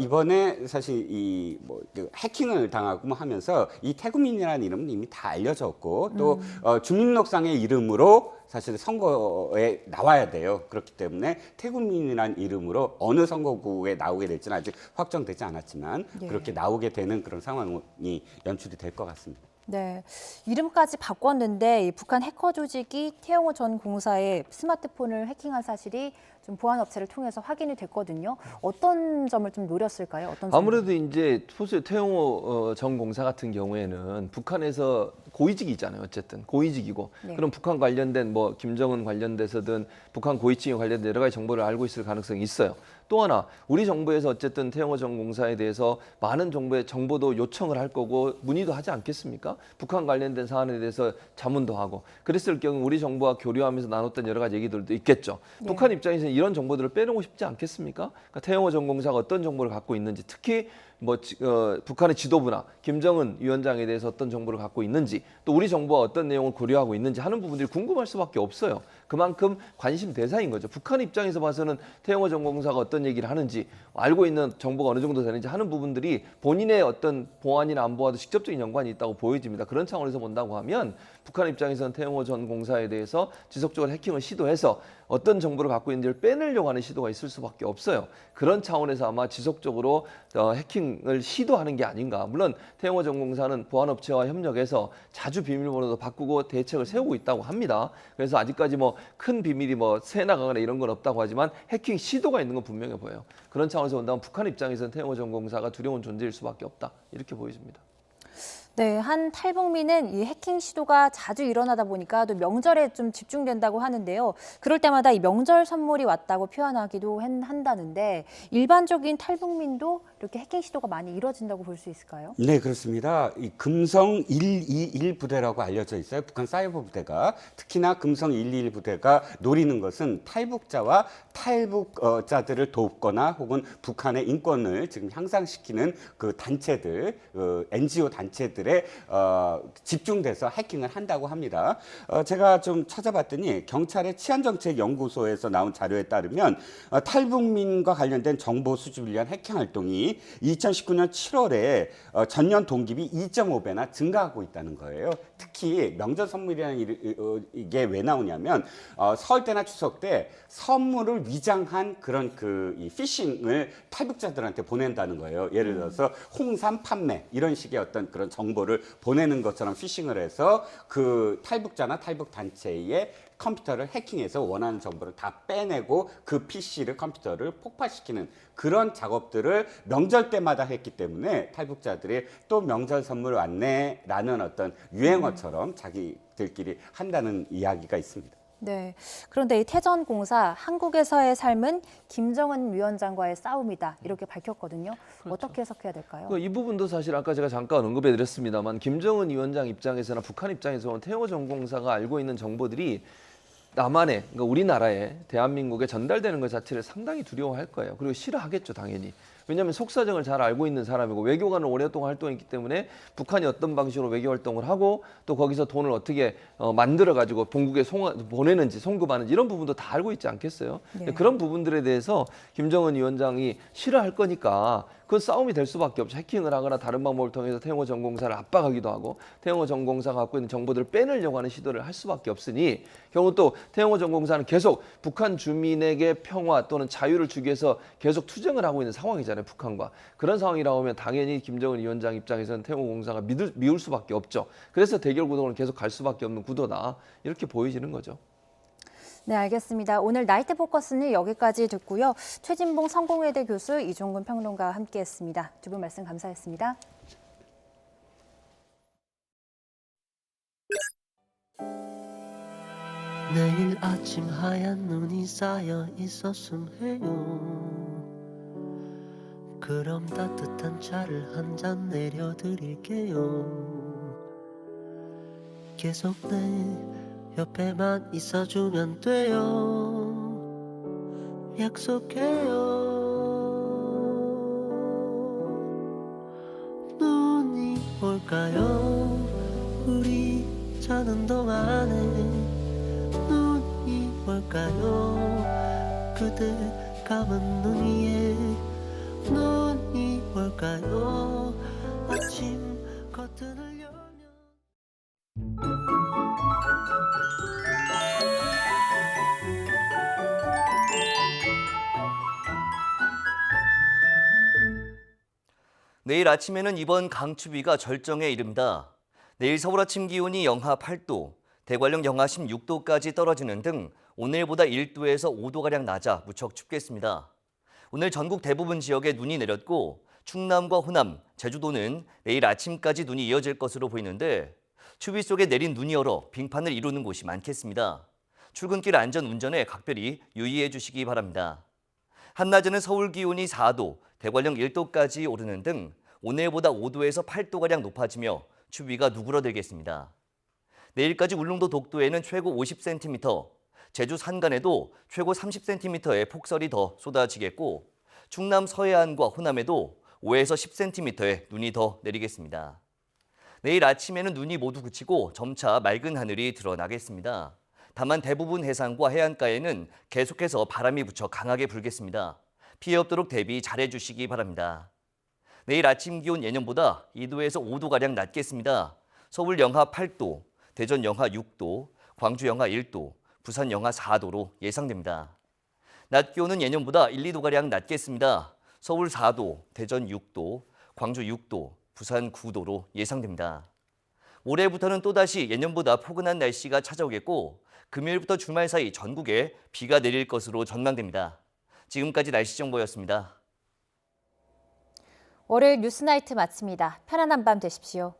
이번에 사실 이 뭐 해킹을 당하고 뭐 하면서 이 태구민이라는 이름은 이미 다 알려졌고 또 주민등록상의 이름으로 사실 선거에 나와야 돼요. 그렇기 때문에 태구민이라는 이름으로 어느 선거구에 나오게 될지는 아직 확정되지 않았지만 네. 그렇게 나오게 되는 그런 상황이 연출이 될 것 같습니다. 네, 이름까지 바꿨는데 이 북한 해커 조직이 태용호 전 공사의 스마트폰을 해킹한 사실이 좀 보안 업체를 통해서 확인이 됐거든요. 어떤 점을 좀 노렸을까요? 어떤 점을? 아무래도 이제 태용호 전 공사 같은 경우에는 북한에서 고위직이 있잖아요. 어쨌든 고위직이고 네. 그럼 북한 관련된 뭐 김정은 관련돼서든 북한 고위층에 관련된 여러 가지 정보를 알고 있을 가능성이 있어요. 또 하나 우리 정부에서 어쨌든 태용호 전 공사에 대해서 많은 정보도 요청을 할 거고 문의도 하지 않겠습니까? 북한 관련된 사안에 대해서 자문도 하고 그랬을 경우 우리 정부와 교류하면서 나눴던 여러 가지 얘기들도 있겠죠. 네. 북한 입장에서는 이런 정보들을 빼놓고 싶지 않겠습니까? 그러니까 태용호 전 공사가 어떤 정보를 갖고 있는지 특히 북한의 지도부나 김정은 위원장에 대해서 어떤 정보를 갖고 있는지 또 우리 정부와 어떤 내용을 고려하고 있는지 하는 부분들이 궁금할 수밖에 없어요. 그만큼 관심 대상인 거죠. 북한 입장에서 봐서는 태용호 전 공사가 어떤 얘기를 하는지 알고 있는 정보가 어느 정도 되는지 하는 부분들이 본인의 어떤 보안이나 안보와도 직접적인 연관이 있다고 보여집니다. 그런 차원에서 본다고 하면 북한 입장에서는 태용호 전 공사에 대해서 지속적으로 해킹을 시도해서 어떤 정보를 갖고 있는지를 빼내려고 하는 시도가 있을 수밖에 없어요. 그런 차원에서 아마 지속적으로 해킹을 시도하는 게 아닌가. 물론 태용호 전 공사는 보안업체와 협력해서 자주 비밀번호도 바꾸고 대책을 세우고 있다고 합니다. 그래서 아직까지 뭐 큰 비밀이 새 나가거나 이런 건 없다고 하지만 해킹 시도가 있는 건 분명해 보여요. 그런 차원에서 본다면 북한 입장에서는 태용호 전 공사가 두려운 존재일 수밖에 없다. 이렇게 보여집니다. 네, 한 탈북민은 이 해킹 시도가 자주 일어나다 보니까 또 명절에 좀 집중된다고 하는데요. 그럴 때마다 이 명절 선물이 왔다고 표현하기도 한다는데 일반적인 탈북민도 이렇게 해킹 시도가 많이 이뤄진다고 볼 수 있을까요? 네, 그렇습니다. 이 금성 121 부대라고 알려져 있어요. 북한 사이버 부대가 특히나 금성 121 부대가 노리는 것은 탈북자와 탈북자들을 돕거나 혹은 북한의 인권을 지금 향상시키는 그 단체들, NGO 단체들에 집중돼서 해킹을 한다고 합니다. 제가 좀 찾아봤더니 경찰의 치안정책연구소에서 나온 자료에 따르면 탈북민과 관련된 정보 수집을 위한 해킹 활동이 2019년 7월에 전년 동기비 2.5배나 증가하고 있다는 거예요. 특히 명절 선물이라는 이게 왜 나오냐면 설 때나 추석 때 선물을 위장한 그런 이 피싱을 탈북자들한테 보낸다는 거예요. 예를 들어서 홍삼 판매 이런 식의 어떤 그런 정보를 보내는 것처럼 피싱을 해서 그 탈북자나 탈북 단체의 컴퓨터를 해킹해서 원하는 정보를 다 빼내고 그 PC를 컴퓨터를 폭파시키는 그런 작업들을 명절 때마다 했기 때문에 탈북자들이 또 명절 선물 왔네라는 어떤 유행어처럼 자기들끼리 한다는 이야기가 있습니다. 네. 그런데 이 태전 공사 한국에서의 삶은 김정은 위원장과의 싸움이다 이렇게 밝혔거든요. 그렇죠. 어떻게 해석해야 될까요? 이 부분도 사실 아까 제가 잠깐 언급해드렸습니다만 김정은 위원장 입장에서나 북한 입장에서는 태용호 전 공사가 알고 있는 정보들이 남한에, 그러니까 우리나라에 대한민국에 전달되는 것 자체를 상당히 두려워할 거예요. 그리고 싫어하겠죠, 당연히. 왜냐하면 속사정을 잘 알고 있는 사람이고 외교관을 오랫동안 활동했기 때문에 북한이 어떤 방식으로 외교 활동을 하고 또 거기서 돈을 어떻게 만들어가지고 본국에 보내는지 송금하는지 이런 부분도 다 알고 있지 않겠어요? 네. 그런 부분들에 대해서 김정은 위원장이 싫어할 거니까 그건 싸움이 될 수밖에 없죠. 해킹을 하거나 다른 방법을 통해서 태용호 전 공사를 압박하기도 하고 태용호 전 공사가 갖고 있는 정보들을 빼내려고 하는 시도를 할 수밖에 없으니 결국 또 태용호 전 공사는 계속 북한 주민에게 평화 또는 자유를 주기 위해서 계속 투쟁을 하고 있는 상황이잖아요. 북한과. 그런 상황이라고 하면 당연히 김정은 위원장 입장에서는 태용호 공사가 미울 수밖에 없죠. 그래서 대결 구도는 계속 갈 수밖에 없는 구도다. 이렇게 보여지는 거죠. 네, 알겠습니다. 오늘 나이트 포커스는 여기까지 듣고요. 최진봉 성공회대 교수, 이종근 평론가와 함께했습니다. 두 분 말씀 감사했습니다. 내일 아침 하얀 눈이 쌓여 있었음 해요. 그럼 따뜻한 차를 한 잔 내려드릴게요. 계속 내 옆에만 있어주면 돼요. 약속해요. 눈이 올까요? 우리 자는 동안에 눈이 올까요? 그대 감은 눈 위에 눈이 올까요? 아침 커튼을 열면 내일 아침에는 이번 강추위가 절정에 이릅니다. 내일 서울 아침 기온이 영하 8도, 대관령 영하 16도까지 떨어지는 등 오늘보다 1도에서 5도가량 낮아 무척 춥겠습니다. 오늘 전국 대부분 지역에 눈이 내렸고 충남과 호남, 제주도는 내일 아침까지 눈이 이어질 것으로 보이는데 추위 속에 내린 눈이 얼어 빙판을 이루는 곳이 많겠습니다. 출근길 안전 운전에 각별히 유의해 주시기 바랍니다. 한낮에는 서울 기온이 4도, 대관령 1도까지 오르는 등 오늘보다 5도에서 8도가량 높아지며 추위가 누그러들겠습니다. 내일까지 울릉도 독도에는 최고 50cm, 제주 산간에도 최고 30cm의 폭설이 더 쏟아지겠고 충남 서해안과 호남에도 5에서 10cm의 눈이 더 내리겠습니다. 내일 아침에는 눈이 모두 그치고 점차 맑은 하늘이 드러나겠습니다. 다만 대부분 해상과 해안가에는 계속해서 바람이 무척 강하게 불겠습니다. 피해 없도록 대비 잘해 주시기 바랍니다. 내일 아침 기온 예년보다 2도에서 5도가량 낮겠습니다. 서울 영하 8도, 대전 영하 6도, 광주 영하 1도, 부산 영하 4도로 예상됩니다. 낮 기온은 예년보다 1, 2도가량 낮겠습니다. 서울 4도, 대전 6도, 광주 6도, 부산 9도로 예상됩니다. 올해부터는 또다시 예년보다 포근한 날씨가 찾아오겠고 금요일부터 주말 사이 전국에 비가 내릴 것으로 전망됩니다. 지금까지 날씨 정보였습니다. 월요일 뉴스나이트 마칩니다. 편안한 밤 되십시오.